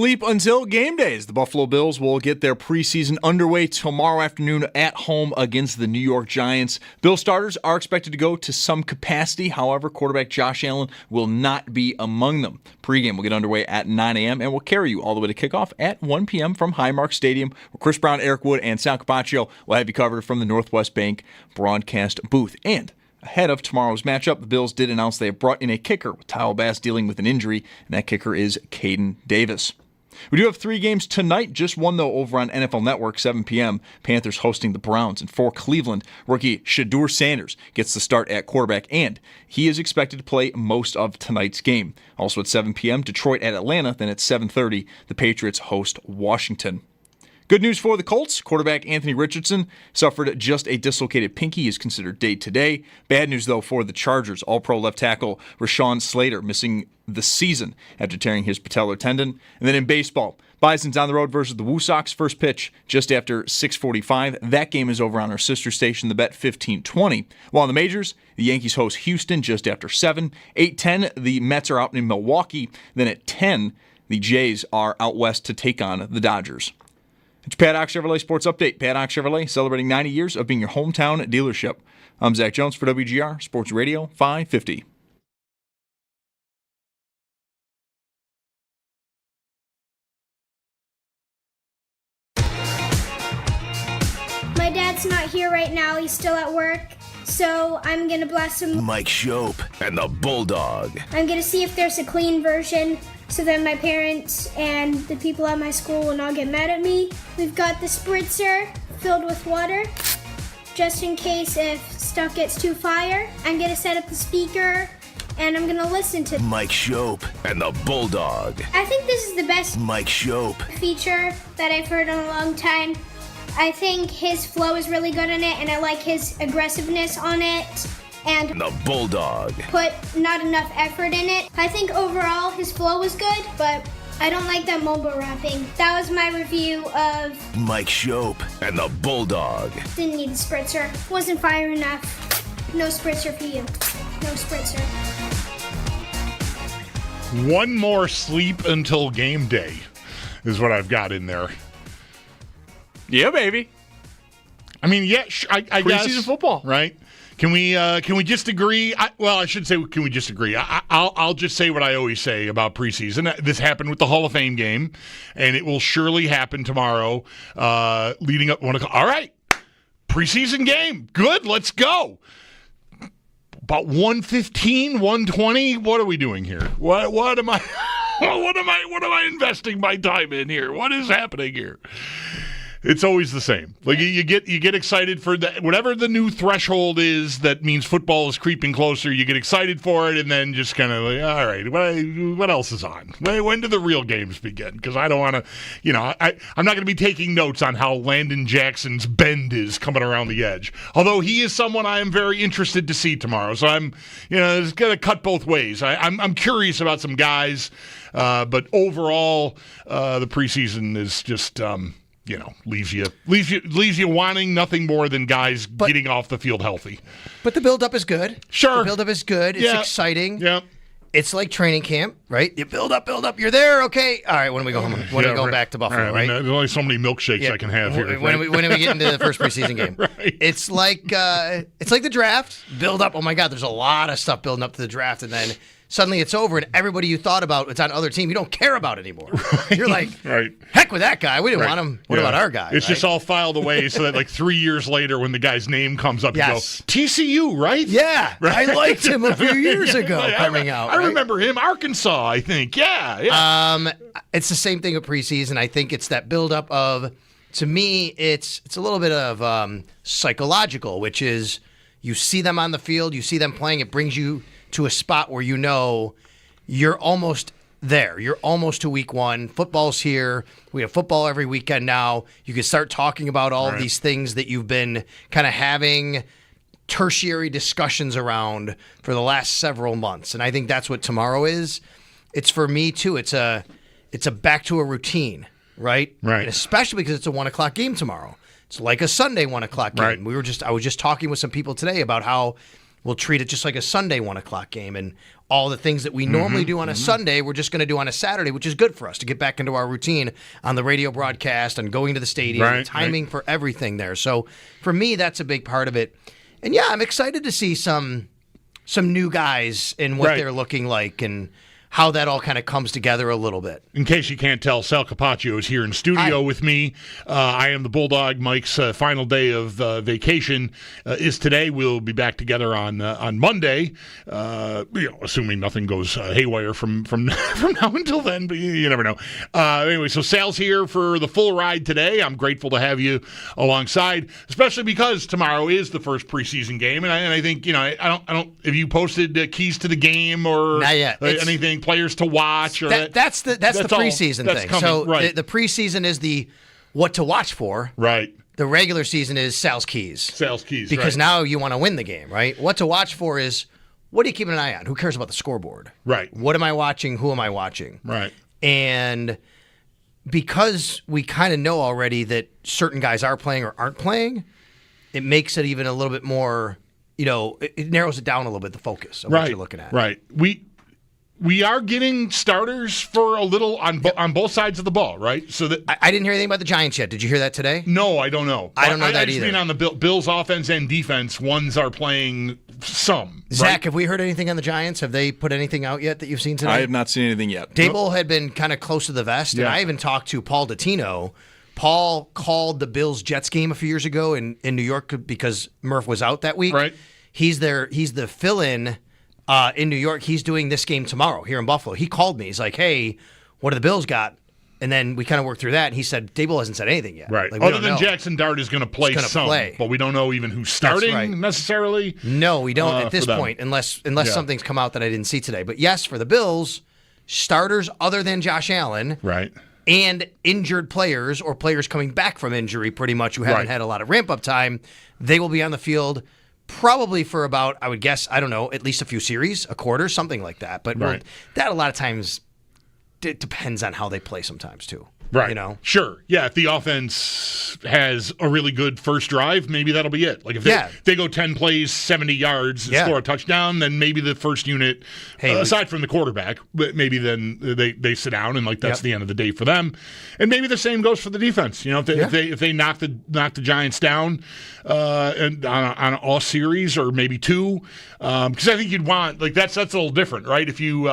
sleep until game days. The Buffalo Bills will get their preseason underway tomorrow afternoon at home against the New York Giants. Bill starters are expected to go to some capacity. However, quarterback Josh Allen will not be among them. Pregame will get underway at 9 a.m. and will carry you all the way to kickoff at 1 p.m. from Highmark Stadium, where Chris Brown, Eric Wood, and Sal Capaccio will have you covered from the Northwest Bank broadcast booth. And ahead of tomorrow's matchup, the Bills did announce they have brought in a kicker, with Tyler Bass dealing with an injury, and that kicker is Caden Davis. We do have 3 games tonight, just one, though, over on NFL Network, 7 p.m. Panthers hosting the Browns. And for Cleveland, rookie Shedeur Sanders gets the start at quarterback, and he is expected to play most of tonight's game. Also at 7 p.m., Detroit at Atlanta. Then at 7:30, the Patriots host Washington. Good news for the Colts. Quarterback Anthony Richardson suffered just a dislocated pinky. He is considered day-to-day. Bad news, though, for the Chargers. All-pro left tackle Rashawn Slater missing the season after tearing his patellar tendon. And then in baseball, Bison's on the road versus the Woo Sox. First pitch just after 6:45. That game is over on our sister station, the Bet 1520. While in the majors, the Yankees host Houston just after 7. 8:10, the Mets are out in Milwaukee. Then at 10, the Jays are out west to take on the Dodgers. It's Padoc Chevrolet Sports Update. Padoc Chevrolet celebrating 90 years of being your hometown dealership. I'm Zach Jones for WGR Sports Radio 550. My dad's not here right now. He's still at work. So I'm going to blast him. Mike Schopp and the Bulldog. I'm going to see if there's a clean version so that my parents and the people at my school will not get mad at me. We've got the spritzer filled with water, just in case if stuff gets too fire. I'm going to set up the speaker, and I'm going to listen to Mike Schopp and the Bulldog. I think this is the best Mike Schopp feature that I've heard in a long time. I think his flow is really good in it, and I like his aggressiveness on it. And the Bulldog put not enough effort in it. I think overall his flow was good, but I don't like that mobile rapping. That was my review of Mike Schopp and the Bulldog. Didn't need the spritzer. Wasn't fire enough. No spritzer for you. No spritzer. One more sleep until game day is what I've got in there. Yeah, baby. I mean, yeah, I guess. Preseason football. Right? Can we just agree? I should say, can we just agree? I'll just say what I always say about preseason. This happened with the Hall of Fame game, and it will surely happen tomorrow, leading up 1 o'clock. All right, preseason game. Good, let's go. About 1:15, 1:20. What are we doing here? What am I? What am I investing my time in here? What is happening here? It's always the same. Like you get excited for whatever the new threshold is that means football is creeping closer. You get excited for it, and then just kind of like, all right, what else is on? When do the real games begin? Because I don't want to, I'm not going to be taking notes on how Landon Jackson's bend is coming around the edge. Although he is someone I am very interested to see tomorrow. So I'm, it's going to cut both ways. I'm curious about some guys, but overall, the preseason is just. Leaves you wanting nothing more than guys getting off the field healthy. But the build-up is good. Sure. The build-up is good. It's exciting. Yeah. It's like training camp, right? You build up, you're there, okay. All right, when do we go home? When are we going back to Buffalo, right? There's only so many milkshakes I can have here. When do we get into the first preseason game? Right. It's like the draft. Build up. Oh, my God, there's a lot of stuff building up to the draft, and then suddenly it's over, and everybody you thought about it's on other team, you don't care about anymore. Right. You're like, heck with that guy. We didn't want him. What about our guy? It's just all filed away so that like 3 years later when the guy's name comes up, you go, TCU, right? Yeah. Right? I liked him a few years ago coming out. I remember him. Arkansas, I think. Yeah. It's the same thing with preseason. I think it's that buildup of, to me, it's a little bit of psychological, which is you see them on the field, you see them playing, it brings you to a spot where you're almost there. You're almost to week 1. Football's here. We have football every weekend now. You can start talking about all of these things that you've been kind of having tertiary discussions around for the last several months. And I think that's what tomorrow is. It's for me, too. It's a back to a routine, right? Right. And especially because it's a 1 o'clock game tomorrow. It's like a Sunday 1 o'clock game. Right. I was just talking with some people today about how we'll treat it just like a Sunday 1 o'clock game. And all the things that we normally do on a Sunday, we're just going to do on a Saturday, which is good for us to get back into our routine on the radio broadcast and going to the stadium, and timing for everything there. So for me, that's a big part of it. And yeah, I'm excited to see some new guys and what they're looking like and how that all kind of comes together a little bit. In case you can't tell, Sal Capaccio is here in studio with me. I am the Bulldog. Mike's final day of vacation is today. We'll be back together on Monday, assuming nothing goes haywire from now until then, but you never know. Anyway, so Sal's here for the full ride today. I'm grateful to have you alongside, especially because tomorrow is the first preseason game, and I think I don't. Have you posted keys to the game or not yet. Anything? Players to watch, or that's the preseason thing. Coming. So the preseason is the what to watch for. Right. The regular season is Sal's keys. Because now you want to win the game, right? What to watch for is what are you keeping an eye on? Who cares about the scoreboard? Right. What am I watching? Who am I watching? Right. And because we kind of know already that certain guys are playing or aren't playing, it makes it even a little bit more. It narrows it down a little bit. The focus of what you're looking at. Right. We are getting starters for a little on both sides of the ball, right? So that I didn't hear anything about the Giants yet. Did you hear that today? No, I don't know. I don't know that I just either. mean on the Bills' offense and defense, ones are playing some. Zach, right? have we heard anything on the Giants? Have they put anything out yet that you've seen today? I have not seen anything yet. Dable had been kind of close to the vest, and I even talked to Paul Dottino. Paul called the Bills-Jets game a few years ago in New York because Murph was out that week. Right. He's the fill-in. In New York, he's doing this game tomorrow here in Buffalo. He called me. He's like, hey, what do the Bills got? And then we kind of worked through that, and he said, Dable hasn't said anything yet. Right. Like, Other than Jackson Dart is going to play but we don't know even who's starting necessarily. No, we don't at this point, unless something's come out that I didn't see today. But yes, for the Bills, starters other than Josh Allen. Right. And injured players or players coming back from injury pretty much who haven't had a lot of ramp-up time, they will be on the field probably for about, I would guess, I don't know, at least a few series, a quarter, something like that. But that a lot of times it depends on how they play sometimes too. Right. Sure. Yeah. If the offense has a really good first drive, maybe that'll be it. Like if they go 10 plays, 70 yards, and score a touchdown, then maybe the first unit, aside from the quarterback, maybe then they sit down and that's the end of the day for them. And maybe the same goes for the defense. If they knock the Giants down and on all series or maybe two, because I think you'd want that's a little different, right? If you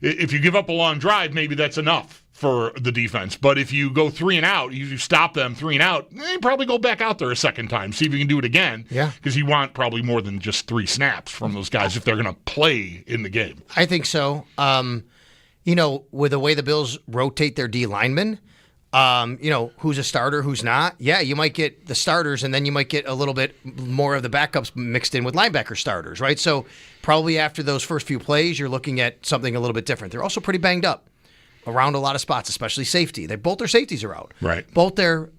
give up a long drive, maybe that's enough for the defense. But if you go 3 and out, you stop them 3 and out, you probably go back out there a second time, see if you can do it again. Yeah. Because you want probably more than just 3 snaps from those guys if they're going to play in the game. I think so. With the way the Bills rotate their D linemen, who's a starter, who's not. Yeah, you might get the starters, and then you might get a little bit more of the backups mixed in with linebacker starters, right? So probably after those first few plays, you're looking at something a little bit different. They're also pretty banged up around a lot of spots, especially safety. Both their safeties are out. Right. Both their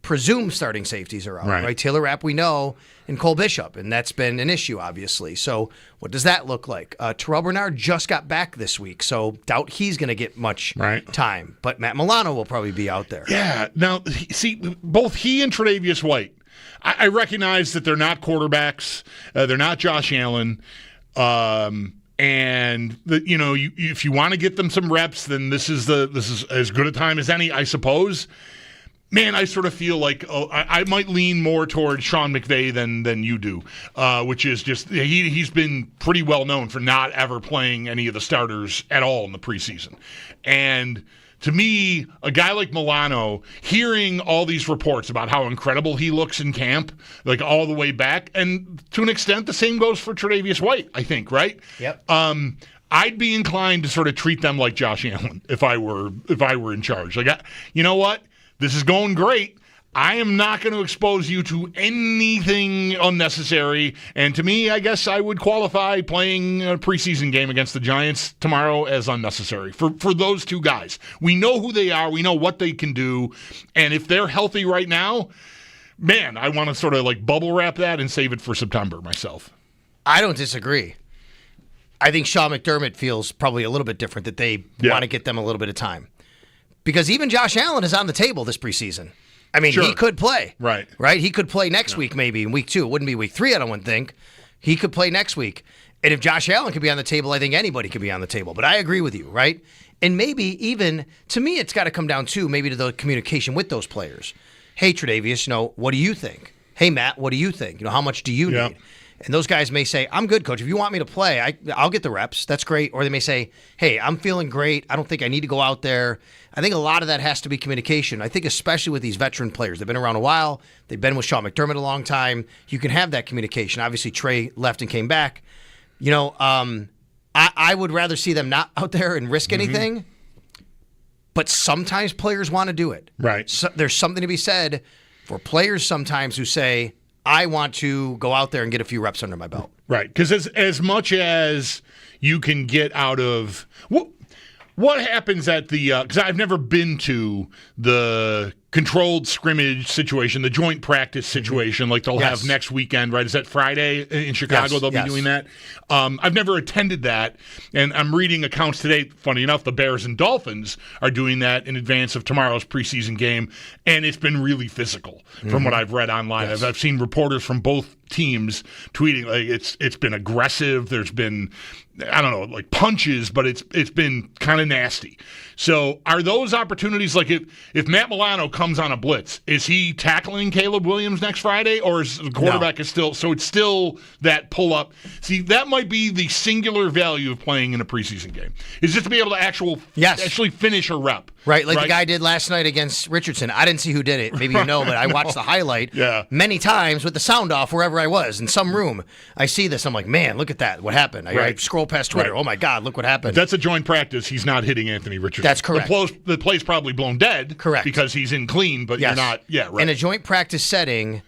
presumed starting safeties are out. Right. Taylor Rapp, we know, and Cole Bishop, and that's been an issue, obviously. So what does that look like? Terrell Bernard just got back this week, so doubt he's going to get much time. But Matt Milano will probably be out there. Yeah. Now, see, both he and Tre'Davious White, I recognize that they're not quarterbacks. They're not Josh Allen. And if you want to get them some reps, then this is as good a time as any, I suppose. Man, I sort of feel like I might lean more toward Sean McVay than you do, which is just he's been pretty well known for not ever playing any of the starters at all in the preseason. And to me, a guy like Milano, hearing all these reports about how incredible he looks in camp, all the way back, and to an extent, the same goes for Tre'Davious White, I think, right? Yep. I'd be inclined to sort of treat them like Josh Allen if I were in charge. You know what? This is going great. I am not going to expose you to anything unnecessary. And to me, I guess I would qualify playing a preseason game against the Giants tomorrow as unnecessary for those two guys. We know who they are. We know what they can do. And if they're healthy right now, man, I want to sort of bubble wrap that and save it for September myself. I don't disagree. I think Sean McDermott feels probably a little bit different, that they want to get them a little bit of time. Because even Josh Allen is on the table this preseason. I mean, he could play. Right. He could play next week, maybe in week 2. It wouldn't be week 3, I don't think. He could play next week. And if Josh Allen could be on the table, I think anybody could be on the table. But I agree with you, right? And maybe even, to me, it's got to come down to maybe to the communication with those players. Hey, Tre'Davious, what do you think? Hey, Matt, what do you think? How much do you need? And those guys may say, I'm good, coach. If you want me to play, I'll get the reps. That's great. Or they may say, hey, I'm feeling great. I don't think I need to go out there. I think a lot of that has to be communication. I think especially with these veteran players. They've been around a while. They've been with Sean McDermott a long time. You can have that communication. Obviously, Trey left and came back. I would rather see them not out there and risk anything. But sometimes players want to do it. Right. So there's something to be said for players sometimes who say, I want to go out there and get a few reps under my belt. Right, because as much as you can get out of what happens at the because I've never been to the controlled scrimmage situation, the joint practice situation like they'll have next weekend, right? Is that Friday in Chicago? They'll be doing that. I've never attended that, and I'm reading accounts today. Funny enough, the Bears and Dolphins are doing that in advance of tomorrow's preseason game, and it's been really physical from what I've read online. I've seen reporters from both teams tweeting like it's been aggressive. There's been like punches, but it's been kind of nasty. So are those opportunities like if Matt Milano comes on a blitz, is he tackling Caleb Williams next Friday, or is the quarterback is still so it's still that pull up? See, that might be the singular value of playing in a preseason game. Is just to be able to actually finish a rep. Right, like the guy did last night against Richardson. I didn't see who did it. Maybe but I watched the highlight many times with the sound off wherever I was, in some room. I see this. I'm like, man, look at that. What happened? I scroll past Twitter. Right. Oh, my God, look what happened. That's a joint practice. He's not hitting Anthony Richardson. That's correct. The play's probably blown dead. Correct. Because he's in clean, but you're not. Yeah, right. In a joint practice setting,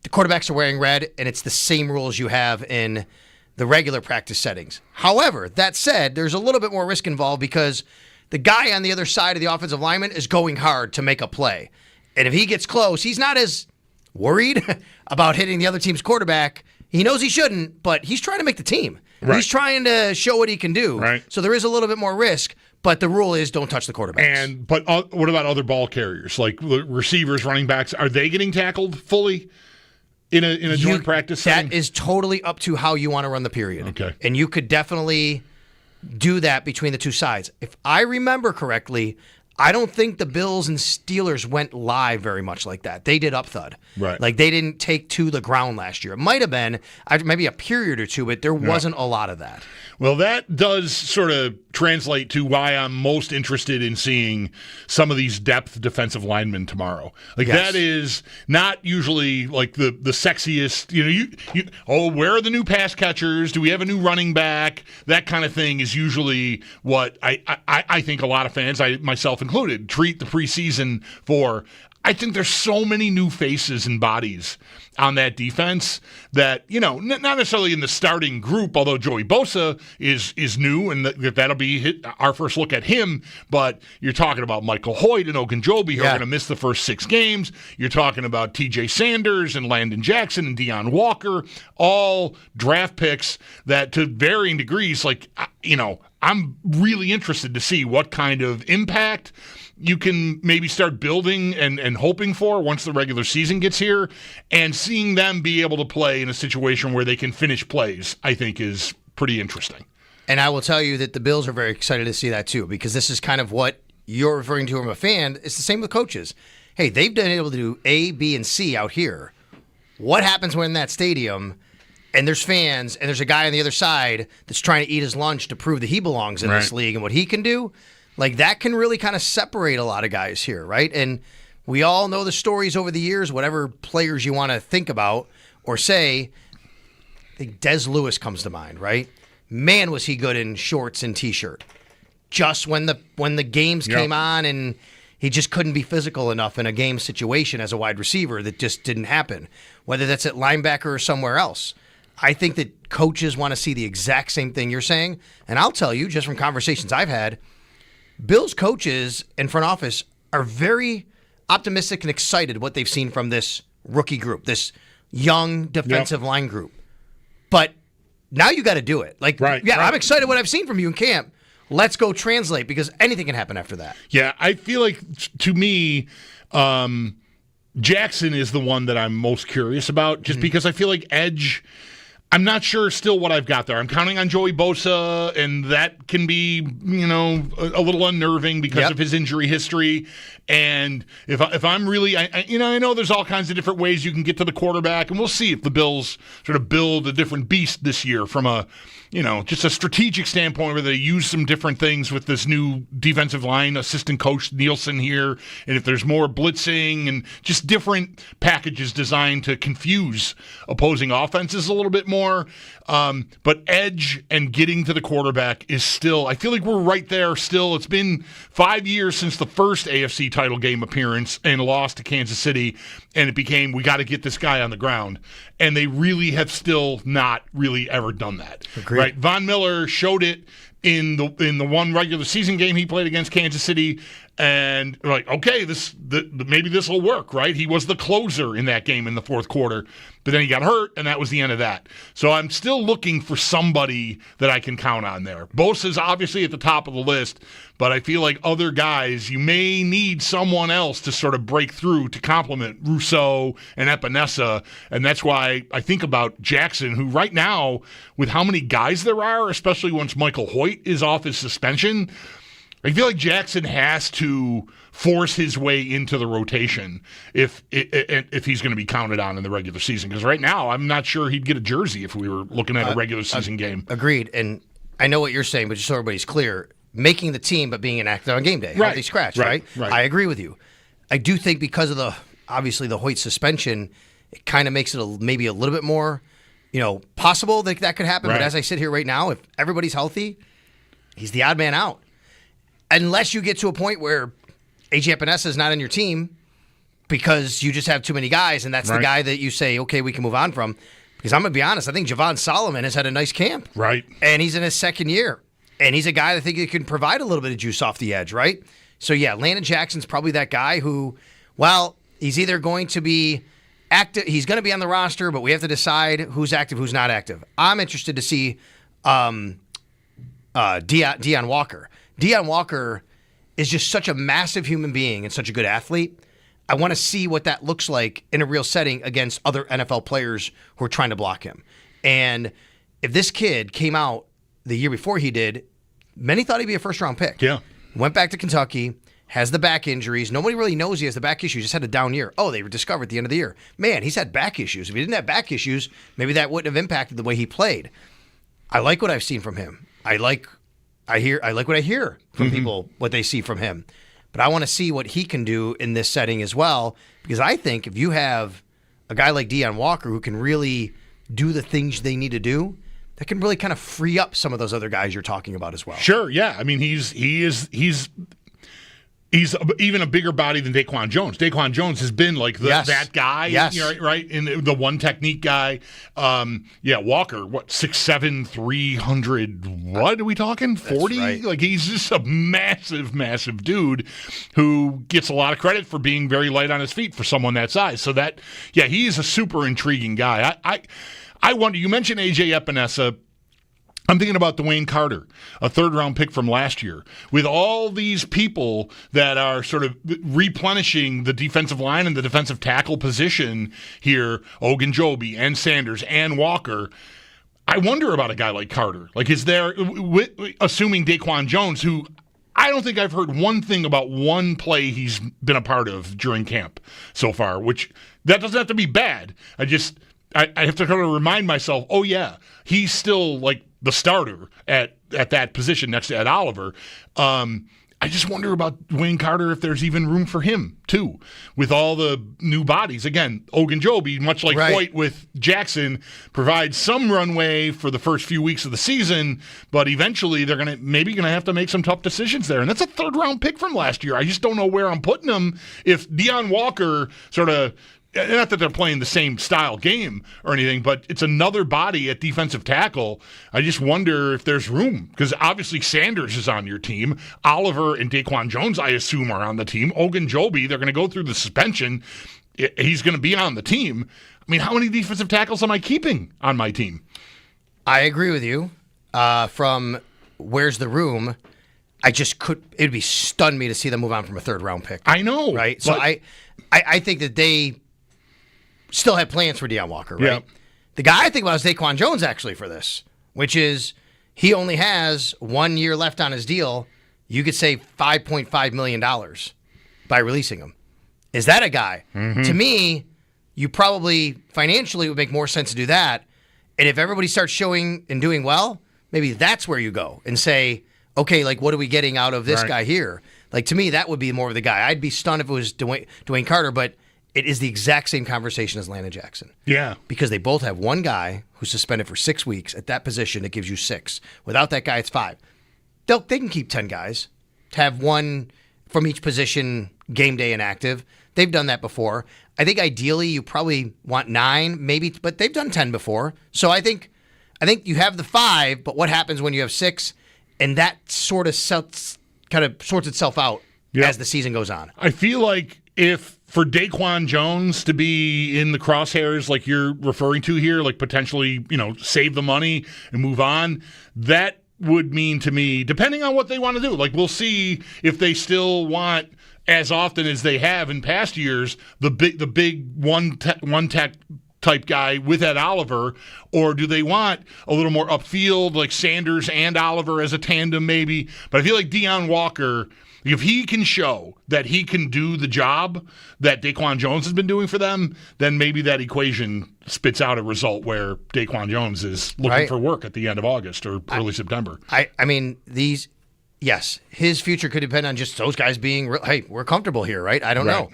the quarterbacks are wearing red, and it's the same rules you have in the regular practice settings. However, that said, there's a little bit more risk involved because the guy on the other side of the offensive lineman is going hard to make a play. And if he gets close, he's not as worried about hitting the other team's quarterback. He knows he shouldn't, but he's trying to make the team. Right. He's trying to show what he can do. Right. So there is a little bit more risk, but the rule is don't touch the quarterbacks. But what about other ball carriers, like the receivers, running backs? Are they getting tackled fully in a joint practice setting? That is totally up to how you want to run the period. Okay. And you could definitely do that between the two sides. If I remember correctly, I don't think the Bills and Steelers went live very much like that. They did up thud. Right. Like they didn't take to the ground last year. It might have been maybe a period or two, but there wasn't a lot of that. Well, that does sort of translate to why I'm most interested in seeing some of these depth defensive linemen tomorrow. Like that is not usually like the sexiest, where are the new pass catchers? Do we have a new running back? That kind of thing is usually what I think a lot of fans, I myself included, treat the preseason for. I think there's so many new faces and bodies on that defense that, not necessarily in the starting group, although Joey Bosa is new, and that'll be our first look at him, but you're talking about Michael Hoyt and Ogunjobi who are going to miss the first 6 games. You're talking about TJ Sanders and Landon Jackson and Deion Walker, all draft picks that to varying degrees, I'm really interested to see what kind of impact you can maybe start building and hoping for once the regular season gets here, and seeing them be able to play in a situation where they can finish plays, I think is pretty interesting. And I will tell you that the Bills are very excited to see that too, because this is kind of what you're referring to from a fan. It's the same with coaches. Hey, they've been able to do A, B, and C out here. What happens when in that stadium and there's fans and there's a guy on the other side that's trying to eat his lunch to prove that he belongs in this league and what he can do? Like, that can really kind of separate a lot of guys here, right? And we all know the stories over the years, whatever players you want to think about or say. I think Des Lewis comes to mind, right? Man, was he good in shorts and T-shirt. Just when the games came on and he just couldn't be physical enough in a game situation as a wide receiver, that just didn't happen, whether that's at linebacker or somewhere else. I think that coaches want to see the exact same thing you're saying. And I'll tell you, just from conversations I've had, Bills coaches and front office are very optimistic and excited what they've seen from this rookie group, this young defensive line group. But now you got to do it. I'm excited what I've seen from you in camp. Let's go translate, because anything can happen after that. Yeah, I feel like, to me, Jackson is the one that I'm most curious about, just because I feel like edge, I'm not sure still what I've got there. I'm counting on Joey Bosa, and that can be, a little unnerving because of his injury history. And if I'm really, I know there's all kinds of different ways you can get to the quarterback, and we'll see if the Bills sort of build a different beast this year from a, just a strategic standpoint where they use some different things with this new defensive line assistant coach Nielsen here, and if there's more blitzing and just different packages designed to confuse opposing offenses a little bit more. But edge and getting to the quarterback is still, I feel like we're right there still. It's been 5 years since the first AFC title game appearance and loss to Kansas City, and it became, we got to get this guy on the ground. And they really have still not really ever done that. Agreed. Right? Von Miller showed it in the one regular season game he played against Kansas City, and like, okay, maybe this will work, right? He was the closer in that game in the fourth quarter, but then he got hurt, and that was the end of that. So I'm still looking for somebody that I can count on there. Bosa's obviously at the top of the list, but I feel like other guys, you may need someone else to sort of break through to complement Rousseau and Epinesa, and that's why I think about Jackson, who right now, with how many guys there are, especially once Michael Hoyt is off his suspension, I feel like Jackson has to force his way into the rotation if he's going to be counted on in the regular season. Because right now, I'm not sure he'd get a jersey if we were looking at a regular season game. Agreed. And I know what you're saying, but just so everybody's clear, making the team but being inactive on game day, right? Healthy scratch, right? I agree with you. I do think because of the Hoyt suspension, it kind of makes it maybe a little bit more, possible that could happen. Right. But as I sit here right now, if everybody's healthy, he's the odd man out. Unless you get to a point where A.J. Epinesa is not on your team because you just have too many guys, and that's the guy that you say, okay, we can move on from. Because I'm going to be honest, I think Javon Solomon has had a nice camp. Right. And he's in his second year. And he's a guy that I think he can provide a little bit of juice off the edge, right? So, yeah, Landon Jackson's probably that guy who, he's either going to be active, he's going to be on the roster, but we have to decide who's active, who's not active. I'm interested to see Deion Walker. Deion Walker is just such a massive human being and such a good athlete. I want to see what that looks like in a real setting against other NFL players who are trying to block him. And if this kid came out the year before he did, many thought he'd be a first-round pick. Yeah. Went back to Kentucky, has the back injuries. Nobody really knows he has the back issues. Just had a down year. Oh, they were discovered at the end of the year. Man, he's had back issues. If he didn't have back issues, maybe that wouldn't have impacted the way he played. I like what I've seen from him. I like what I hear from people, what they see from him. But I want to see what he can do in this setting as well, because I think if you have a guy like Deion Walker who can really do the things they need to do, that can really kind of free up some of those other guys you're talking about as well. Sure, yeah. I mean, he's even a bigger body than Daquan Jones. Daquan Jones has been like that guy, right? And the one technique guy. Walker, 6'7", 300, what are we talking, 40? Right. Like, he's just a massive, massive dude who gets a lot of credit for being very light on his feet for someone that size. So he is a super intriguing guy. I wonder, you mentioned A.J. Epinesa. I'm thinking about Dwayne Carter, a third-round pick from last year. With all these people that are sort of replenishing the defensive line and the defensive tackle position here, Ogunjobi and Sanders and Walker, I wonder about a guy like Carter. Like, is there, assuming Daquan Jones, who I don't think I've heard one thing about one play he's been a part of during camp so far, which that doesn't have to be bad. I have to kind of remind myself, oh, yeah, he's still like the starter at that position next to Ed Oliver. I just wonder about Dwayne Carter, if there's even room for him, too, with all the new bodies. Again, Ogunjobi, much like Hoyt with Jackson, provides some runway for the first few weeks of the season, but eventually they're maybe going to have to make some tough decisions there. And that's a third-round pick from last year. I just don't know where I'm putting him. If Deion Walker sort of, not that they're playing the same style game or anything, but it's another body at defensive tackle. I just wonder if there's room, because obviously Sanders is on your team. Oliver and Daquan Jones, I assume, are on the team. Ogunjobi, they're going to go through the suspension. He's going to be on the team. I mean, how many defensive tackles am I keeping on my team? I agree with you. From where's the room, it'd be stunned me to see them move on from a third-round pick. I know. Right? So I think that they still had plans for Deion Walker, right? The guy I think about is Daquan Jones, actually, for this, which is he only has 1 year left on his deal. You could save $5.5 million by releasing him. Is that a guy? Mm-hmm. To me, you probably financially would make more sense to do that. And if everybody starts showing and doing well, maybe that's where you go and say, okay, like, what are we getting out of this guy here? Like, to me, that would be more of the guy. I'd be stunned if it was Dwayne Carter, but it is the exact same conversation as Landon Jackson. Yeah. Because they both have one guy who's suspended for 6 weeks. At that position, it gives you 6. Without that guy, it's 5. They can keep 10 guys, to have one from each position game day inactive. They've done that before. I think ideally you probably want 9, maybe, but they've done 10 before. So I think you have the 5, but what happens when you have 6? And that sort of kind of sorts itself out as the season goes on. I feel like if for Daquan Jones to be in the crosshairs like you're referring to here, like potentially, save the money and move on, that would mean to me, depending on what they want to do, like we'll see if they still want, as often as they have in past years, the big one tech type guy with Ed Oliver, or do they want a little more upfield, like Sanders and Oliver as a tandem maybe? But I feel like Deion Walker, if he can show that he can do the job that Daquan Jones has been doing for them, then maybe that equation spits out a result where Daquan Jones is looking for work at the end of August or early September. I mean, yes, his future could depend on just those guys being, hey, we're comfortable here, right? I don't know.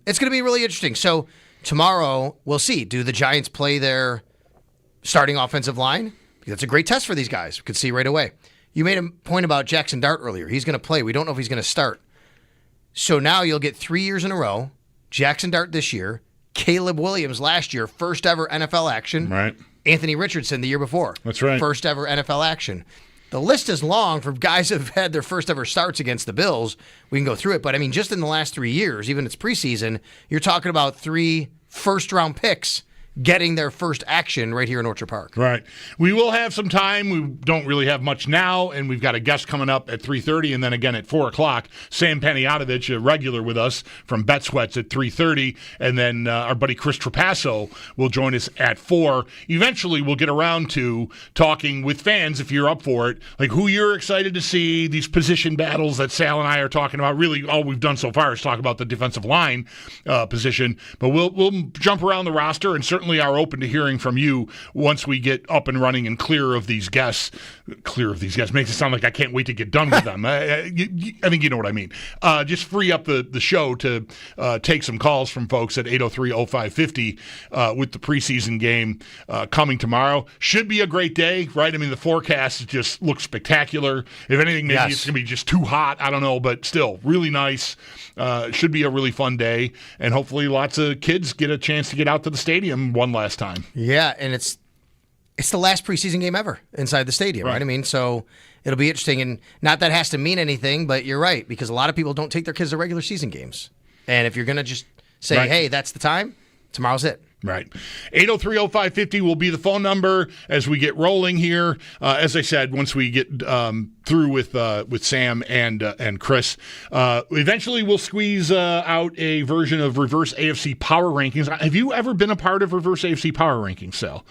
It's going to be really interesting. So tomorrow, we'll see. Do the Giants play their starting offensive line? Because that's a great test for these guys. We could see right away. You made a point about Jackson Dart earlier. He's going to play. We don't know if he's going to start. So now you'll get 3 years in a row. Jackson Dart this year. Caleb Williams last year, first ever NFL action. Right. Anthony Richardson the year before. That's right. First ever NFL action. The list is long for guys who have had their first ever starts against the Bills. We can go through it. But, I mean, just in the last 3 years, even it's preseason, you're talking about 3 first-round picks getting their first action right here in Orchard Park. Right. We will have some time. We don't really have much now, and we've got a guest coming up at 3:30 and then again at 4 o'clock. Sam Panayotovich, a regular with us from Bet Sweats at 3:30, and then our buddy Chris Trapaso will join us at 4. Eventually, we'll get around to talking with fans, if you're up for it, like who you're excited to see, these position battles that Sal and I are talking about. Really, all we've done so far is talk about the defensive line position, but we'll jump around the roster and certainly are open to hearing from you once we get up and running and clear of these guests. Clear of these guests makes it sound like I can't wait to get done with them. I think you know what I mean. Just free up the show to take some calls from folks at 803-0550 with the preseason game coming tomorrow. Should be a great day, right? I mean, the forecast just looks spectacular. If anything, maybe it's going to be just too hot. I don't know, but still, really nice. Should be a really fun day, and hopefully lots of kids get a chance to get out to the stadium one last time. Yeah, and it's the last preseason game ever inside the stadium, right? I mean, so it'll be interesting, and not that has to mean anything, but you're right, because a lot of people don't take their kids to regular season games. And if you're going to just say, hey, that's the time, tomorrow's it. Right. 803-0550 will be the phone number as we get rolling here. As I said, once we get through with Sam and Chris, eventually we'll squeeze out a version of Reverse AFC Power Rankings. Have you ever been a part of Reverse AFC Power Rankings, Sal?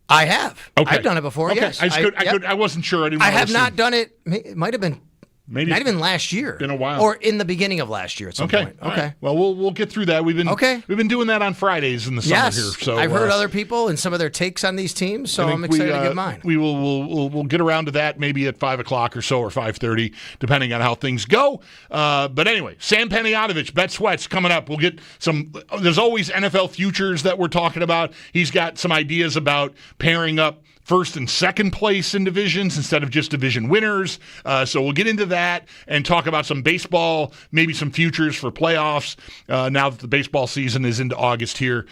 I have. Okay. I've done it before, okay. yes. I wasn't sure. I have not done it. It might have been maybe not even last year. Been a while. Or in the beginning of last year at some point. Okay. Right. Well, we'll get through that. We've been doing that on Fridays in the summer here. So I've heard other people and some of their takes on these teams, so I'm excited to get mine. We'll get around to that maybe at 5 o'clock or so, or 5:30, depending on how things go. But anyway, Sam Panayotovich, Bet Sweats coming up. We'll get some. There's always NFL futures that we're talking about. He's got some ideas about pairing up first and second place in divisions instead of just division winners. So we'll get into that and talk about some baseball, maybe some futures for playoffs now that the baseball season is into August here.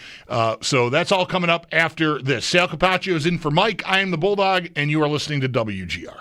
So that's all coming up after this. Sal Capaccio is in for Mike. I am the Bulldog, and you are listening to WGR.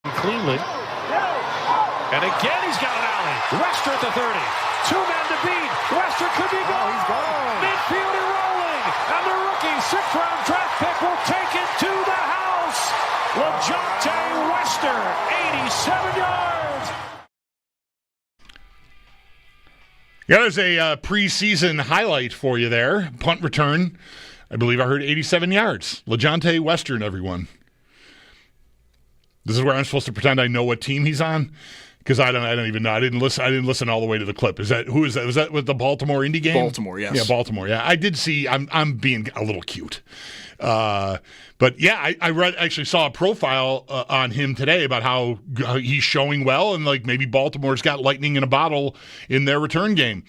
Cleanly. And again, he's got an alley. Wester at the 30. 2 men to beat. Wester could be gone. He's gone. Midfield and rolling. And the rookie 6th-round draft pick will take it to the house. LeJonte Wester, 87 yards. Yeah, there's a preseason highlight for you there. Punt return. I believe I heard 87 yards. LeJonte Wester, everyone. This is where I'm supposed to pretend I know what team he's on, because I don't even know. I didn't listen all the way to the clip. Is that who is that? Was that with the Baltimore Indy game? Baltimore, yes. Yeah, Baltimore. Yeah, I did see. I'm being a little cute. But yeah, I actually saw a profile on him today about how he's showing well, and like maybe Baltimore's got lightning in a bottle in their return game.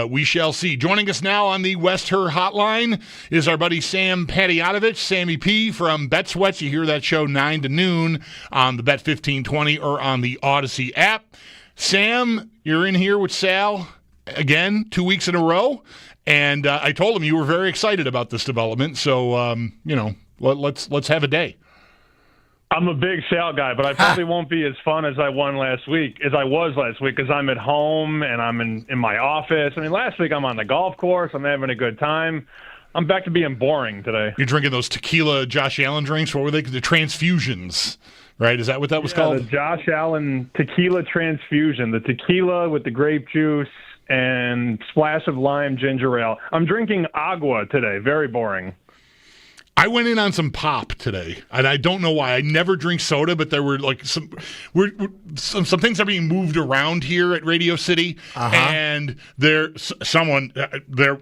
We shall see. Joining us now on the West Her Hotline is our buddy Sam Padiotovich, Sammy P from Bet Sweats. You hear that show 9 to noon on the Bet 1520 or on the Odyssey app. Sam, you're in here with Sal again 2 weeks in a row. And I told him you were very excited about this development, so let's have a day. I'm a big Sal guy, but I probably won't be as fun as I was last week, because I'm at home and I'm in my office. I mean, last week I'm on the golf course. I'm having a good time. I'm back to being boring today. You're drinking those tequila Josh Allen drinks. What were they? The transfusions, right? Is that what that was called? The Josh Allen tequila transfusion. The tequila with the grape juice and splash of lime ginger ale. I'm drinking agua today. Very boring. I went in on some pop today, and I don't know why. I never drink soda, but there were like some things are being moved around here at Radio City, and there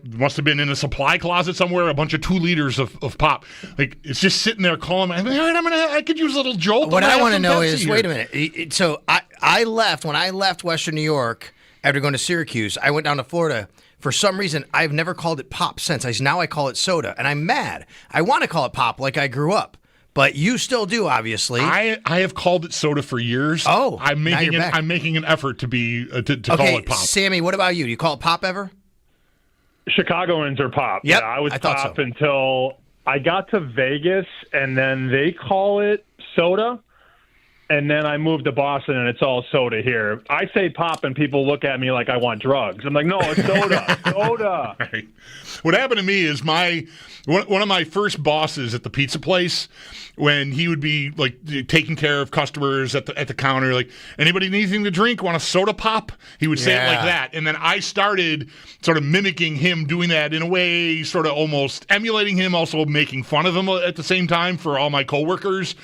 must have been in a supply closet somewhere a bunch of 2 liters of pop. Like it's just sitting there calling. I could use a little jolt. What I want to know is, wait a minute. So I left when I left Western New York. After going to Syracuse, I went down to Florida. For some reason, I've never called it pop since. Now I call it soda, and I'm mad. I want to call it pop like I grew up, but you still do, obviously. I have called it soda for years. Oh, I'm making an effort to be to call it pop. Sammy, what about you? Do you call it pop ever? Chicagoans are pop. Yep, Yeah, I was thought pop so. until I got to Vegas, and then they call it soda. And then I moved to Boston, and it's all soda here. I say pop, and people look at me like I want drugs. I'm like, no, it's soda. Soda. Right. What happened to me is one of my first bosses at the pizza place, when he would be like taking care of customers at the counter, like, anybody need anything to drink? Want a soda pop? He would say it like that. And then I started sort of mimicking him, doing that in a way, sort of almost emulating him, also making fun of him at the same time for all my coworkers.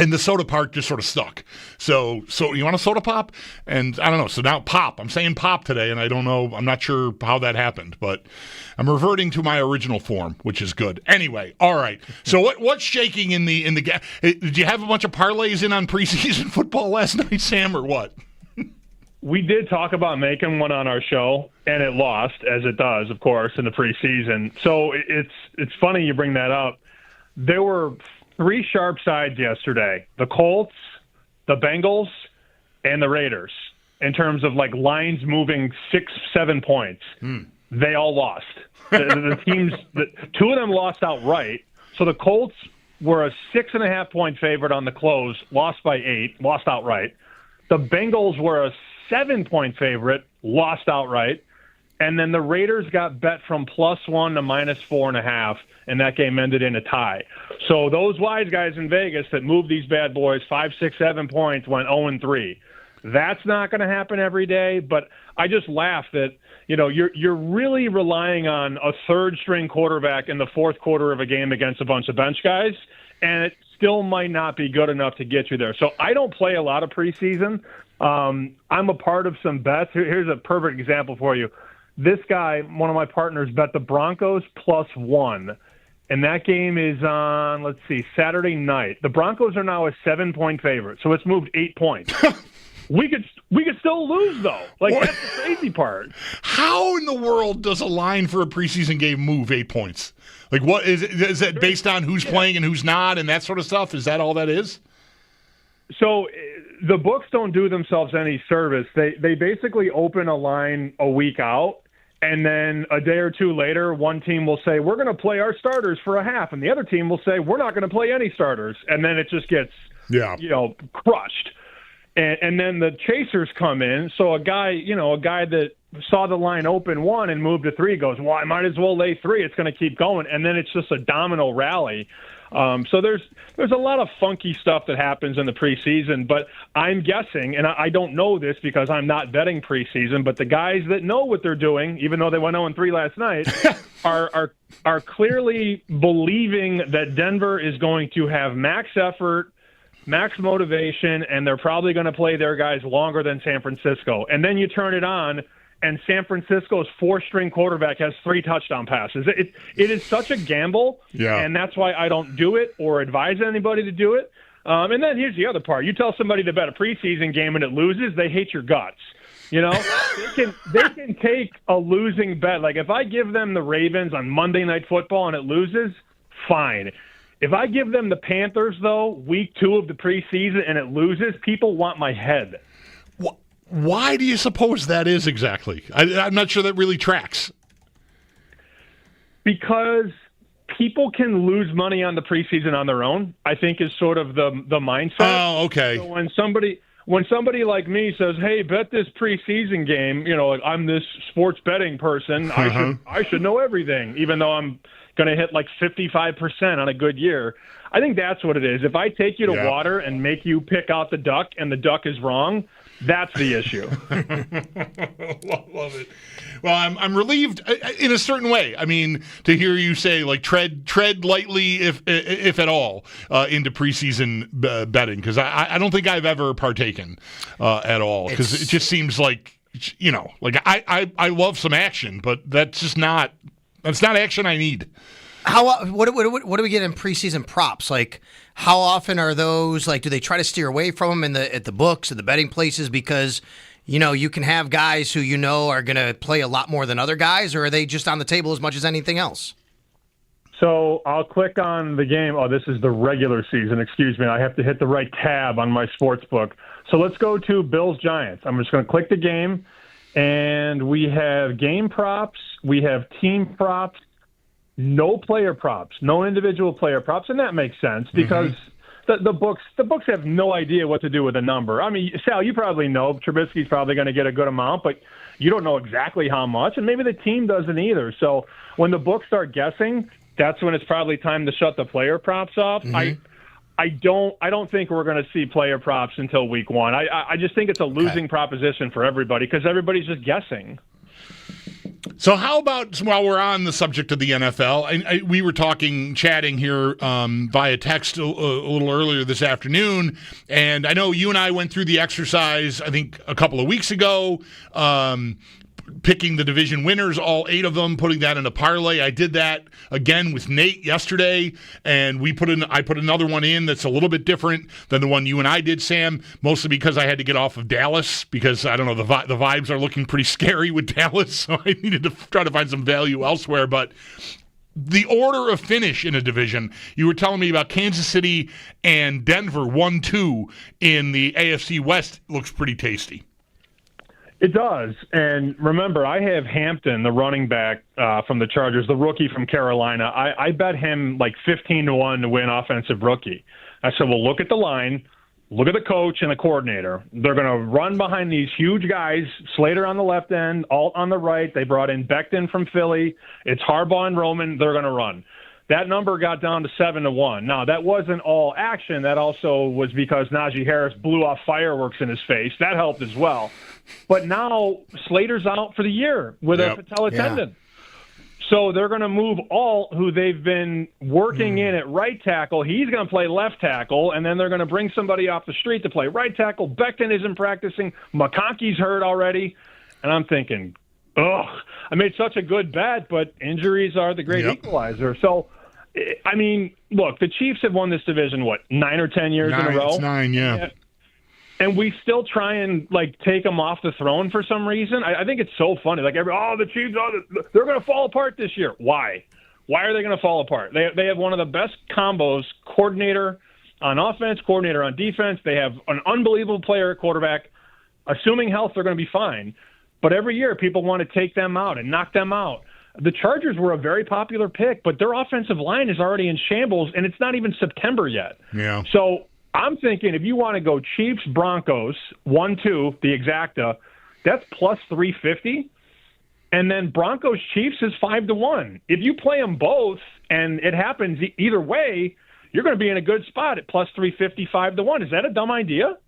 And the soda part just sort of stuck. So you want a soda pop? And I don't know. So now pop. I'm saying pop today, and I don't know. I'm not sure how that happened, but I'm reverting to my original form, which is good. Anyway, all right. So what's shaking in the did you have a bunch of parlays in on preseason football last night, Sam, or what? We did talk about making one on our show, and it lost, as it does, of course, in the preseason. So it's funny you bring that up. There were 3 sharp sides yesterday: the Colts, the Bengals, and the Raiders, in terms of like lines moving 6-7 points. They all lost. The teams, 2 of them lost outright. So the Colts were a 6.5-point favorite on the close, lost by 8, lost outright. The Bengals were a 7-point favorite, lost outright. And then the Raiders got bet from +1 to -4.5, and that game ended in a tie. So those wise guys in Vegas that moved these bad boys 5, 6, 7 points went 0-3. That's not going to happen every day, but I just laugh that you're really relying on a third-string quarterback in the fourth quarter of a game against a bunch of bench guys, and it still might not be good enough to get you there. So I don't play a lot of preseason. I'm a part of some bets. Here's a perfect example for you. This guy, one of my partners, bet the Broncos +1, and that game is on, Saturday night. The Broncos are now a 7-point favorite, so it's moved 8 points. We could still lose, though. That's the crazy part. How in the world does a line for a preseason game move 8 points? Like, what is that based on who's playing and who's not and that sort of stuff? Is that all that is? So the books don't do themselves any service. They basically open a line a week out, and then a day or two later, one team will say, we're going to play our starters for a half, and the other team will say, we're not going to play any starters. And then it just gets crushed. And then the chasers come in. So a guy that saw the line open 1 and moved to 3 goes, well, I might as well lay 3. It's going to keep going. And then it's just a domino rally. So there's a lot of funky stuff that happens in the preseason, but I'm guessing, and I don't know this because I'm not betting preseason, but the guys that know what they're doing, even though they went 0-3 last night, are clearly believing that Denver is going to have max effort, max motivation, and they're probably going to play their guys longer than San Francisco. And then you turn it on, and San Francisco's 4-string quarterback has 3 touchdown passes. It is such a gamble, and that's why I don't do it or advise anybody to do it. And then here's the other part. You tell somebody to bet a preseason game and it loses, they hate your guts. They can take a losing bet. Like if I give them the Ravens on Monday Night Football and it loses, fine. If I give them the Panthers, though, week 2 of the preseason and it loses, people want my head. Why do you suppose that is exactly? I'm not sure that really tracks. Because people can lose money on the preseason on their own, I think is sort of the mindset. Oh, okay. So when somebody like me says, hey, bet this preseason game, I'm this sports betting person, I should know everything, even though I'm going to hit like 55% on a good year. I think that's what it is. If I take you to water and make you pick out the duck and the duck is wrong, that's the issue. Love it. Well, I'm relieved in a certain way. I mean, to hear you say like tread lightly, if at all, into preseason betting, because I don't think I've ever partaken at all, because it just seems like I love some action, but that's not action I need. What do we get in preseason props? Like, how often are those? Like, do they try to steer away from them at the books, at the betting places? Because, you can have guys who are going to play a lot more than other guys, or are they just on the table as much as anything else? So I'll click on the game. Oh, this is the regular season. Excuse me. I have to hit the right tab on my sports book. So let's go to Bills-Giants. I'm just going to click the game, and we have game props. We have team props. No player props, no individual player props, and that makes sense because the books have no idea what to do with a number. I mean, Sal, you probably know Trubisky's probably going to get a good amount, but you don't know exactly how much, and maybe the team doesn't either. So when the books start guessing, that's when it's probably time to shut the player props off. I don't think we're going to see player props until week 1. I just think it's a losing proposition for everybody because everybody's just guessing. So how about, while we're on the subject of the NFL, we were chatting here via text a little earlier this afternoon, and I know you and I went through the exercise, I think, a couple of weeks ago, picking the division winners, all 8 of them, putting that in a parlay. I did that again with Nate yesterday, and I put another one in that's a little bit different than the one you and I did, Sam, mostly because I had to get off of Dallas because, I don't know, the vibes are looking pretty scary with Dallas, so I needed to try to find some value elsewhere. But the order of finish in a division, you were telling me about Kansas City and Denver 1-2 in the AFC West, looks pretty tasty. It does. And remember, I have Hampton, the running back from the Chargers, the rookie from Carolina. I bet him like 15-1 to win offensive rookie. I said, well, look at the line. Look at the coach and the coordinator. They're going to run behind these huge guys, Slater on the left end, Alt on the right. They brought in Becton from Philly. It's Harbaugh and Roman. They're going to run. That number got down to 7-1. Now, that wasn't all action. That also was because Najee Harris blew off fireworks in his face. That helped as well. But now Slater's out for the year with a patella tendon. So they're going to move Alt, who they've been working in at right tackle. He's going to play left tackle, and then they're going to bring somebody off the street to play right tackle. Becton isn't practicing. McConkey's hurt already. And I'm thinking, I made such a good bet, but injuries are the great equalizer. So, I mean, look, the Chiefs have won this division, 9 or 10 years in a row? It's 9, yeah. And we still try and, take them off the throne for some reason. I think it's so funny. The Chiefs, they're going to fall apart this year. Why? Why are they going to fall apart? They have one of the best combos, coordinator on offense, coordinator on defense. They have an unbelievable player at quarterback. Assuming health, they're going to be fine. But every year, people want to take them out and knock them out. The Chargers were a very popular pick, but their offensive line is already in shambles, and it's not even September yet. Yeah. So I'm thinking if you want to go Chiefs, Broncos, 1-2, the exacta, that's plus 350. And then Broncos, Chiefs is 5-1. If you play them both and it happens either way, you're going to be in a good spot at plus 350, 5-1. Is that a dumb idea?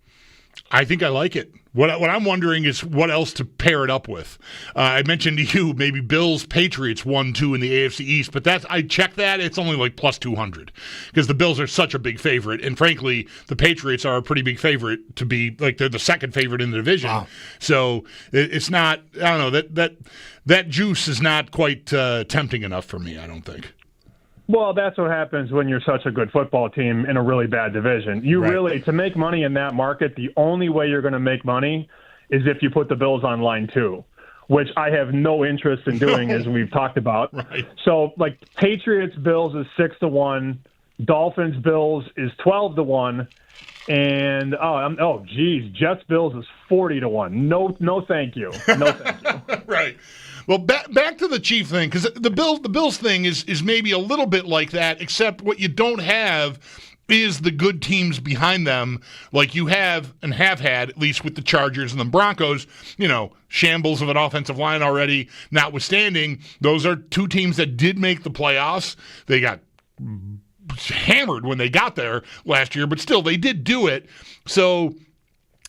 I think I like it. What I'm wondering is what else to pair it up with. I mentioned to you maybe Bills Patriots 1-2 in the AFC East, but I checked that, it's only like plus 200 because the Bills are such a big favorite, and frankly, the Patriots are a pretty big favorite to be like they're the second favorite in the division. Wow. So it's not. I don't know that juice is not quite tempting enough for me. I don't think. Well, that's what happens when you're such a good football team in a really bad division. You really, to make money in that market, the only way you're going to make money is if you put the Bills on line 2, which I have no interest in doing, as we've talked about. Right. So, like, Patriots Bills is 6-1, Dolphins Bills is 12-1, and Jets Bills is 40-1. No, thank you. No, thank you. Right. Well, back to the Chief thing, because the Bills thing is maybe a little bit like that, except what you don't have is the good teams behind them, like you have and have had, at least with the Chargers and the Broncos, shambles of an offensive line already, notwithstanding. Those are two teams that did make the playoffs. They got hammered when they got there last year, but still, they did do it. So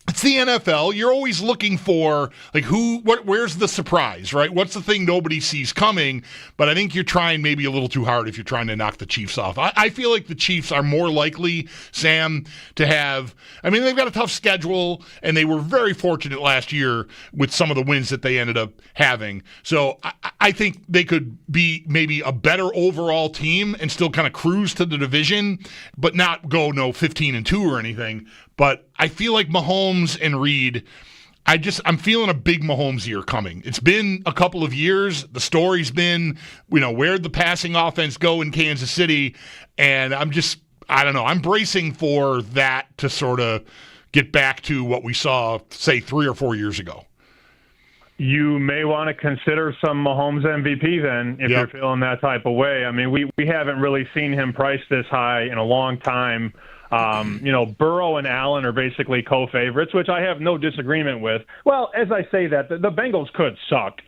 it's the NFL. You're always looking for, like, where's the surprise, right? What's the thing nobody sees coming? But I think you're trying maybe a little too hard if you're trying to knock the Chiefs off. I feel like the Chiefs are more likely, Sam, to have, they've got a tough schedule, and they were very fortunate last year with some of the wins that they ended up having. So I think they could be maybe a better overall team and still kind of cruise to the division, but not go 15-2 or anything. But I feel like Mahomes and Reed, I'm feeling a big Mahomes year coming. It's been a couple of years. The story's been, where'd the passing offense go in Kansas City? And I don't know. I'm bracing for that to sort of get back to what we saw, say, 3 or 4 years ago. You may want to consider some Mahomes MVP then if you're feeling that type of way. We haven't really seen him priced this high in a long time. Burrow and Allen are basically co-favorites, which I have no disagreement with. Well, as I say that, the Bengals could suck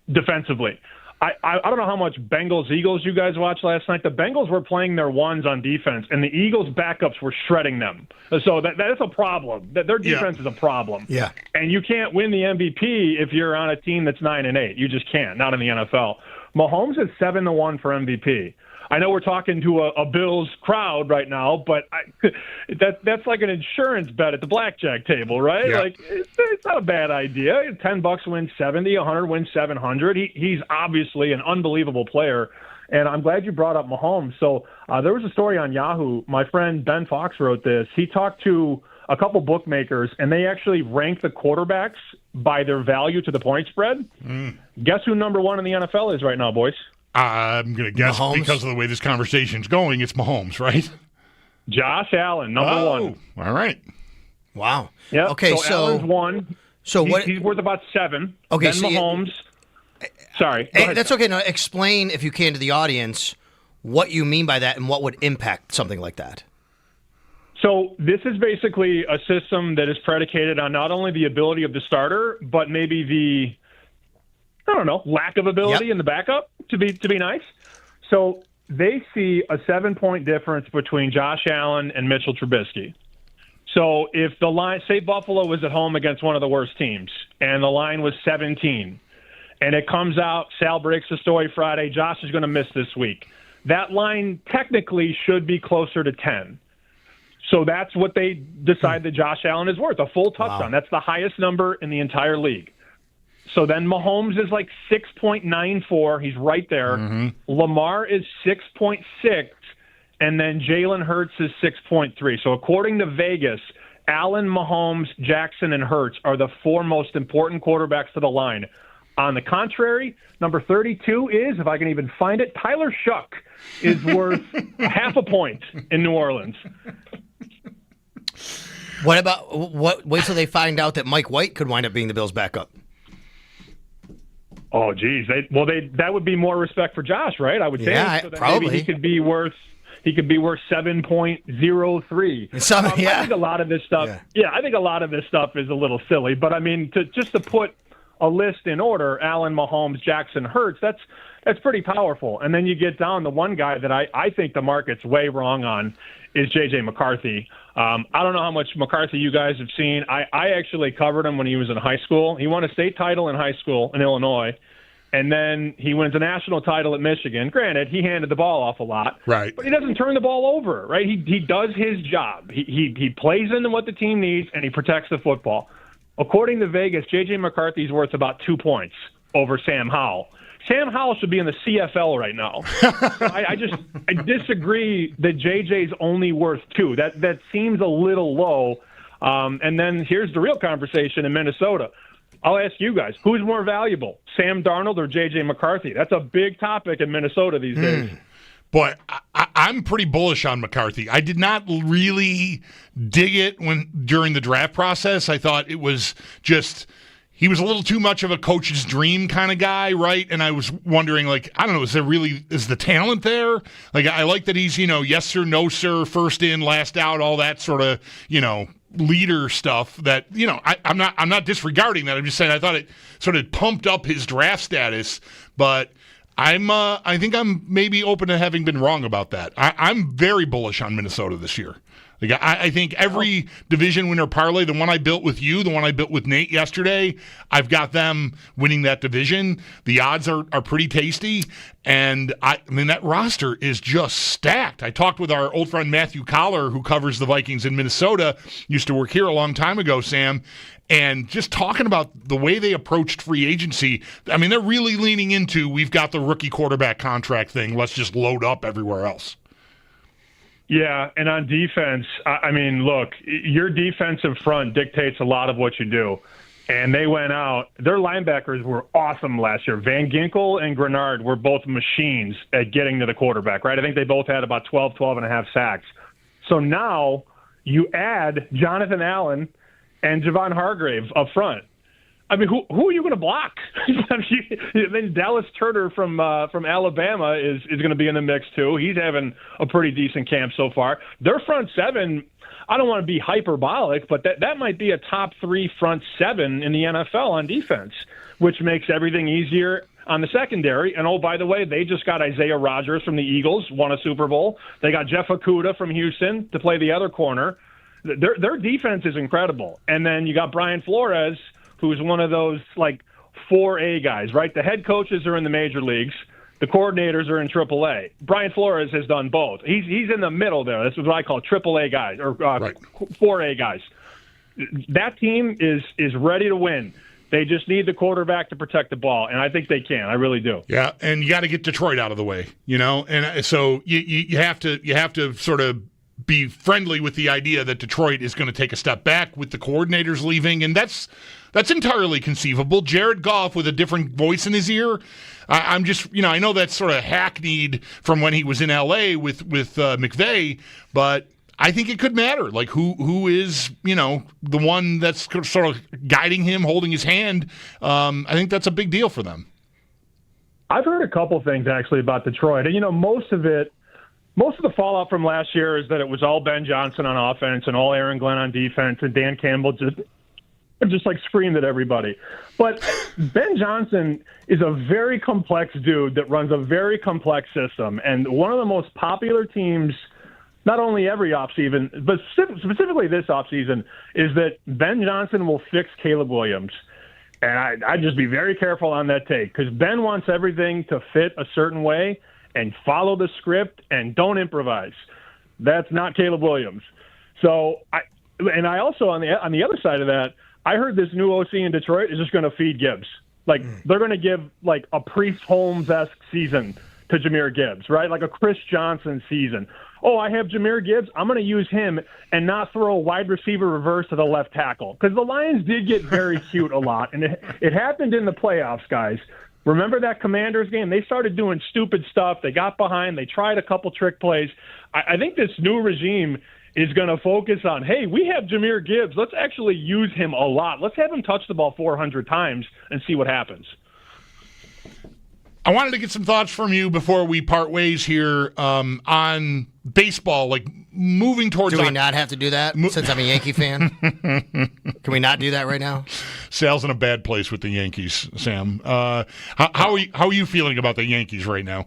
defensively. I don't know how much Bengals-Eagles you guys watched last night. The Bengals were playing their ones on defense, and the Eagles' backups were shredding them. So that's a problem. Their defense is a problem. Yeah. And you can't win the MVP if you're on a team that's 9-8. You just can't, not in the NFL. Mahomes is 7-1 for MVP. I know we're talking to a Bills crowd right now, but that's like an insurance bet at the blackjack table, right? Yeah. Like it's not a bad idea. $10 wins 70, 100 wins 700. He's obviously an unbelievable player, and I'm glad you brought up Mahomes. So there was a story on Yahoo. My friend Ben Fox wrote this. He talked to a couple bookmakers, and they actually ranked the quarterbacks by their value to the point spread. Guess who number 1 in the NFL is right now, boys? I'm going to guess Mahomes. Because of the way this conversation's going, it's Mahomes, right? Josh Allen, number 1. All right. Wow. Yeah. Okay, so Allen's 1. So he's worth about 7. Okay, then so Mahomes. Sorry. Hey, that's okay. Now, explain, if you can, to the audience what you mean by that and what would impact something like that. So this is basically a system that is predicated on not only the ability of the starter, but maybe the lack of ability in the backup to be nice. So they see a 7-point difference between Josh Allen and Mitchell Trubisky. So if the line, say Buffalo was at home against one of the worst teams, and the line was 17, and it comes out, Sal breaks the story Friday, Josh is going to miss this week. That line technically should be closer to 10. So that's what they decide that Josh Allen is worth, a full touchdown. Wow. That's the highest number in the entire league. So then Mahomes is like 6.94. He's right there. Mm-hmm. Lamar is 6.6. And then Jalen Hurts is 6.3. So according to Vegas, Allen, Mahomes, Jackson, and Hurts are the 4 most important quarterbacks to the line. On the contrary, number 32 is, if I can even find it, Tyler Shuck is worth half a point in New Orleans. What about wait till they find out that Mike White could wind up being the Bills' backup? Oh, geez. That would be more respect for Josh, right? I would say. Yeah, so that probably. Maybe he could be worth He could be worth 7.03. I think a lot of this stuff. Yeah, I think a lot of this stuff is a little silly. But I mean, to put a list in order: Allen, Mahomes, Jackson, Hurts. That's pretty powerful. And then you get down to one guy that I think the market's way wrong on is J.J. McCarthy. I don't know how much McCarthy you guys have seen. I actually covered him when he was in high school. He won a state title in high school in Illinois, and then he wins a national title at Michigan. Granted, he handed the ball off a lot, right? But he doesn't turn the ball over, right? He does his job. He plays into what the team needs, and he protects the football. According to Vegas, J.J. McCarthy's worth about 2 points over Sam Howell. Sam Howell should be in the CFL right now. I disagree that JJ's only worth 2. That seems a little low. And then here's the real conversation in Minnesota. I'll ask you guys, who's more valuable, Sam Darnold or JJ McCarthy? That's a big topic in Minnesota these days. Boy, I'm pretty bullish on McCarthy. I did not really dig it during the draft process. I thought it was just – he was a little too much of a coach's dream kind of guy, right? And I was wondering, like, I don't know, is the talent there? Like, I like that he's, yes sir, no sir, first in, last out, all that sort of, leader stuff that, I'm not disregarding that. I'm just saying I thought it sort of pumped up his draft status, but I think I'm maybe open to having been wrong about that. I'm very bullish on Minnesota this year. Like, I think every division winner parlay, the one I built with you, the one I built with Nate yesterday, I've got them winning that division. The odds are pretty tasty, and I mean that roster is just stacked. I talked with our old friend Matthew Collar, who covers the Vikings in Minnesota, used to work here a long time ago, Sam, and just talking about the way they approached free agency. I mean, they're really leaning into, we've got the rookie quarterback contract thing, let's just load up everywhere else. Yeah, and on defense, I mean, look, your defensive front dictates a lot of what you do. And they went out. Their linebackers were awesome last year. Van Ginkel and Grenard were both machines at getting to the quarterback, right? I think they both had about 12 and a half sacks. So now you add Jonathan Allen and Javon Hargrave up front. I mean, who are you going to block? Then Dallas Turner from Alabama is going to be in the mix too. He's having a pretty decent camp so far. Their front seven, I don't want to be hyperbolic, but that might be a top 3 front seven in the NFL on defense, which makes everything easier on the secondary. And, oh, by the way, they just got Isaiah Rodgers from the Eagles, won a Super Bowl. They got Jeff Okudah from Houston to play the other corner. Their defense is incredible. And then you got Brian Flores, who's one of those, 4A guys, right? The head coaches are in the major leagues. The coordinators are in AAA. Brian Flores has done both. He's in the middle there. This is what I call AAA guys, or 4A guys. That team is ready to win. They just need the quarterback to protect the ball, and I think they can. I really do. Yeah, and you got to get Detroit out of the way, And so you have to sort of be friendly with the idea that Detroit is going to take a step back with the coordinators leaving, and that's entirely conceivable. Jared Goff with a different voice in his ear. I'm just, I know that's sort of hackneyed from when he was in L.A. with McVay, but I think it could matter. Like who is, the one that's sort of guiding him, holding his hand. I think that's a big deal for them. I've heard a couple things actually about Detroit, and most of the fallout from last year is that it was all Ben Johnson on offense and all Aaron Glenn on defense, and Dan Campbell just screamed at everybody. But Ben Johnson is a very complex dude that runs a very complex system. And one of the most popular teams, not only every offseason, but specifically this offseason, is that Ben Johnson will fix Caleb Williams. And I'd just be very careful on that take, because Ben wants everything to fit a certain way and follow the script and don't improvise. That's not Caleb Williams. So I also, on the other side of that, I heard this new OC in Detroit is just going to feed Gibbs. They're going to give a Priest Holmes-esque season to Jahmyr Gibbs, right? Like a Chris Johnson season. Oh, I have Jahmyr Gibbs. I'm going to use him and not throw a wide receiver reverse to the left tackle. Because the Lions did get very cute a lot. And it happened in the playoffs, guys. Remember that Commanders game? They started doing stupid stuff. They got behind. They tried a couple trick plays. I think this new regime is going to focus on, hey, we have Jahmyr Gibbs. Let's actually use him a lot. Let's have him touch the ball 400 times and see what happens. I wanted to get some thoughts from you before we part ways here on baseball, like moving towards. Do we not have to do that since I'm a Yankee fan? Can we not do that right now? Sal's in a bad place with the Yankees, Sam. How are you feeling about the Yankees right now?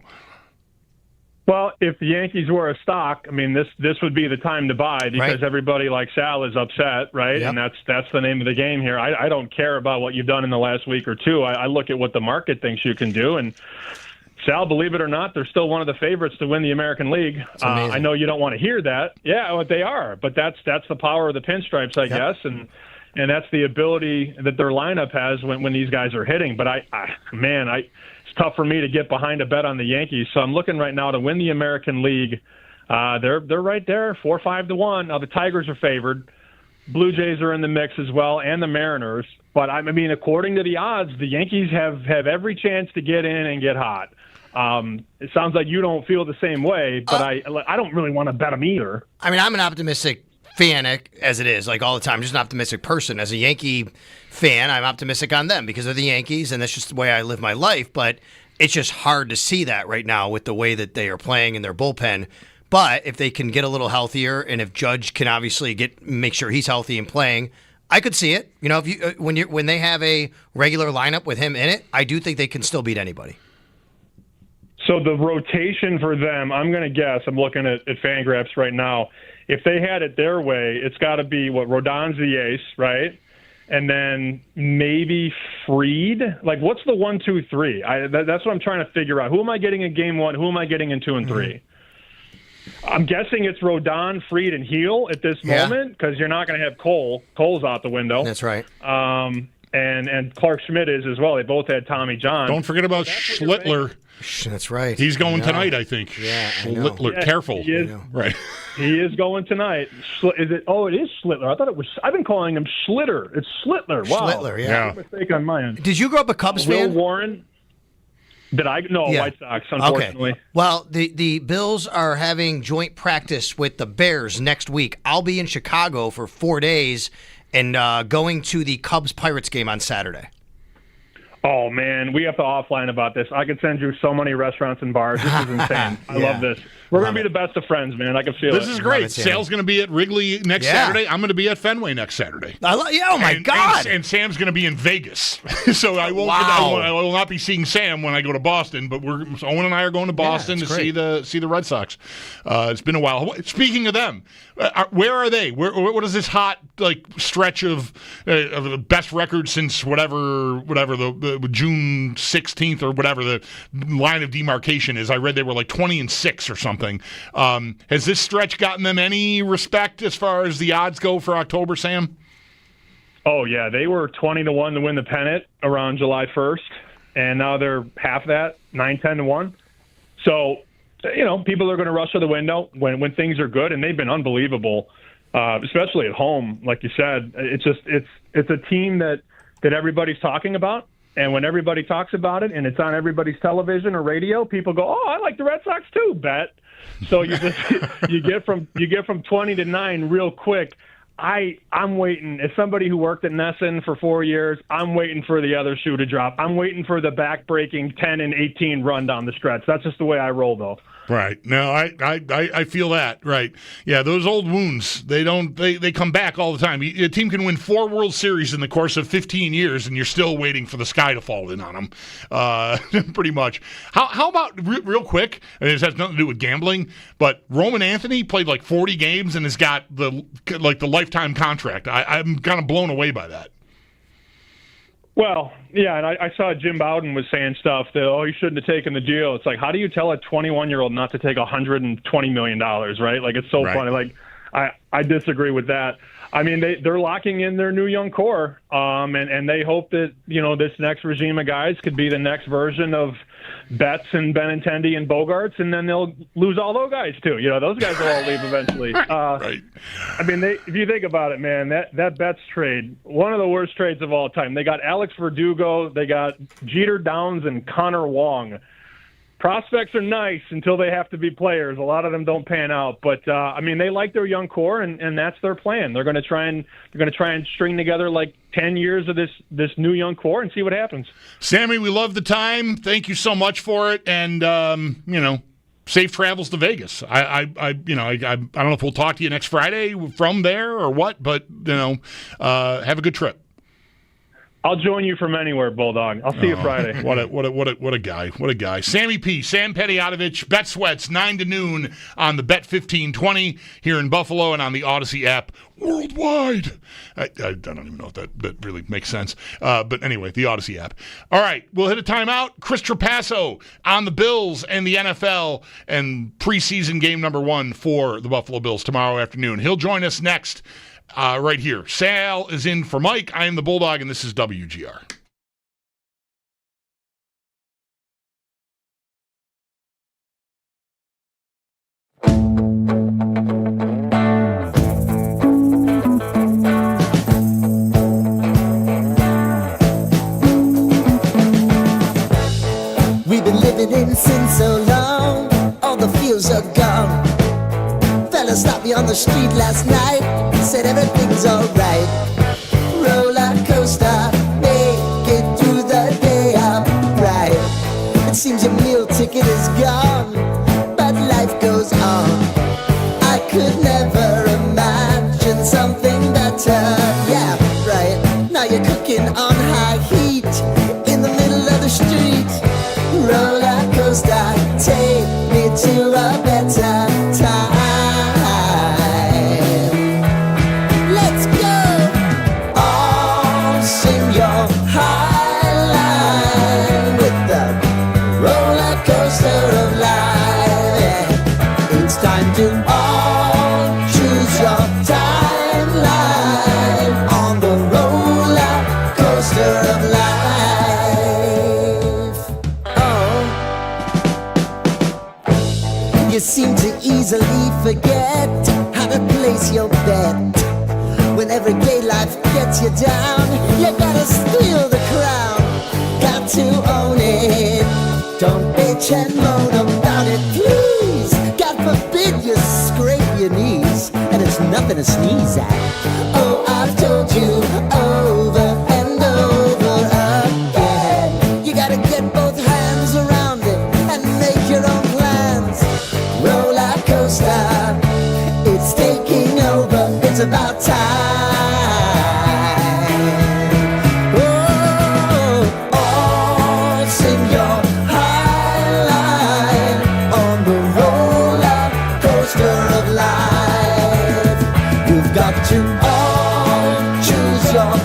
Well, if the Yankees were a stock, I mean, this would be the time to buy because everybody like Sal is upset, right? Yep. And that's the name of the game here. I don't care about what you've done in the last week or two. I look at what the market thinks you can do, and Sal, believe it or not, they're still one of the favorites to win the American League. I know you don't want to hear that. Yeah, well, they are, but that's the power of the pinstripes, I guess, and that's the ability that their lineup has when these guys are hitting. But it's tough for me to get behind a bet on the Yankees. So I'm looking right now to win the American League. They're right there, 4-5 to 1. Now the Tigers are favored. Blue Jays are in the mix as well, and the Mariners. But I mean, according to the odds, the Yankees have every chance to get in and get hot. It sounds like you don't feel the same way, but I don't really want to bet them either. I mean, I'm an optimistic fan as it is, like all the time. I'm just an optimistic person. As a Yankee fan, I'm optimistic on them because they're the Yankees, and that's just the way I live my life. But it's just hard to see that right now with the way that they are playing in their bullpen. But if they can get a little healthier, and if Judge can obviously make sure he's healthy and playing, I could see it. You know, when they have a regular lineup with him in it, I do think they can still beat anybody. So the rotation for them, I'm going to guess, I'm looking at Fangraphs right now, if they had it their way, it's got to be, Rodon's the ace, right? And then maybe Fried? Like, what's the 1, 2, 3? That's what I'm trying to figure out. Who am I getting in game one? Who am I getting in 2 and 3? I'm guessing it's Rodon, Fried, and Heel at this moment because you're not going to have Cole. Cole's out the window. That's right. And Clark Schmidt is as well. They both had Tommy John. Don't forget about Schlittler. That's right. He's going tonight, I think. Yeah, I know. Schlittler, careful. He is. Right. He is going tonight. Is it? Oh, it is Schlittler. I thought it was. I've been calling him Schlitter. It's Schlittler. Wow. Schlittler, yeah. Mistake on my end. Did you grow up a Cubs fan? Will Warren. Did I? No, White Sox, unfortunately. Okay. Well, the Bills are having joint practice with the Bears next week. I'll be in Chicago for 4 days and going to the Cubs-Pirates game on Saturday. Oh, man, we have to offline about this. I could send you so many restaurants and bars. This is insane. I love this. We're going to be the best of friends, man. I can feel it. This is great. Sal's going to be at Wrigley next Saturday. I'm going to be at Fenway next Saturday. Oh, my God. And Sam's going to be in Vegas. So I will not be seeing Sam when I go to Boston, but Owen and I are going to Boston to see the Red Sox. It's been a while. Speaking of them, where are they? What is this hot stretch of the best record since whatever the June 16th or whatever the line of demarcation is? I read they were 20-6 or something. Has this stretch gotten them any respect as far as the odds go for October, Sam? Oh, yeah. They were 20-1 to win the pennant around July 1st, and now they're half that, 9-10 to 1. So, people are going to rush to the window when things are good, and they've been unbelievable, especially at home. Like you said, it's a team that everybody's talking about. And when everybody talks about it and it's on everybody's television or radio, people go, "Oh, I like the Red Sox too." Bet. So you get from 20 to 9 real quick. I'm waiting. As somebody who worked at Nesson for 4 years, I'm waiting for the other shoe to drop. I'm waiting for the back-breaking 10 and 18 run down the stretch. That's just the way I roll, though. Right. No, I feel that. Right. Yeah, those old wounds, they come back all the time. A team can win 4 World Series in the course of 15 years, and you're still waiting for the sky to fall in on them, pretty much. How about, real quick, and this has nothing to do with gambling, but Roman Anthony played 40 games and has got the lifetime contract. I'm kind of blown away by that. Well, yeah, and I saw Jim Bowden was saying stuff that, he shouldn't have taken the deal. It's how do you tell a 21-year-old not to take $120 million, right? It's so funny. I disagree with that. I mean, they're locking in their new young core, and they hope that, this next regime of guys could be the next version of Betts and Benintendi and Bogarts, and then they'll lose all those guys too. Those guys will all leave eventually. Right. I mean, if you think about it, man, that Betts trade, one of the worst trades of all time. They got Alex Verdugo, they got Jeter Downs and Connor Wong. Prospects are nice until they have to be players. A lot of them don't pan out, but they like their young core, and that's their plan. They're going to try and string together 10 years of this new young core and see what happens. Sammy, we love the time. Thank you so much for it, and safe travels to Vegas. I don't know if we'll talk to you next Friday from there or what, but have a good trip. I'll join you from anywhere, Bulldog. I'll see you Friday. What a guy. What a guy. Sammy P, Sam Pediotovich, Bet Sweats, 9 to noon on the Bet 1520 here in Buffalo and on the Odyssey app worldwide. I don't even know if that really makes sense. But anyway, the Odyssey app. All right, we'll hit a timeout. Chris Trapaso on the Bills and the NFL and preseason game number 1 for the Buffalo Bills tomorrow afternoon. He'll join us next. Right here. Sal is in for Mike. I am the Bulldog, and this is WGR. We've been living in sin so long, all the feels are gone. Fella stopped me on the street last night, said everything's alright. Roller coaster, make it through the day, I'm right. It seems your meal ticket is gone, but life goes on. I could never imagine something better. Yeah, right. Now you're cooking on high heat in the middle of the street. Roller coaster, take me to a better time. Seem to easily forget how to place your bet. When everyday life gets you down, you gotta steal the crown. Got to own it. Don't bitch and moan about it, please. God forbid you scrape your knees, and it's nothing to sneeze at. Oh, I've told you over and over again. You gotta get both hands around it and make your own plans. Roller coaster, it's taking over, it's about time. Oh, oh, sing your high line on the roller coaster of life. You've got to all choose your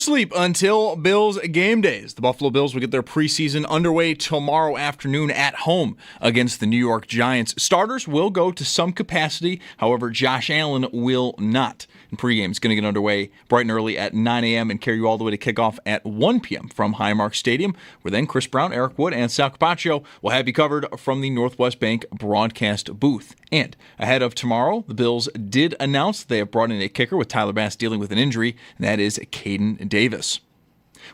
Sleep until Bills game days. The Buffalo Bills will get their preseason underway tomorrow afternoon at home against the New York Giants. Starters will go to some capacity. However, Josh Allen will not. And pregame is going to get underway bright and early at 9 a.m. and carry you all the way to kickoff at 1 p.m. from Highmark Stadium, where then Chris Brown, Eric Wood, and Sal Capaccio will have you covered from the Northwest Bank broadcast booth. And ahead of tomorrow, the Bills did announce they have brought in a kicker with Tyler Bass dealing with an injury, and that is Caden Davis.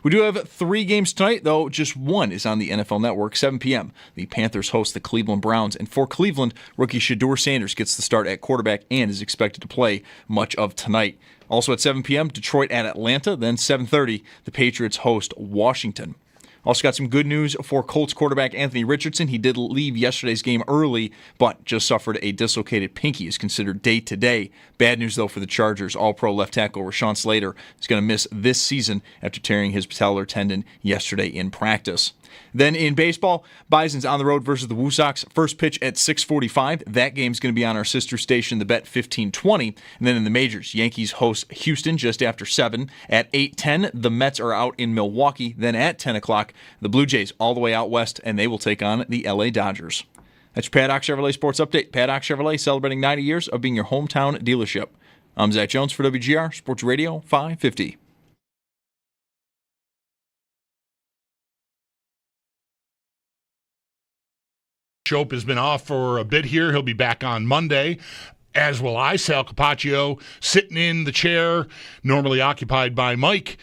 We do have 3 games tonight, though just one is on the NFL Network, 7 p.m. The Panthers host the Cleveland Browns, and for Cleveland, rookie Shedeur Sanders gets the start at quarterback and is expected to play much of tonight. Also at 7 p.m., Detroit at Atlanta, then 7:30, the Patriots host Washington. Also got some good news for Colts quarterback Anthony Richardson. He did leave yesterday's game early, but just suffered a dislocated pinky. Is considered day-to-day. Bad news, though, for the Chargers. All-pro left tackle Rashawn Slater is going to miss this season after tearing his patellar tendon yesterday in practice. Then in baseball, Bison's on the road versus the Woo Sox. First pitch at 6:45. That game's going to be on our sister station, the Bet 1520. And then in the majors, Yankees host Houston just after 7. At 8:10, the Mets are out in Milwaukee. Then at 10 o'clock, the Blue Jays all the way out west, and they will take on the LA Dodgers. That's your Padoc Chevrolet Sports Update. Padoc Chevrolet celebrating 90 years of being your hometown dealership. I'm Zach Jones for WGR Sports Radio 550. Schopp has been off for a bit here. He'll be back on Monday, as will I. Sal Capaccio sitting in the chair normally occupied by Mike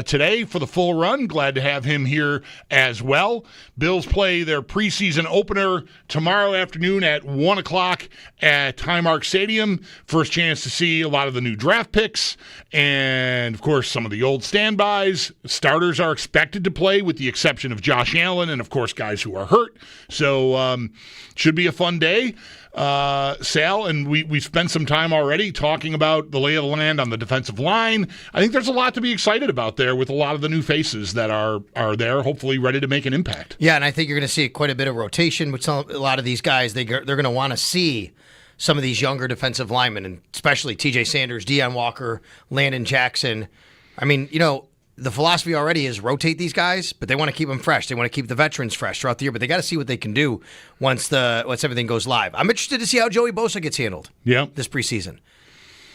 today for the full run. Glad to have him here as well. Bills play their preseason opener tomorrow afternoon at 1 o'clock at Highmark Stadium. First chance to see a lot of the new draft picks and, of course, some of the old standbys. Starters are expected to play with the exception of Josh Allen and, of course, guys who are hurt. So should be a fun day. Sal, and we've spent some time already talking about the lay of the land on the defensive line. I think there's a lot to be excited about there with a lot of the new faces that are there, hopefully ready to make an impact. Yeah, and I think you're going to see quite a bit of rotation with a lot of these guys. They're going to want to see some of these younger defensive linemen, and especially TJ Sanders, Deion Walker, Landon Jackson. I mean, the philosophy already is rotate these guys, but they want to keep them fresh. They want to keep the veterans fresh throughout the year, but they got to see what they can do once everything goes live. I'm interested to see how Joey Bosa gets handled this preseason.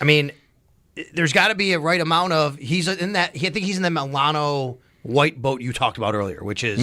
I mean, there's got to be a right amount of I think he's in the Milano white boat you talked about earlier, which is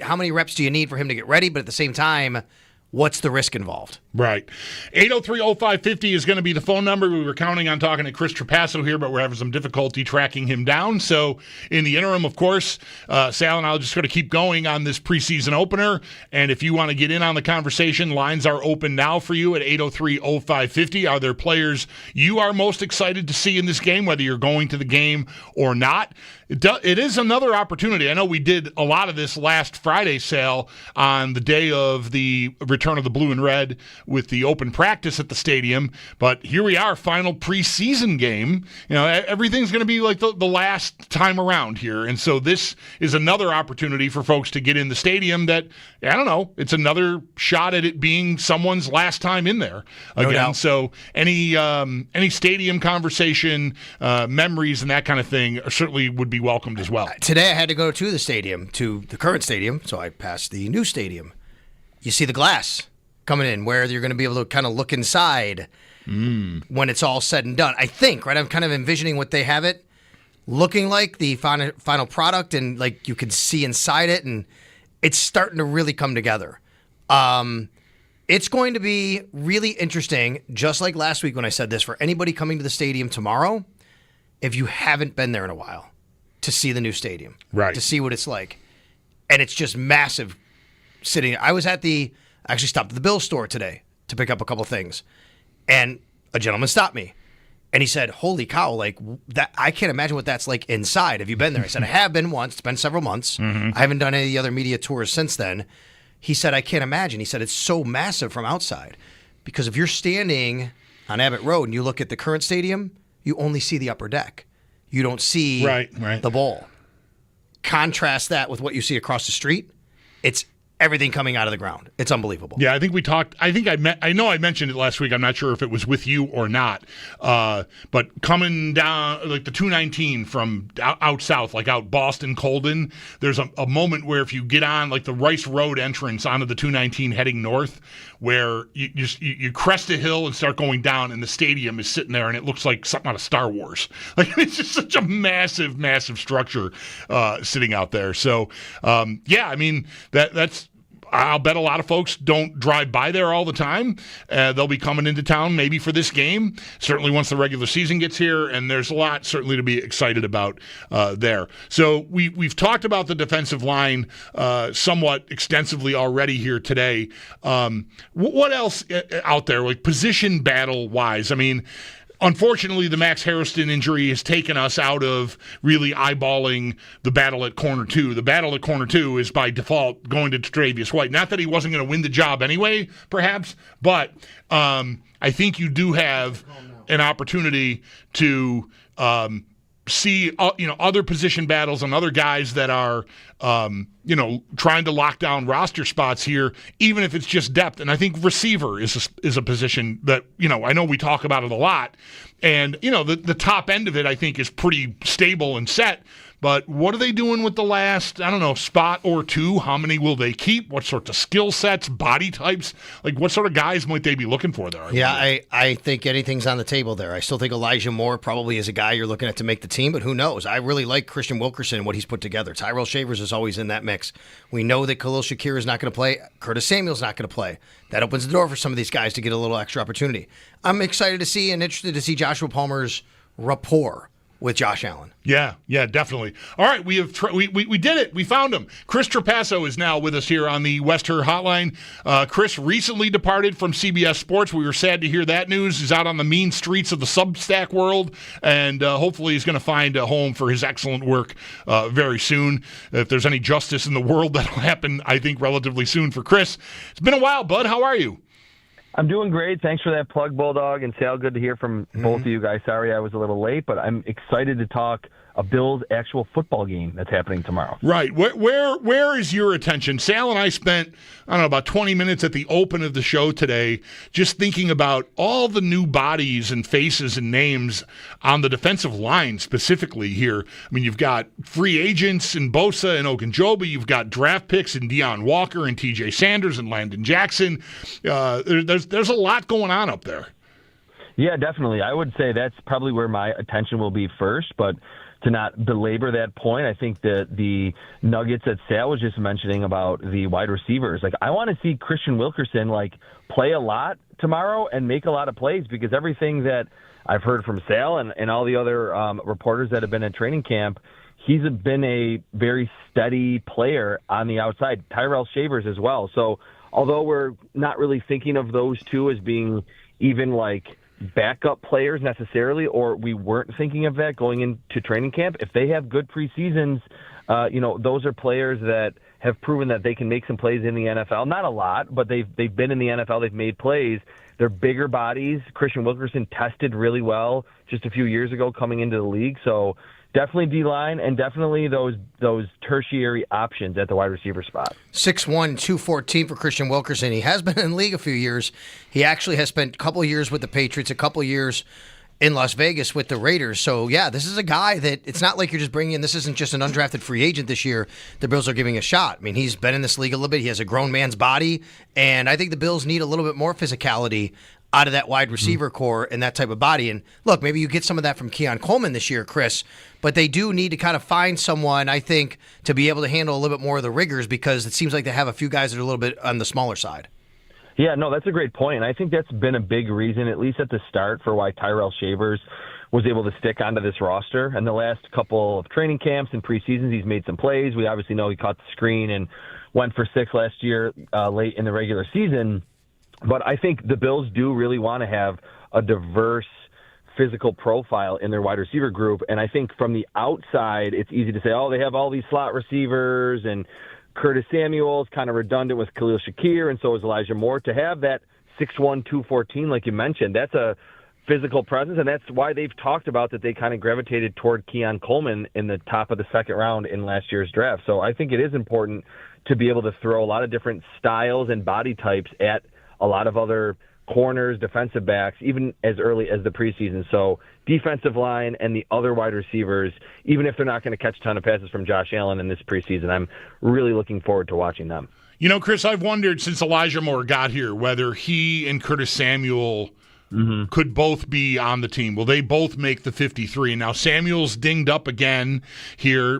how many reps do you need for him to get ready, but at the same time, what's the risk involved? Right. 803-0550 is going to be the phone number. We were counting on talking to Chris Trapaso here, but we're having some difficulty tracking him down. So in the interim, of course, Sal and I will just going to keep going on this preseason opener. And if you want to get in on the conversation, lines are open now for you at 803-0550. Are there players you are most excited to see in this game, whether you're going to the game or not? It is another opportunity. I know we did a lot of this last Friday, Sal, on the day of the return of the blue and red with the open practice at the stadium. But here we are, final preseason game. Everything's going to be like the last time around here. And so this is another opportunity for folks to get in the stadium that, I don't know, it's another shot at it being someone's last time in there again. No doubt. So any stadium conversation, memories and that kind of thing certainly would be welcomed as well. Today I had to go to the stadium, to the current stadium, so I passed the new stadium. You see the glass coming in where you're going to be able to kind of look inside when it's all said and done. I think, right? I'm kind of envisioning what they have it looking like, the final product, and like you can see inside it, and it's starting to really come together. It's going to be really interesting, just like last week when I said this, for anybody coming to the stadium tomorrow, if you haven't been there in a while, to see the new stadium, right? To see what it's like. And it's just massive sitting. I actually stopped at the Bills store today to pick up a couple things. And a gentleman stopped me. And he said, holy cow, like that! I can't imagine what that's like inside. Have you been there? I said, I have been once. It's been several months. I haven't done any other media tours since then. He said, I can't imagine. He said, it's so massive from outside. Because if you're standing on Abbott Road and you look at the current stadium, you only see the upper deck. You don't see the bowl. Contrast that with what you see across the street. It's everything coming out of the ground. It's unbelievable. Yeah, I think we talked. I know I mentioned it last week. I'm not sure if it was with you or not. But coming down like the 219 from out south, like out Boston, Colden, there's a moment where if you get on like the Rice Road entrance onto the 219 heading north, where you crest a hill and start going down, and the stadium is sitting there, and it looks like something out of Star Wars. Like it's just such a massive, massive structure sitting out there. So yeah, I mean that's. I'll bet a lot of folks don't drive by there all the time. They'll be coming into town maybe for this game, certainly once the regular season gets here, and there's a lot certainly to be excited about there. So we've talked about the defensive line somewhat extensively already here today. What else out there, like position battle-wise? I mean, unfortunately, the Max Harrison injury has taken us out of really eyeballing the battle at corner 2. The battle at corner 2 is by default going to Tre'Davious White. Not that he wasn't going to win the job anyway, perhaps, but I think you do have an opportunity to see other position battles and other guys that are trying to lock down roster spots here, even if it's just depth. And I think receiver is a position that I know we talk about it a lot, and the top end of it I think is pretty stable and set. But what are they doing with the last, spot or two? How many will they keep? What sorts of skill sets, body types? Like, what sort of guys might they be looking for there? Yeah, I think anything's on the table there. I still think Elijah Moore probably is a guy you're looking at to make the team, but who knows? I really like Christian Wilkerson and what he's put together. Tyrell Shavers is always in that mix. We know that Khalil Shakir is not going to play. Curtis Samuel's not going to play. That opens the door for some of these guys to get a little extra opportunity. I'm excited to see and interested to see Joshua Palmer's rapport with Josh Allen. Yeah, definitely. All right, we did it. We found him. Chris Trapaso is now with us here on the West Her Hotline. Chris recently departed from CBS Sports. We were sad to hear that news. He's out on the mean streets of the Substack world, and hopefully he's going to find a home for his excellent work very soon. If there's any justice in the world, that'll happen, I think, relatively soon for Chris. It's been a while, bud. How are you? I'm doing great. Thanks for that plug, Bulldog. And Sal, good to hear from both of you guys. Sorry I was a little late, but I'm excited to talk a Bills actual football game that's happening tomorrow. Right. Where is your attention? Sal and I spent, about 20 minutes at the open of the show today just thinking about all the new bodies and faces and names on the defensive line specifically here. I mean, you've got free agents in Bosa and Ogunjobi. You've got draft picks in Deion Walker and TJ Sanders and Landon Jackson. There's a lot going on up there. Yeah, definitely. I would say that's probably where my attention will be first, but to not belabor that point, I think that the nuggets that Sal was just mentioning about the wide receivers, I want to see Christian Wilkerson play a lot tomorrow and make a lot of plays, because everything that I've heard from Sal and all the other reporters that have been at training camp, he's been a very steady player on the outside. Tyrell Shavers as well. So although we're not really thinking of those two as being even backup players necessarily, or we weren't thinking of that going into training camp, if they have good preseasons, those are players that have proven that they can make some plays in the NFL. Not a lot, but they've been in the NFL. They've made plays. They're bigger bodies. Christian Wilkerson tested really well just a few years ago coming into the league. So definitely D-line and definitely those tertiary options at the wide receiver spot. 6'1", 214 for Christian Wilkerson. He has been in the league a few years. He actually has spent a couple of years with the Patriots, a couple of years in Las Vegas with the Raiders. So, yeah, this is a guy that it's not like you're just bringing in. This isn't just an undrafted free agent this year. The Bills are giving a shot. I mean, he's been in this league a little bit. He has a grown man's body, and I think the Bills need a little bit more physicality out of that wide receiver core and that type of body. And look, maybe you get some of that from Keon Coleman this year, Chris, but they do need to kind of find someone, I think, to be able to handle a little bit more of the rigors, because it seems like they have a few guys that are a little bit on the smaller side. Yeah, no, that's a great point. I think that's been a big reason, at least at the start, for why Tyrell Shavers was able to stick onto this roster. And the last couple of training camps and preseasons, he's made some plays. We obviously know he caught the screen and went for 6 last year late in the regular season. But I think the Bills do really want to have a diverse physical profile in their wide receiver group. And I think from the outside, it's easy to say, oh, they have all these slot receivers, and Curtis Samuel's kind of redundant with Khalil Shakir, and so is Elijah Moore. To have that 6'1", 214, like you mentioned, that's a physical presence, and that's why they've talked about that they kind of gravitated toward Keon Coleman in the top of the second round in last year's draft. So I think it is important to be able to throw a lot of different styles and body types at a lot of other corners, defensive backs, even as early as the preseason. So defensive line and the other wide receivers, even if they're not going to catch a ton of passes from Josh Allen in this preseason, I'm really looking forward to watching them. You know, Chris, I've wondered since Elijah Moore got here whether he and Curtis Samuel could both be on the team. Will they both make the 53? Now, Samuel's dinged up again here,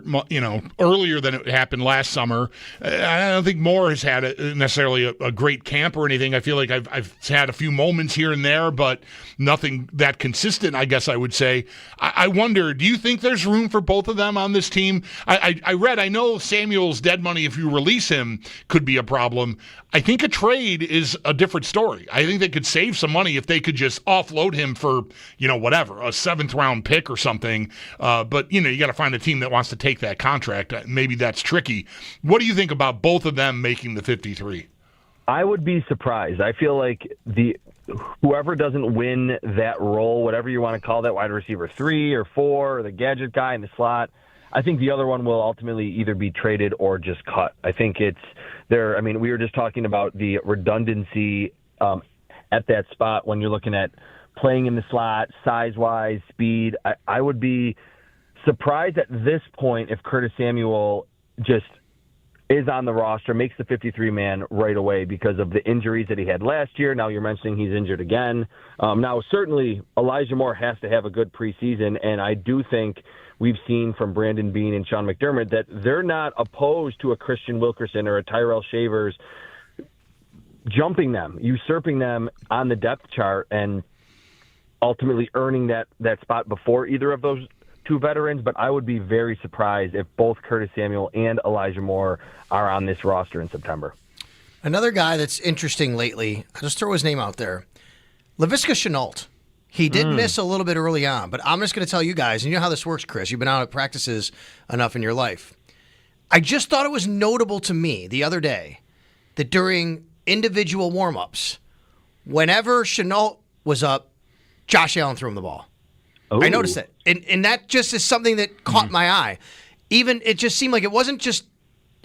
earlier than it happened last summer. I don't think Moore has had necessarily a great camp or anything. I feel like I've had a few moments here and there, but nothing that consistent, I guess I would say. I wonder, do you think there's room for both of them on this team? I know Samuel's dead money, if you release him, could be a problem. I think a trade is a different story. I think they could save some money if they could just offload him for, whatever, a 7th-round pick or something. But, you got to find a team that wants to take that contract. Maybe that's tricky. What do you think about both of them making the 53? I would be surprised. I feel like whoever doesn't win that role, whatever you want to call that, wide receiver 3 or 4, or the gadget guy in the slot, I think the other one will ultimately either be traded or just cut. I think it's there. I mean, we were just talking about the redundancy at that spot when you're looking at playing in the slot, size-wise, speed. I would be surprised at this point if Curtis Samuel just is on the roster, makes the 53-man right away because of the injuries that he had last year. Now you're mentioning he's injured again. Now, certainly, Elijah Moore has to have a good preseason, and I do think we've seen from Brandon Beane and Sean McDermott that they're not opposed to a Christian Wilkerson or a Tyrell Shavers jumping them, usurping them on the depth chart, and ultimately earning that spot before either of those two veterans. But I would be very surprised if both Curtis Samuel and Elijah Moore are on this roster in September. Another guy that's interesting lately, I'll just throw his name out there, Laviska Shenault. He did miss a little bit early on, but I'm just going to tell you guys, and you know how this works, Chris. You've been out at practices enough in your life. I just thought it was notable to me the other day that during individual warm-ups, whenever Shenault was up, Josh Allen threw him the ball. Ooh. I noticed it. And that just is something that caught my eye. Even it just seemed like it wasn't just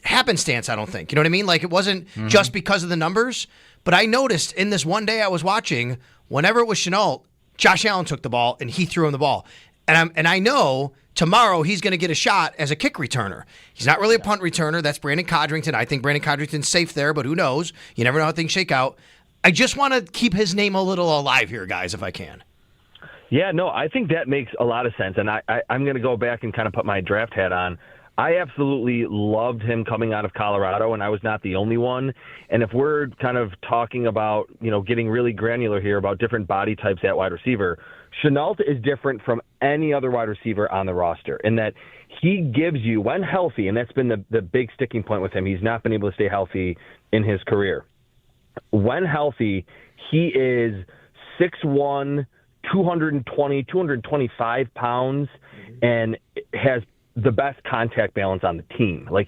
happenstance, I don't think. You know what I mean? Like it wasn't just because of the numbers. But I noticed in this one day I was watching, whenever it was Shenault, Josh Allen took the ball and he threw him the ball. And I know tomorrow he's going to get a shot as a kick returner. He's not really a punt returner. That's Brandon Codrington. I think Brandon Codrington's safe there, but who knows? You never know how things shake out. I just want to keep his name a little alive here, guys, if I can. Yeah, no, I think that makes a lot of sense. And I'm going to go back and kind of put my draft hat on. I absolutely loved him coming out of Colorado, and I was not the only one. And if we're kind of talking about, getting really granular here about different body types at wide receiver, Shenault is different from any other wide receiver on the roster in that he gives you, when healthy, and that's been the big sticking point with him, he's not been able to stay healthy in his career. When healthy, he is 6'1", 220, 225 pounds, and has the best contact balance on the team. Like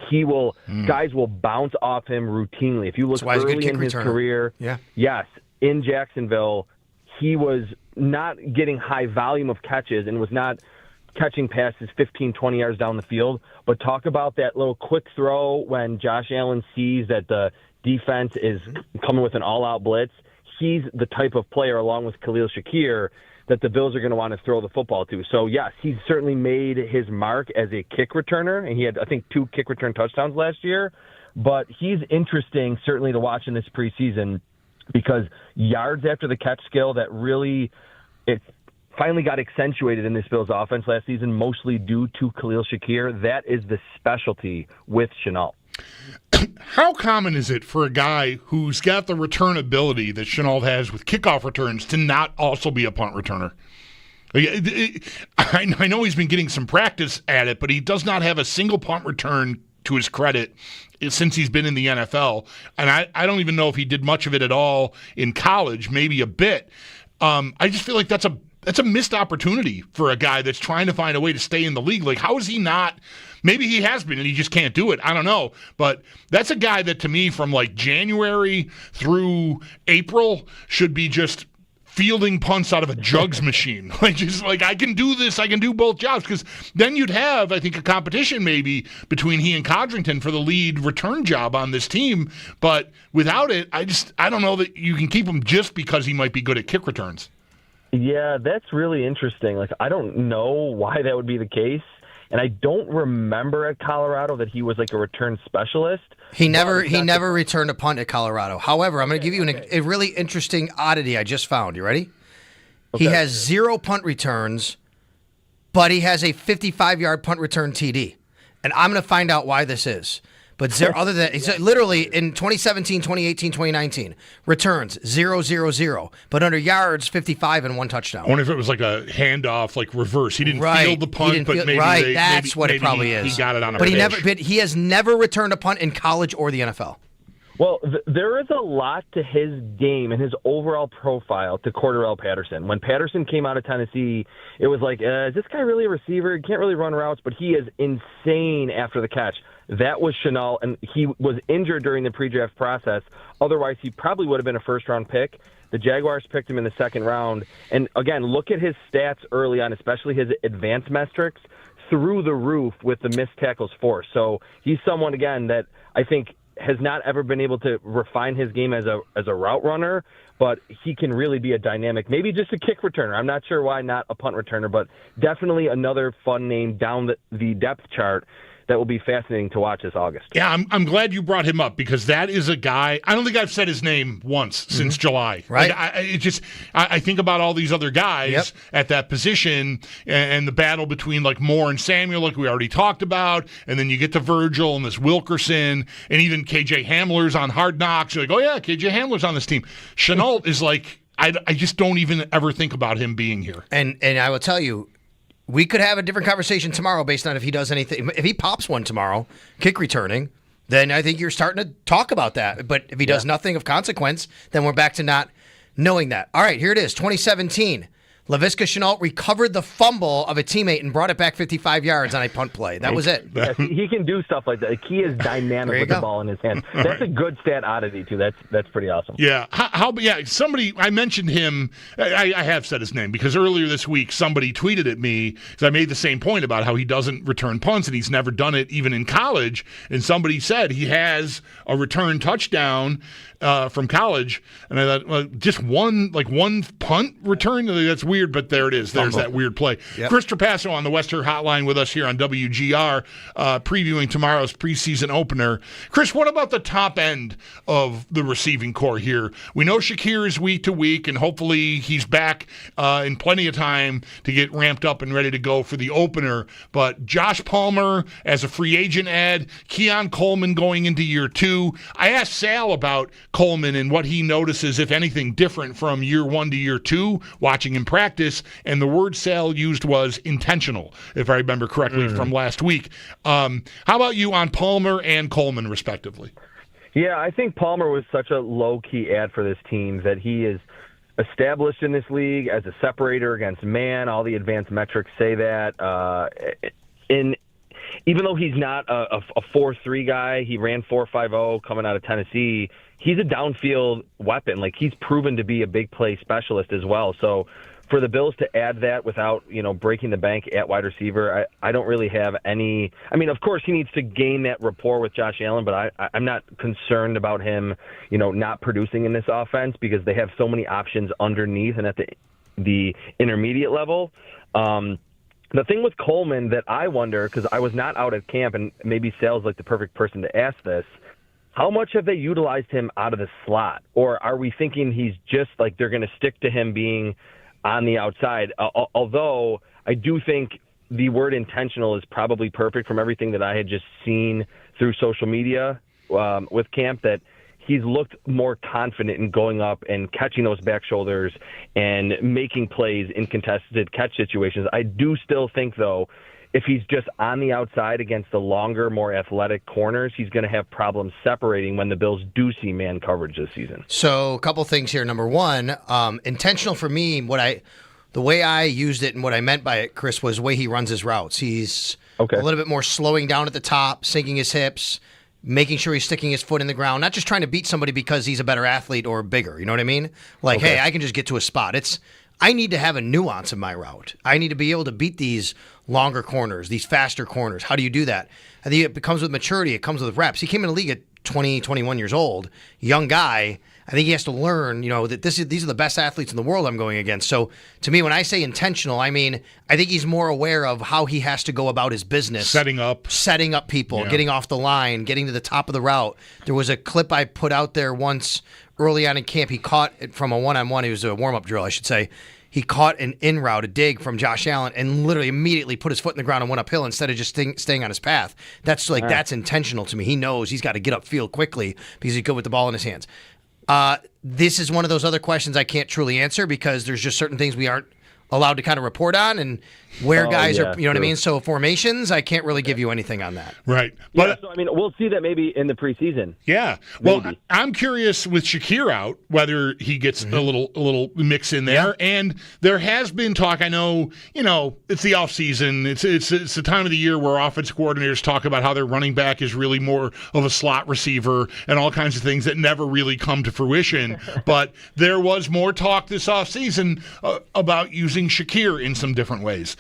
guys will bounce off him routinely. If you look early in his career, yes, in Jacksonville, he was not getting high volume of catches and was not catching passes 15, 20 yards down the field. But talk about that little quick throw when Josh Allen sees that the defense is coming with an all-out blitz. He's the type of player, along with Khalil Shakir, that the Bills are going to want to throw the football to. So, yes, he's certainly made his mark as a kick returner, and he had, I think, 2 kick return touchdowns last year. But he's interesting, certainly, to watch in this preseason because yards after the catch skill that really it finally got accentuated in this Bills offense last season, mostly due to Khalil Shakir. That is the specialty with Shenault. How common is it for a guy who's got the return ability that Shenault has with kickoff returns to not also be a punt returner? I know he's been getting some practice at it, but he does not have a single punt return to his credit since he's been in the NFL. And I don't even know if he did much of it at all in college, maybe a bit. I just feel like that's a missed opportunity for a guy that's trying to find a way to stay in the league. Like, how is he not? Maybe he has been and he just can't do it. I don't know. But that's a guy that, to me, from like January through April should be just fielding punts out of a jugs machine. Like I can do this, I can do both jobs, because then you'd have, I think, a competition maybe between he and Codrington for the lead return job on this team. But without it, I don't know that you can keep him just because he might be good at kick returns. Yeah, that's really interesting. Like, I don't know why that would be the case. And I don't remember at Colorado that he was like a return specialist. He never returned a punt at Colorado. However, I'm going to give you a really interesting oddity I just found. You ready? Okay. He has 0 punt returns, but he has a 55-yard punt return TD. And I'm going to find out why this is. But other than he's literally in 2017, 2018, 2019, returns 0-0-0, but under yards 55 and 1 touchdown. I wonder if it was like a handoff, like reverse. He didn't field the punt, but maybe that's what it probably is. He got it on a But he has never returned a punt in college or the NFL. Well, there is a lot to his game and his overall profile to Cordarrelle Patterson. When Patterson came out of Tennessee, it was like, is this guy really a receiver? He can't really run routes, but he is insane after the catch. That was Shenault, and he was injured during the pre-draft process. Otherwise, he probably would have been a first-round pick. The Jaguars picked him in the second round. And, again, look at his stats early on, especially his advanced metrics, through the roof with the missed tackles forced. So he's someone, again, that I think has not ever been able to refine his game as a route runner, but he can really be a dynamic, maybe just a kick returner. I'm not sure why not a punt returner, but definitely another fun name down the depth chart that will be fascinating to watch this August. Yeah, I'm glad you brought him up, because that is a guy. I don't think I've said his name once since July. Right. Like, I think about all these other guys at that position and the battle between like Moore and Samuel, like we already talked about, and then you get to Virgil and this Wilkerson, and even KJ Hamler's on Hard Knocks. You're like, oh yeah, KJ Hamler's on this team. Shenault is like, I just don't even ever think about him being here. And I will tell you, we could have a different conversation tomorrow based on if he does anything. If he pops one tomorrow, kick returning, then I think you're starting to talk about that. But if he does nothing of consequence, then we're back to not knowing that. All right, here it is, 2017. Laviska Shenault recovered the fumble of a teammate and brought it back 55 yards on a punt play. That was it. Yes, he can do stuff like that. He is dynamic with the ball in his hand. That's a good stat oddity, too. That's pretty awesome. Yeah. Somebody, I mentioned him. I have said his name because earlier this week somebody tweeted at me because I made the same point about how he doesn't return punts and he's never done it even in college. And somebody said he has a return touchdown from college, and I thought, well, just one punt return? That's weird, but there it is. There's that weird play. Yep. Chris Trapaso on the Western Hotline with us here on WGR, previewing tomorrow's preseason opener. Chris, what about the top end of the receiving core here? We know Shakir is week to week, and hopefully he's back in plenty of time to get ramped up and ready to go for the opener. But Josh Palmer as a free agent ad, Keon Coleman going into year 2. I asked Sal about Coleman and what he notices, if anything, different from year 1 to year 2, watching him practice, and the word Sal used was intentional, if I remember correctly from last week. How about you on Palmer and Coleman, respectively? Yeah, I think Palmer was such a low-key ad for this team that he is established in this league as a separator against man. All the advanced metrics say that. Even though he's not a 4.3 guy, he ran 4.50 coming out of Tennessee. He's a downfield weapon. Like, he's proven to be a big play specialist as well. So for the Bills to add that without, breaking the bank at wide receiver, I don't really have any. I mean, of course, he needs to gain that rapport with Josh Allen, but I'm not concerned about him, not producing in this offense because they have so many options underneath and at the intermediate level. The thing with Coleman that I wonder, because I was not out at camp, and maybe Sal's like the perfect person to ask this, how much have they utilized him out of the slot? Or are we thinking he's just like they're going to stick to him being on the outside? Although I do think the word intentional is probably perfect from everything that I had just seen through social media with camp, that he's looked more confident in going up and catching those back shoulders and making plays in contested catch situations. I do still think, though, if he's just on the outside against the longer, more athletic corners, he's going to have problems separating when the Bills do see man coverage this season. So a couple things here. Number one, intentional for me, the way I used it and what I meant by it, Chris, was the way he runs his routes. He's a little bit more slowing down at the top, sinking his hips, making sure he's sticking his foot in the ground, not just trying to beat somebody because he's a better athlete or bigger. You know what I mean? Like, hey, I can just get to a spot. I need to have a nuance in my route. I need to be able to beat these longer corners, these faster corners. How do you do that? I think it comes with maturity. It comes with reps. He came in the league at 20, 21 years old, young guy. I think he has to learn, that these are the best athletes in the world I'm going against. So to me, when I say intentional, I mean, I think he's more aware of how he has to go about his business. Setting up people, getting off the line, getting to the top of the route. There was a clip I put out there once early on in camp. He caught it from a one-on-one. It was a warm-up drill, I should say. He caught an in route, a dig from Josh Allen, and literally immediately put his foot in the ground and went uphill instead of just staying on his path. That's intentional to me. He knows he's got to get upfield quickly because he's good with the ball in his hands. This is one of those other questions I can't truly answer because there's just certain things we aren't allowed to kind of report on and where guys are, what I mean? So formations, I can't really give you anything on that. Right. But so, we'll see that maybe in the preseason. Yeah. Well, I'm curious with Shakir out whether he gets a little mix in there. Yeah. And there has been talk, I know, it's the offseason. It's the time of the year where offensive coordinators talk about how their running back is really more of a slot receiver and all kinds of things that never really come to fruition. But there was more talk this offseason about using Shakir in some different ways.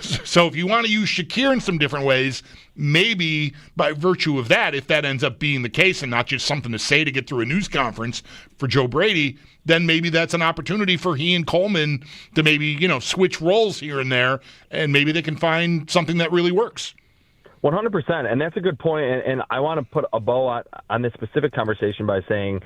So if you want to use Shakir in some different ways, maybe by virtue of that, if that ends up being the case and not just something to say to get through a news conference for Joe Brady, then maybe that's an opportunity for he and Coleman to maybe, switch roles here and there, and maybe they can find something that really works. 100%, and that's a good point, and I want to put a bow on this specific conversation by saying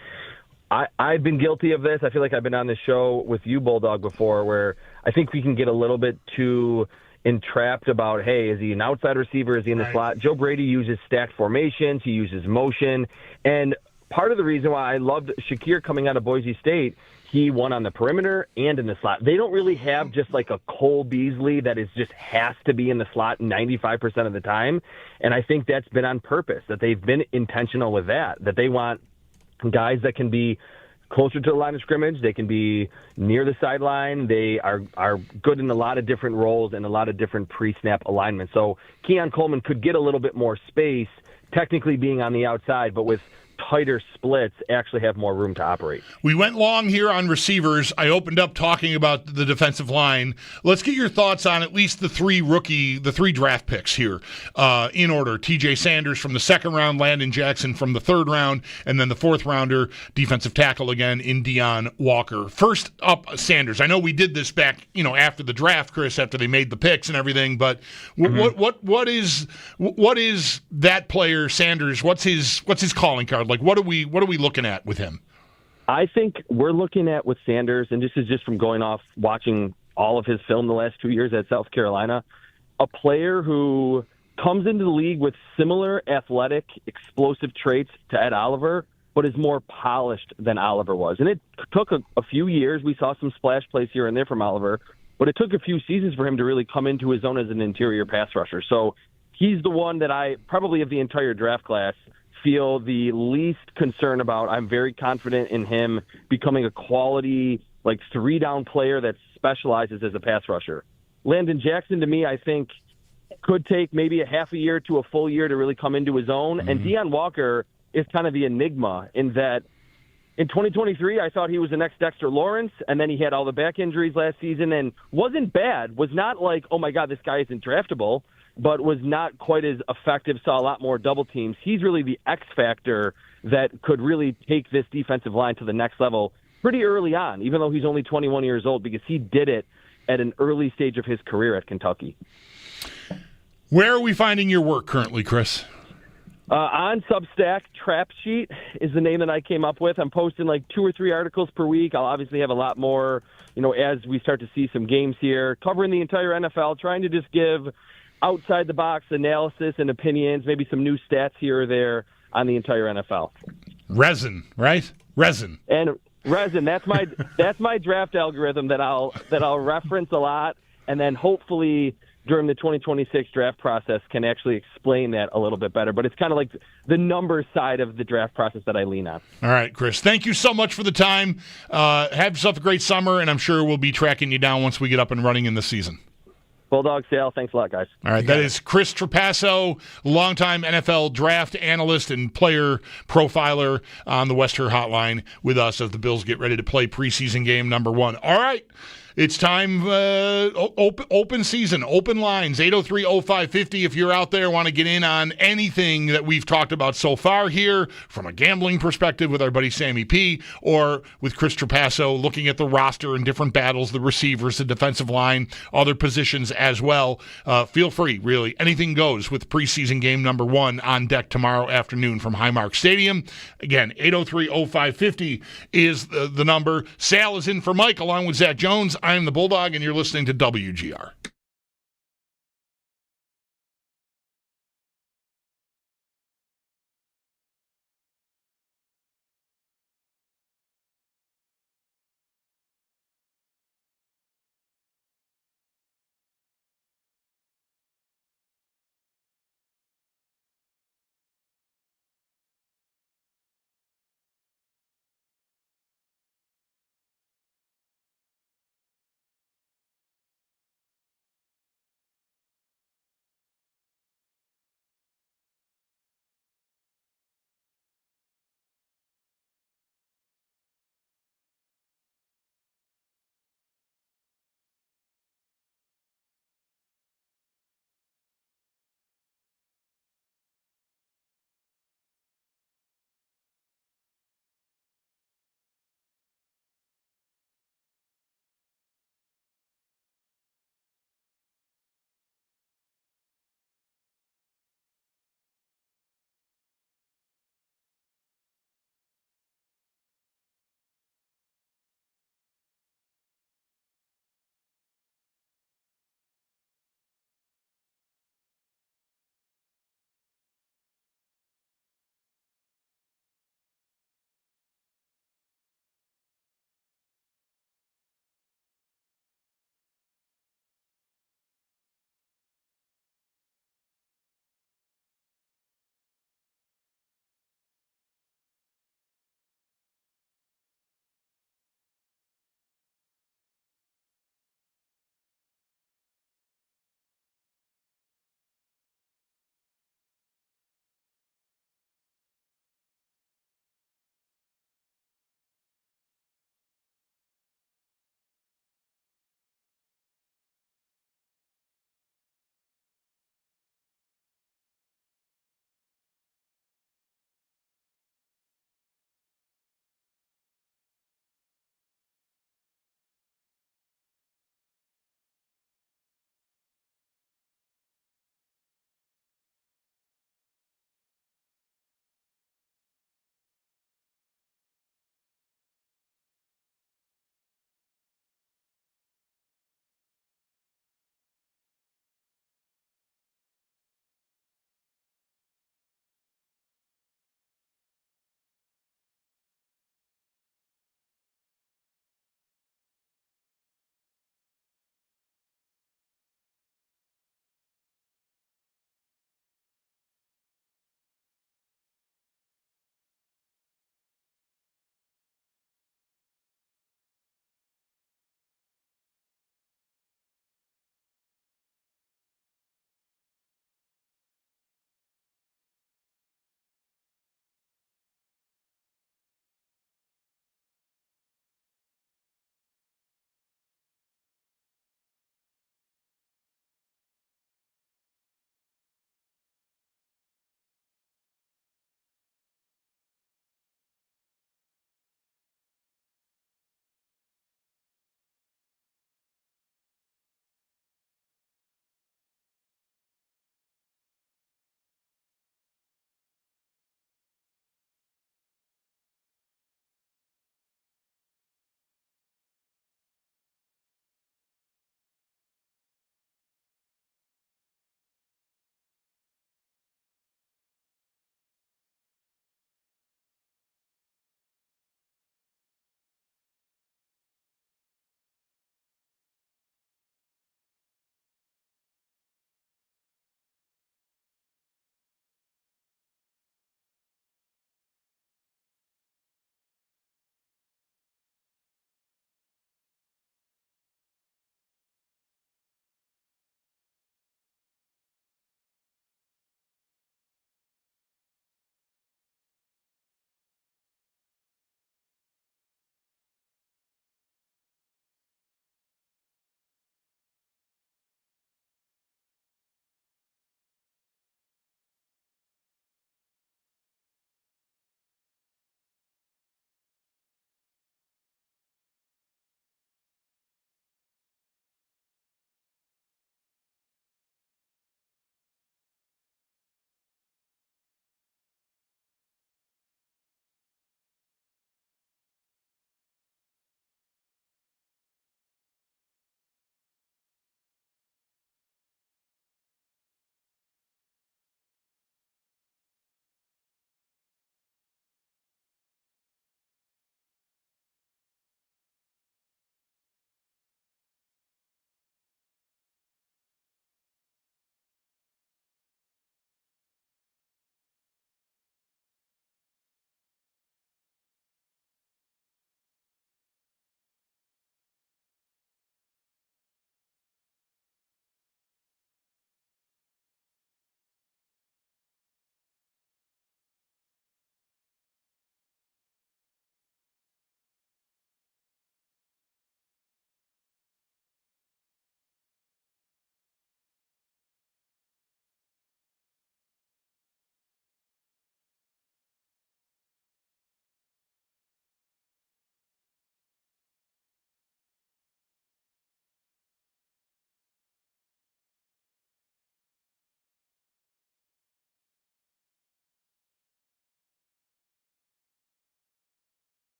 I've been guilty of this. I feel like I've been on this show with you, Bulldog, before, where I think we can get a little bit too entrapped about, hey, is he an outside receiver? Is he in the slot? Joe Brady uses stacked formations. He uses motion. And part of the reason why I loved Shakir coming out of Boise State, he won on the perimeter and in the slot. They don't really have just like a Cole Beasley that has to be in the slot 95% of the time. And I think that's been on purpose, that they've been intentional with that they want guys that can be closer to the line of scrimmage. They can be near the sideline. They are good in a lot of different roles and a lot of different pre-snap alignments. So Keon Coleman could get a little bit more space, technically being on the outside, but with tighter splits, actually have more room to operate. We went long here on receivers. I opened up talking about the defensive line. Let's get your thoughts on at least the three draft picks here in order. TJ Sanders from the second round, Landon Jackson from the third round, and then the fourth rounder, defensive tackle again in Deion Walker. First up, Sanders. I know we did this back, after the draft, Chris, after they made the picks and everything, but what is that player, Sanders? What's his calling card? Like, what are we looking at with him? I think we're looking at with Sanders, and this is just from going off watching all of his film the last 2 years at South Carolina, a player who comes into the league with similar athletic, explosive traits to Ed Oliver, but is more polished than Oliver was. And it took a few years. We saw some splash plays here and there from Oliver, but it took a few seasons for him to really come into his own as an interior pass rusher. So he's the one that I, probably of the entire draft class, feel the least concern about. I'm very confident in him becoming a quality, three-down player that specializes as a pass rusher. Landon Jackson, to me, I think could take maybe a half a year to a full year to really come into his own. Mm-hmm. And Deion Walker is kind of the enigma in that in 2023, I thought he was the next Dexter Lawrence, and then he had all the back injuries last season and wasn't bad. Was not like, oh, my God, this guy isn't draftable, but was not quite as effective, saw a lot more double teams. He's really the X factor that could really take this defensive line to the next level pretty early on, even though he's only 21 years old, because he did it at an early stage of his career at Kentucky. Where are we finding your work currently, Chris? On Substack, Trap Sheet is the name that I came up with. I'm posting 2 or 3 articles per week. I'll obviously have a lot more, as we start to see some games here, covering the entire NFL, trying to just give outside-the-box analysis and opinions, maybe some new stats here or there on the entire NFL. Resin, right? Resin. And Resin, that's my draft algorithm that I'll reference a lot, and then hopefully during the 2026 draft process can actually explain that a little bit better. But it's kind of like the numbers side of the draft process that I lean on. All right, Chris, thank you so much for the time. Have yourself a great summer, and I'm sure we'll be tracking you down once we get up and running in the season. Bulldog, Sale, thanks a lot, guys. All right, that is Chris Trapaso, longtime NFL draft analyst and player profiler on the Western Hotline with us as the Bills get ready to play preseason game number 1. All right. It's time, open season, open lines, 803-0550 if you're out there, want to get in on anything that we've talked about so far here from a gambling perspective with our buddy Sammy P, or with Chris Trapaso looking at the roster and different battles, the receivers, the defensive line, other positions as well. Feel free, really. Anything goes with preseason game number 1 on deck tomorrow afternoon from Highmark Stadium. Again, 803-0550 is the number. Sal is in for Mike along with Zach Jones. I'm the Bulldog, and you're listening to WGR.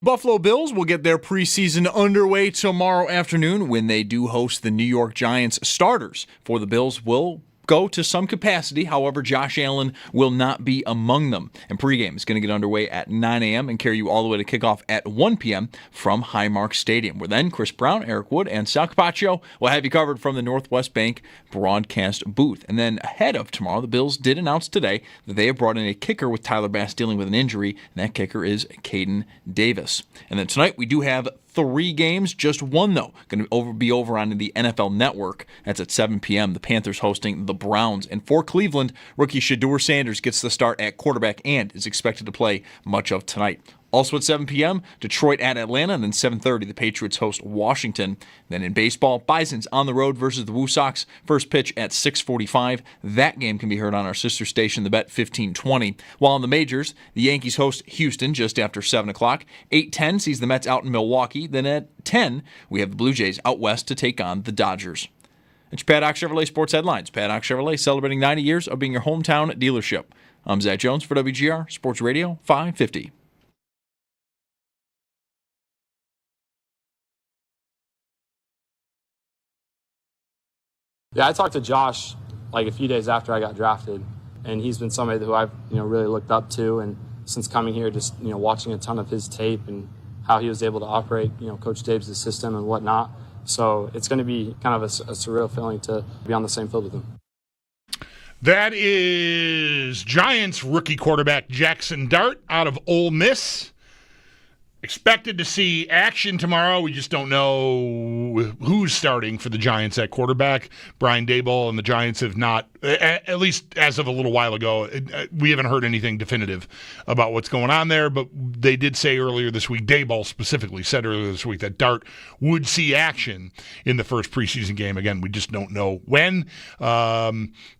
Buffalo Bills will get their preseason underway tomorrow afternoon when they do host the New York Giants. Starters for the Bills will go to some capacity. However, Josh Allen will not be among them. And pregame is going to get underway at 9 a.m. and carry you all the way to kickoff at 1 p.m. from Highmark Stadium, where then Chris Brown, Eric Wood, and Sal Capaccio will have you covered from the Northwest Bank broadcast booth. And then ahead of tomorrow, the Bills did announce today that they have brought in a kicker with Tyler Bass dealing with an injury, and that kicker is Caden Davis. And then tonight we do have 3 games, just one, though, going to be over on the NFL Network. That's at 7 p.m. The Panthers hosting the Browns. And for Cleveland, rookie Shedeur Sanders gets the start at quarterback and is expected to play much of tonight. Also at 7 p.m., Detroit at Atlanta, and then 7:30, the Patriots host Washington. Then in baseball, Bison's on the road versus the Woo Sox. First pitch at 6:45. That game can be heard on our sister station, the Bet 1520. While in the majors, the Yankees host Houston just after 7 o'clock. 8:10 sees the Mets out in Milwaukee. Then at 10, we have the Blue Jays out west to take on the Dodgers. It's Padoc Chevrolet Sports Headlines. Padoc Chevrolet celebrating 90 years of being your hometown dealership. I'm Zach Jones for WGR Sports Radio 550. Yeah, I talked to Josh like a few days after I got drafted, and he's been somebody who I've really looked up to, and since coming here, just watching a ton of his tape and how he was able to operate Coach Dave's system and whatnot. So it's going to be kind of a surreal feeling to be on the same field with him. That is Giants rookie quarterback Jackson Dart out of Ole Miss. Expected to see action tomorrow. We just don't know who's starting for the Giants at quarterback. Brian Daboll and the Giants have not, at least as of a little while ago, we haven't heard anything definitive about what's going on there, but they did say earlier this week, Daboll specifically said earlier this week, that Dart would see action in the first preseason game. Again, we just don't know when.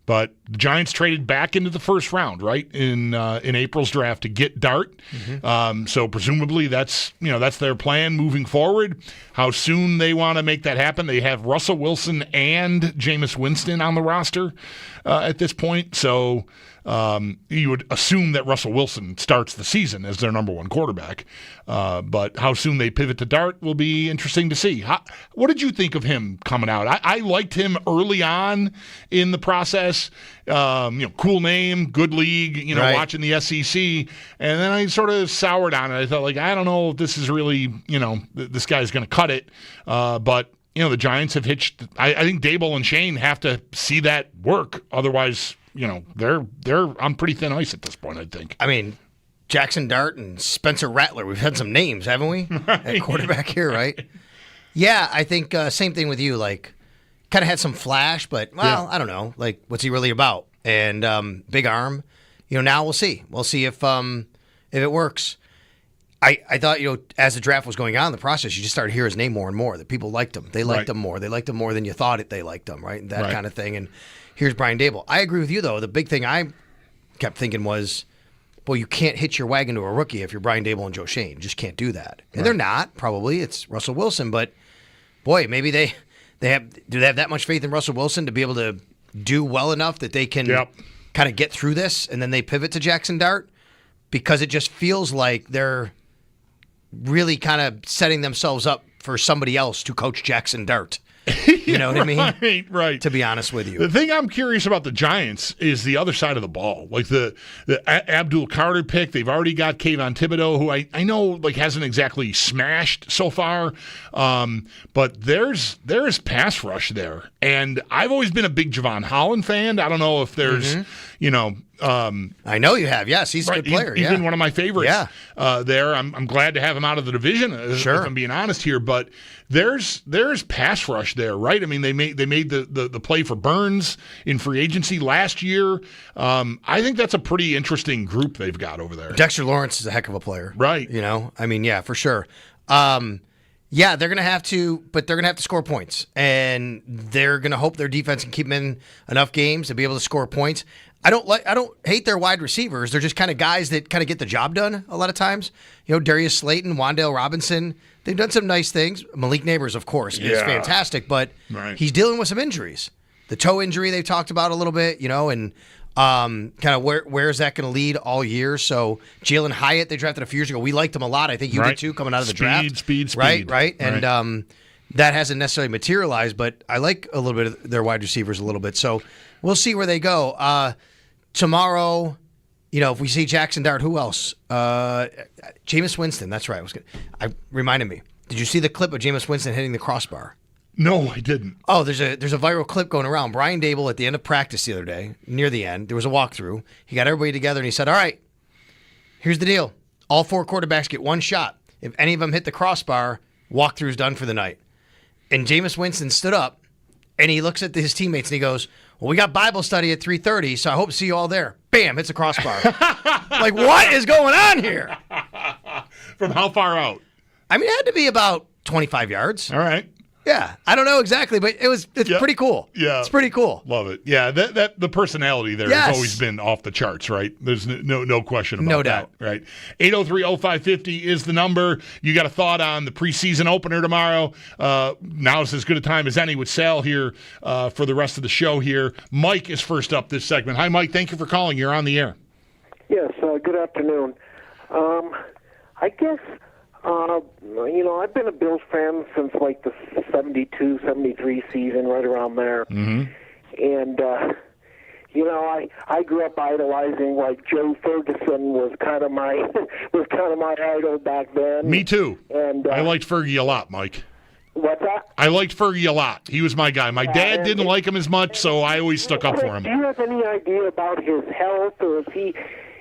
But the Giants traded back into the first round, right, in April's draft to get Dart. Mm-hmm. So presumably that's their plan moving forward. How soon they want to make that happen? They have Russell Wilson and Jameis Winston on the roster at this point. So you would assume that Russell Wilson starts the season as their number one quarterback. But how soon they pivot to Dart will be interesting to see. What did you think of him coming out? I liked him early on in the process. Cool name, good league, right. Watching the SEC. And then I sort of soured on it. I thought, I don't know if this is really, this guy's going to cut it. But the Giants have hitched. I think Daboll and Shane have to see that work. Otherwise, they're on pretty thin ice at this point, I think. I mean, Jackson Dart and Spencer Rattler, we've had some names, haven't we? Right. At quarterback here, right? Yeah, I think same thing with you. Kind of had some flash, but, I don't know. What's he really about? And big arm. Now we'll see. We'll see if it works. I thought, as the draft was going on in the process, you just started to hear his name more and more, that people liked him. They liked him more. They liked him more than you thought they liked him, right? That kind of thing. And here's Brian Daboll. I agree with you, though. The big thing I kept thinking was, well, you can't hitch your wagon to a rookie if you're Brian Daboll and Joe Shane. You just can't do that. And they're not, probably. It's Russell Wilson. But, boy, maybe do they have that much faith in Russell Wilson to be able to do well enough that they can kind of get through this and then they pivot to Jackson Dart? Because it just feels like they're really kind of setting themselves up for somebody else to coach Jackson Dart. You know what I mean? Right. To be honest with you. The thing I'm curious about the Giants is the other side of the ball. The Abdul Carter pick, they've already got Kayvon Thibodeau, who I know hasn't exactly smashed so far. But there's pass rush there. And I've always been a big Javon Holland fan. I don't know if there's, I know you have. Yes, he's a good player. He's been one of my favorites there. I'm glad to have him out of the division, if I'm being honest here. But there's pass rush there, right? I mean, they made the play for Burns in free agency last year. I think that's a pretty interesting group they've got over there. Dexter Lawrence is a heck of a player. Right. For sure. They're going to have to, but they're going to have to score points. And they're going to hope their defense can keep them in enough games to be able to score points. I don't hate their wide receivers. They're just kind of guys that kind of get the job done a lot of times. Darius Slayton, Wan'Dale Robinson, they've done some nice things. Malik Neighbors, of course, is fantastic, but he's dealing with some injuries. The toe injury they've talked about a little bit, and Kind of where is that going to lead all year? So Jalen Hyatt, they drafted a few years ago. We liked him a lot. I think you did too, coming out of the draft. Speed. Right. And that hasn't necessarily materialized, but I like a little bit of their wide receivers a little bit. So we'll see where they go. Tomorrow, if we see Jackson Dart, who else? Jameis Winston. That's right. Reminded me. Did you see the clip of Jameis Winston hitting the crossbar? No, I didn't. Oh, there's a viral clip going around. Brian Dable at the end of practice the other day, near the end, there was a walkthrough. He got everybody together and he said, all right, here's the deal. All 4 quarterbacks get one shot. If any of them hit the crossbar, walkthrough's done for the night. And Jameis Winston stood up and he looks at his teammates and he goes, well, we got Bible study at 3:30, so I hope to see you all there. Bam, hits a crossbar. Like, what is going on here? From how far out? I mean, it had to be about 25 yards. All right. Yeah, I don't know exactly, but it's pretty cool. Yeah, it's pretty cool. Love it. Yeah, that the personality there has always been off the charts, right? There's no question about that. No doubt. Right. 803-0550 is the number. You got a thought on the preseason opener tomorrow? Now is as good a time as any with Sal here for the rest of the show here. Mike is first up this segment. Hi, Mike. Thank you for calling. You're on the air. Yes. Good afternoon. I guess. I've been a Bills fan since like the 72, 73 season, right around there. Mm-hmm. And, I grew up idolizing, like, Joe Ferguson was kind of my idol back then. Me too. And I liked Fergie a lot, Mike. What's that? I liked Fergie a lot. He was my guy. My dad didn't like him as much, so I always stuck up for him. Do you have any idea about his health, or is he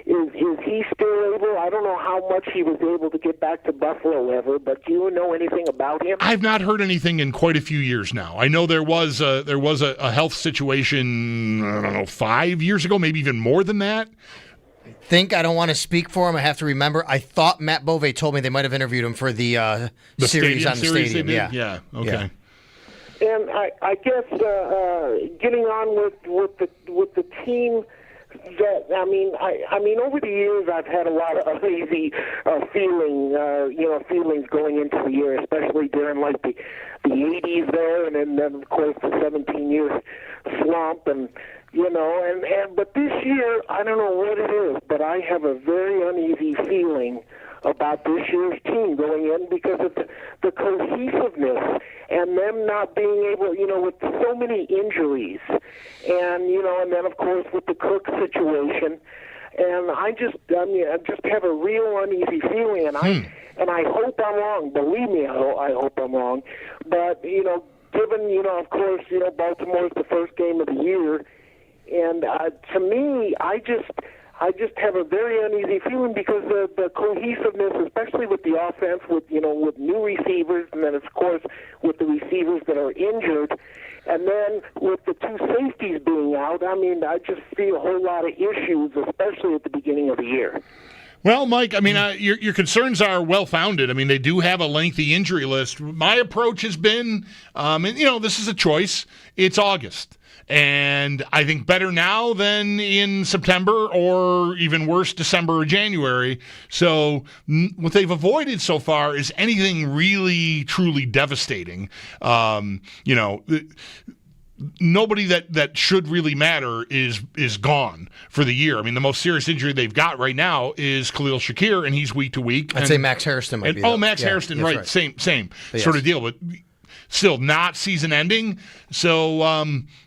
still able? I don't know how much he was able to get back to Buffalo ever, but do you know anything about him? I've not heard anything in quite a few years now. I know there was a health situation, I don't know, 5 years ago, maybe even more than that. I don't want to speak for him. I have to remember. I thought Matt Bove told me they might have interviewed him for the series on the stadium. Yeah. Okay. Yeah. And I guess getting on with the team. Over the years, I've had a lot of uneasy feelings going into the year, especially during like the 80s there, and then of course the 17-year slump, but this year I don't know what it is, but I have a very uneasy feeling about this year's team going in because of the cohesiveness and them not being able, with so many injuries, and then of course with the Cook situation, and I just have a real uneasy feeling, and I hope I'm wrong. Believe me, I hope I'm wrong, but given of course Baltimore's the first game of the year, and to me, I just have a very uneasy feeling because the cohesiveness, especially with the offense, with new receivers, and then of course with the receivers that are injured, and then with the 2 safeties being out. I just see a whole lot of issues, especially at the beginning of the year. Well, Mike, your concerns are well-founded. They do have a lengthy injury list. My approach has been, this is a choice. It's August. And I think better now than in September or even worse, December or January. So what they've avoided so far is anything really, truly devastating. Nobody that should really matter is gone for the year. The most serious injury they've got right now is Khalil Shakir, and he's week to week. I'd say Max Harrison might be. Max Harrison, right. Same sort of deal. But still not season-ending. So,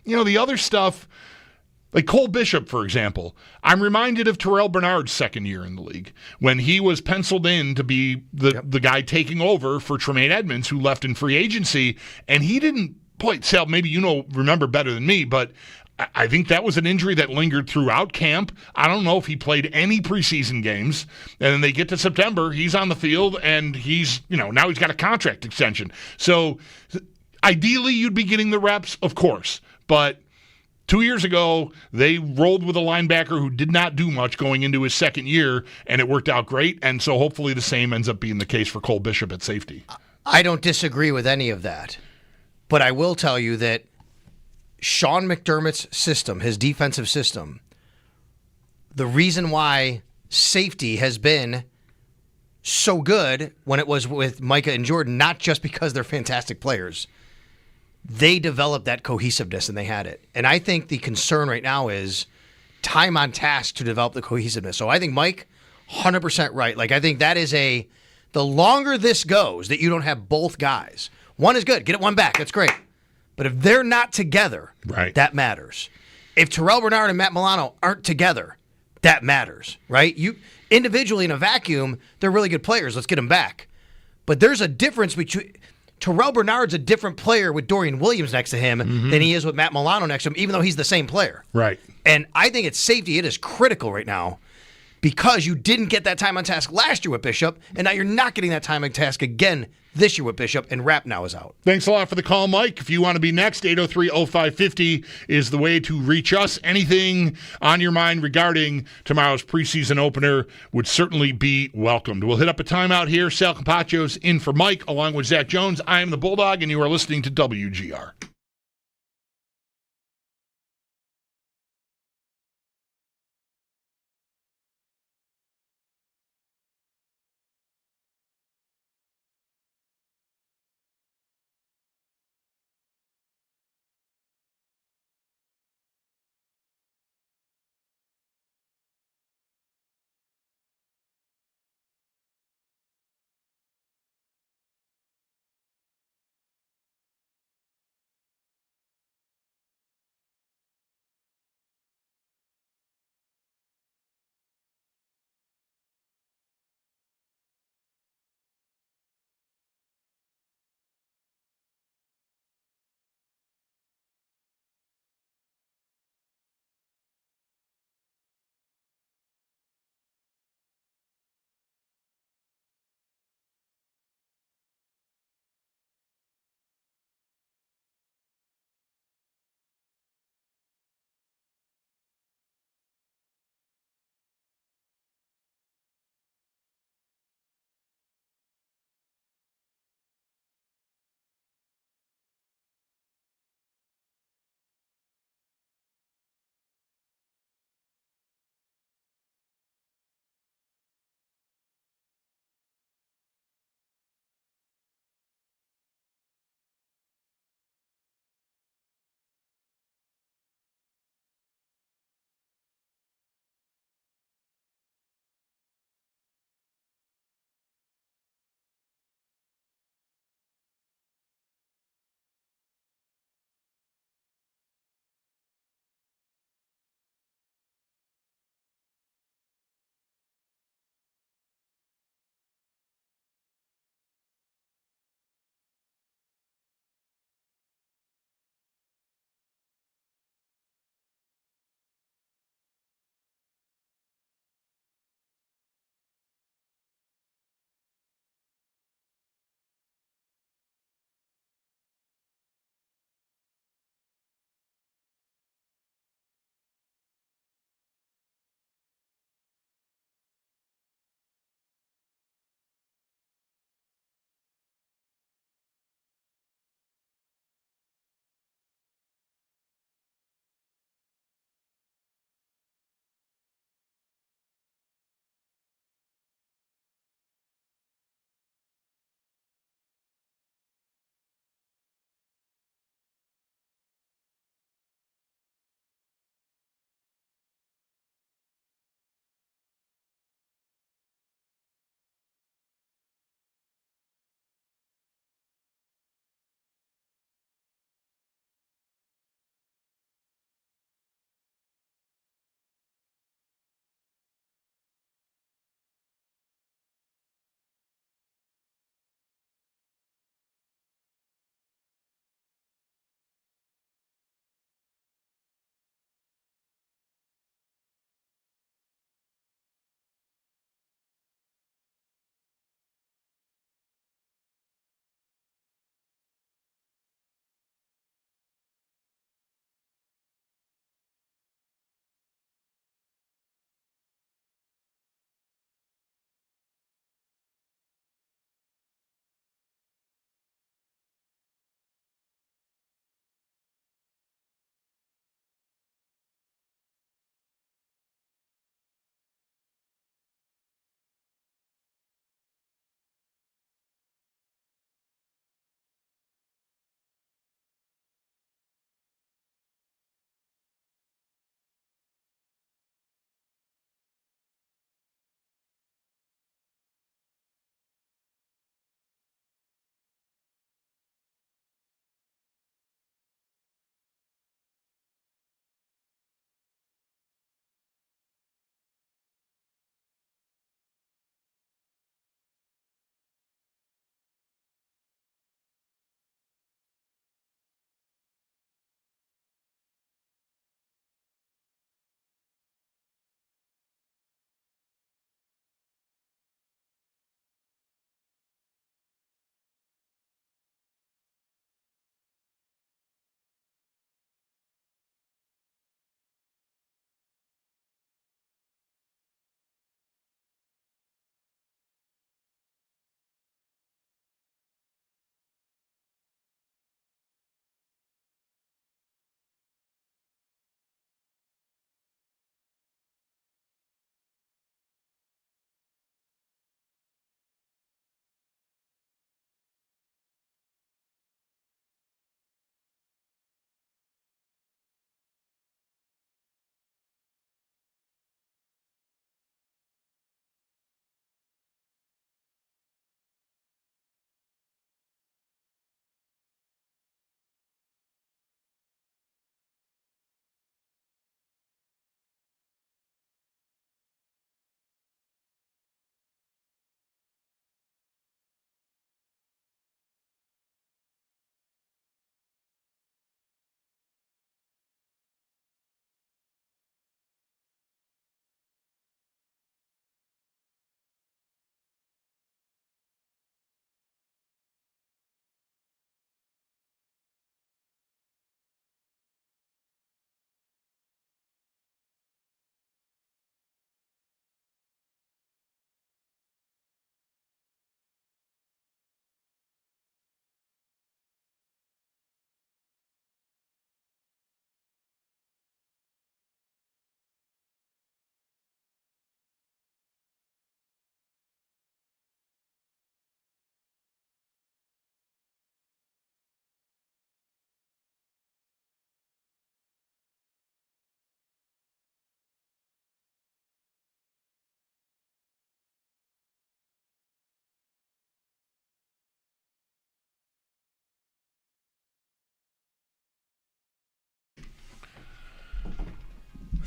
the other stuff, like Cole Bishop, for example, I'm reminded of Terrell Bernard's second year in the league when he was penciled in to be the guy taking over for Tremaine Edmonds, who left in free agency, and he didn't play. Sal, maybe remember better than me, but I think that was an injury that lingered throughout camp. I don't know if he played any preseason games. And then they get to September, he's on the field, and he's, now he's got a contract extension. So ideally you'd be getting the reps, of course. But 2 years ago, they rolled with a linebacker who did not do much going into his second year, and it worked out great. And so hopefully the same ends up being the case for Cole Bishop at safety. I don't disagree with any of that. But I will tell you that Sean McDermott's system, his defensive system, the reason why safety has been so good when it was with Micah and Jordan, not just because they're fantastic players, they developed that cohesiveness and they had it. And I think the concern right now is time on task to develop the cohesiveness. So I think Mike, 100% right. Like, I think that is the longer this goes that you don't have both guys, one is good. Get it one back. That's great. But if they're not together, right, that matters. If Terrell Bernard and Matt Milano aren't together, that matters, right? You individually in a vacuum, they're really good players. Let's get them back. But there's a difference between Terrell Bernard's a different player with Dorian Williams next to him than he is with Matt Milano next to him, even though he's the same player. Right. And I think it's safety. It is critical right now because you didn't get that time on task last year with Bishop, and now you're not getting that time on task again this year with Bishop, and Rapp now is out. Thanks a lot for the call, Mike. If you want to be next, 803-0550 is the way to reach us. Anything on your mind regarding tomorrow's preseason opener would certainly be welcomed. We'll hit up a timeout here. Sal Capacio's in for Mike, along with Zach Jones. I am the Bulldog, and you are listening to WGR.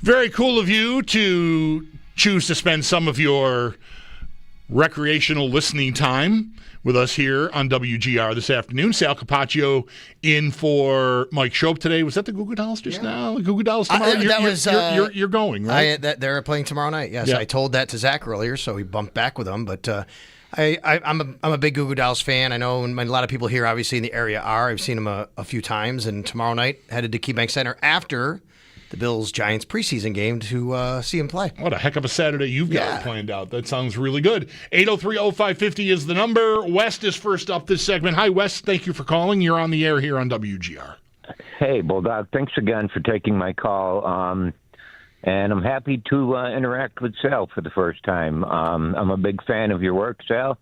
Very cool of you to choose to spend some of your recreational listening time with us here on WGR this afternoon. Sal Capaccio in for Mike Schopp today. Was that the Goo Goo Dolls just now? Goo Goo Dolls tomorrow? You're going, right? They're playing tomorrow night, yes. Yeah. I told that to Zach earlier, so he bumped back with them. But I'm a big Goo Goo Dolls fan. I know a lot of people here, obviously, in the area are. I've seen them a few times. And tomorrow night, headed to KeyBank Center after the Bills-Giants preseason game to see him play. What a heck of a Saturday you've got planned out. That sounds really good. 803-0550 is the number. West is first up this segment. Hi, West. Thank you for calling. You're on the air here on WGR. Hey, Bulldog. Thanks again for taking my call. And I'm happy to interact with Sal for the first time. I'm a big fan of your work, Sal.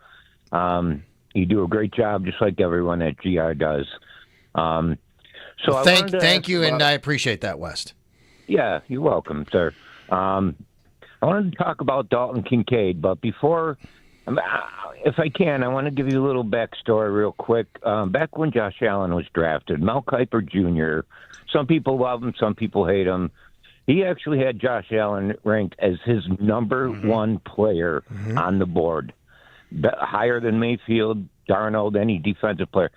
You do a great job, just like everyone at GR does. Thank you, and I appreciate that, West. Yeah, you're welcome, sir. I wanted to talk about Dalton Kincaid, but before, if I can, I want to give you a little backstory real quick. Back when Josh Allen was drafted, Mel Kiper Jr., some people love him, some people hate him. He actually had Josh Allen ranked as his number one player on the board, higher than Mayfield, Darnold, any defensive player.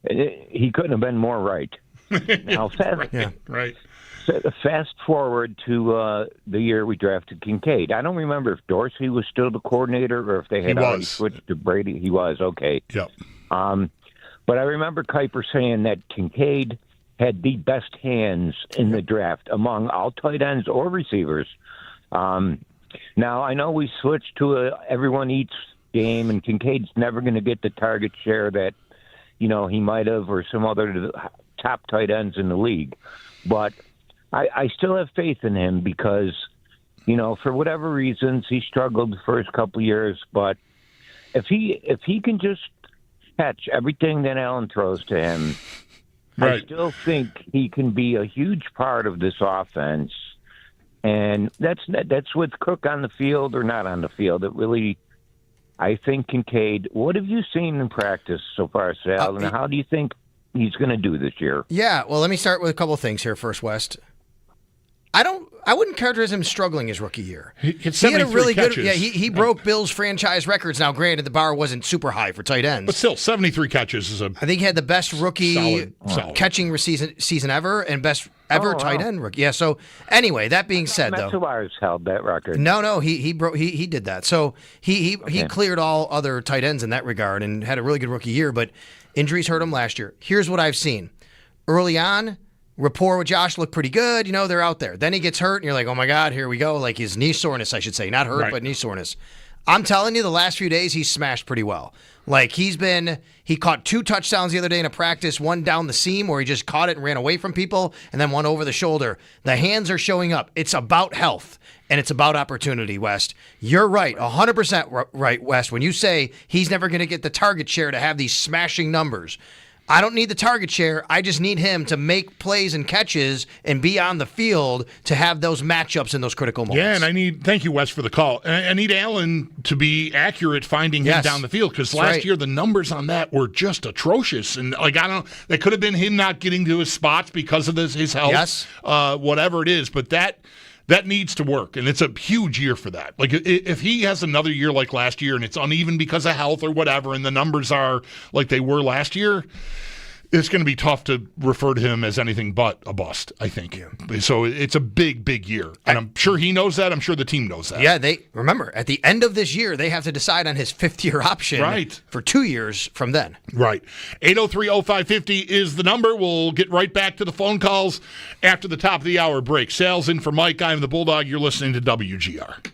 He couldn't have been more right. Now, right. Fast forward to the year we drafted Kincaid. I don't remember if Dorsey was still the coordinator or if they had already switched to Brady. He was, okay. Yep. But I remember Kiper saying that Kincaid had the best hands in the draft among all tight ends or receivers. Now, I know we switched to a everyone eats game, and Kincaid's never going to get the target share that, he might have or some other top tight ends in the league. But I still have faith in him because, for whatever reasons, he struggled the first couple years. But if he can just catch everything that Allen throws to him, right. I still think he can be a huge part of this offense. And that's with Cook on the field or not on the field. It really, I think Kincaid. What have you seen in practice so far, Sal? And how do you think he's going to do this year? Yeah, well, let me start with a couple of things here first, West. I wouldn't characterize him struggling his rookie year. He had a really catches. Good. Yeah, he broke Bill's franchise records. Now, granted, the bar wasn't super high for tight ends, but still, 73 catches is I think he had the best rookie solid. Catching season ever and best ever tight end rookie. Yeah. So anyway, that being said, though, Metzewar's held that record. No, he did that. So he cleared all other tight ends in that regard and had a really good rookie year. But injuries hurt him last year. Here's what I've seen early on. Rapport with Josh looked pretty good. They're out there. Then he gets hurt, and you're like, oh, my God, here we go. Like his knee soreness, I should say. Not hurt, but knee soreness. I'm telling you, the last few days, he's smashed pretty well. Like, he caught 2 touchdowns the other day in a practice, one down the seam where he just caught it and ran away from people, and then one over the shoulder. The hands are showing up. It's about health, and it's about opportunity, West. You're right, 100% right, West, when you say he's never going to get the target share to have these smashing numbers. I don't need the target share. I just need him to make plays and catches and be on the field to have those matchups in those critical moments. Yeah, and thank you, Wes, for the call. And I need Allen to be accurate finding him down the field because last year the numbers on that were just atrocious. And that could have been him not getting to his spots because of his health, whatever it is. But that needs to work, and it's a huge year for that. Like, if he has another year like last year and it's uneven because of health or whatever, and the numbers are like they were last year, it's going to be tough to refer to him as anything but a bust, I think. Yeah. So it's a big, big year. And I'm sure he knows that. I'm sure the team knows that. Yeah, remember, at the end of this year, they have to decide on his 5th-year option for 2 years from then. Right. 803-0550 is the number. We'll get right back to the phone calls after the top of the hour break. Sal's in for Mike. I'm the Bulldog. You're listening to WGR.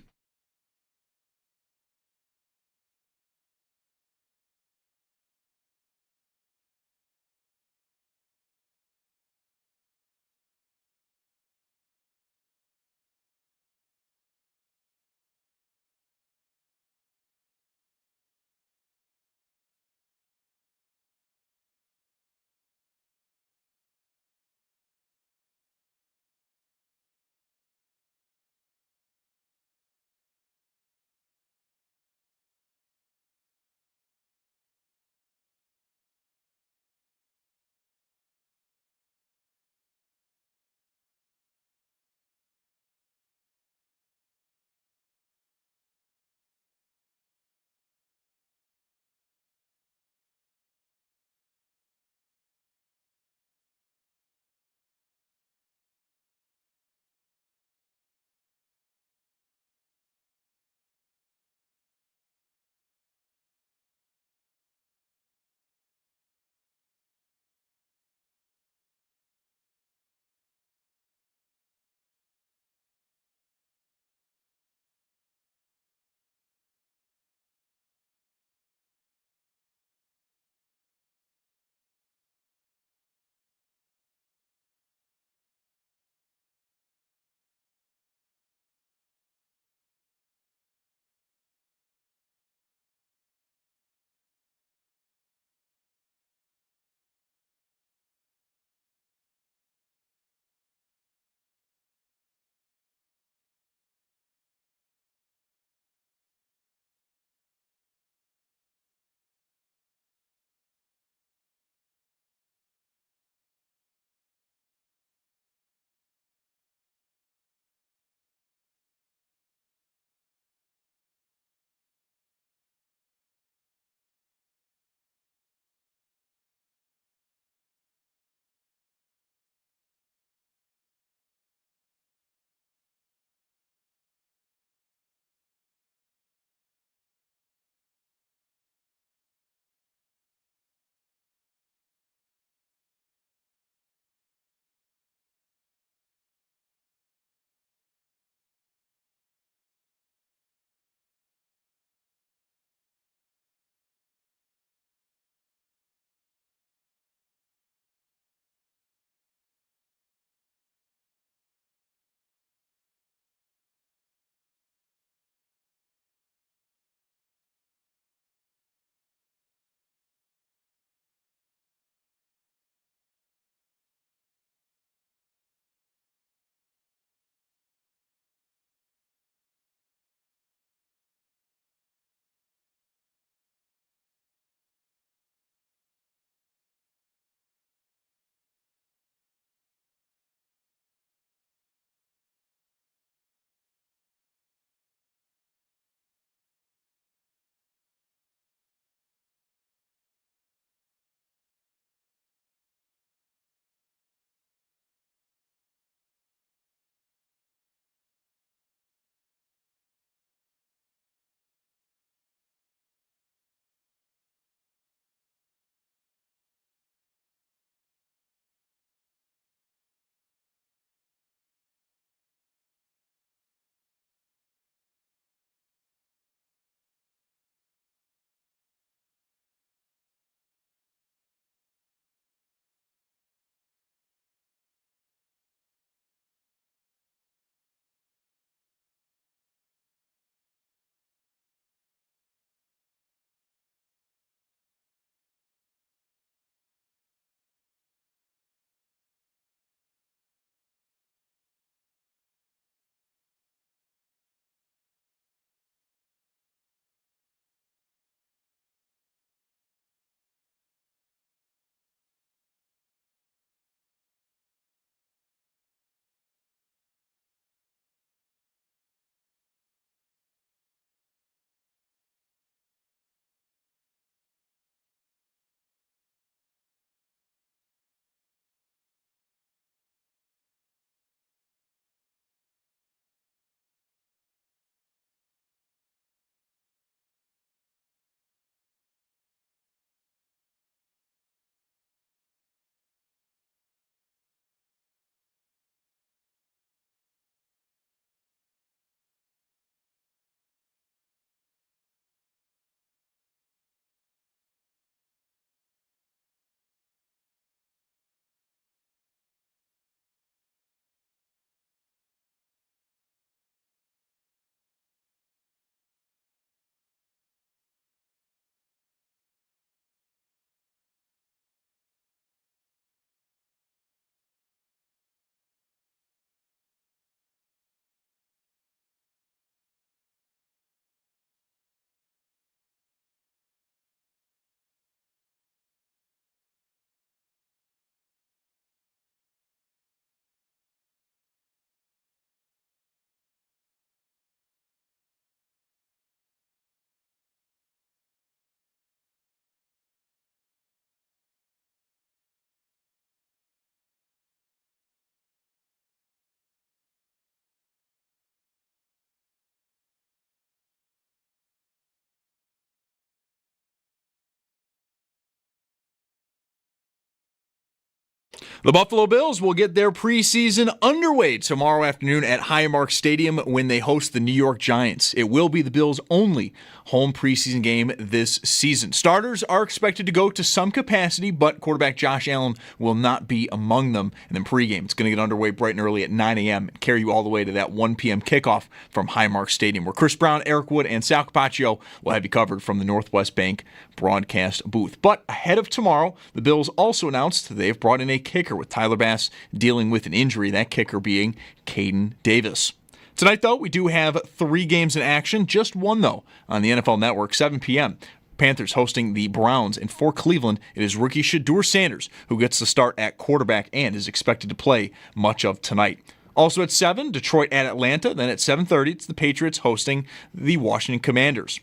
The Buffalo Bills will get their preseason underway tomorrow afternoon at Highmark Stadium when they host the New York Giants. It will be the Bills' only home preseason game this season. Starters are expected to go to some capacity, but quarterback Josh Allen will not be among them. And then pregame, it's going to get underway bright and early at 9 a.m. and carry you all the way to that 1 p.m. kickoff from Highmark Stadium, where Chris Brown, Eric Wood, and Sal Capaccio will have you covered from the Northwest Bank broadcast booth. But ahead of tomorrow, the Bills also announced they have brought in a kicker with Tyler Bass dealing with an injury, that kicker being Caden Davis. Tonight, though, we do have 3 games in action, just one, though, on the NFL Network, 7 p.m. Panthers hosting the Browns, and for Cleveland, it is rookie Shedeur Sanders who gets the start at quarterback and is expected to play much of tonight. Also at 7, Detroit at Atlanta. Then at 7:30, it's the Patriots hosting the Washington Commanders.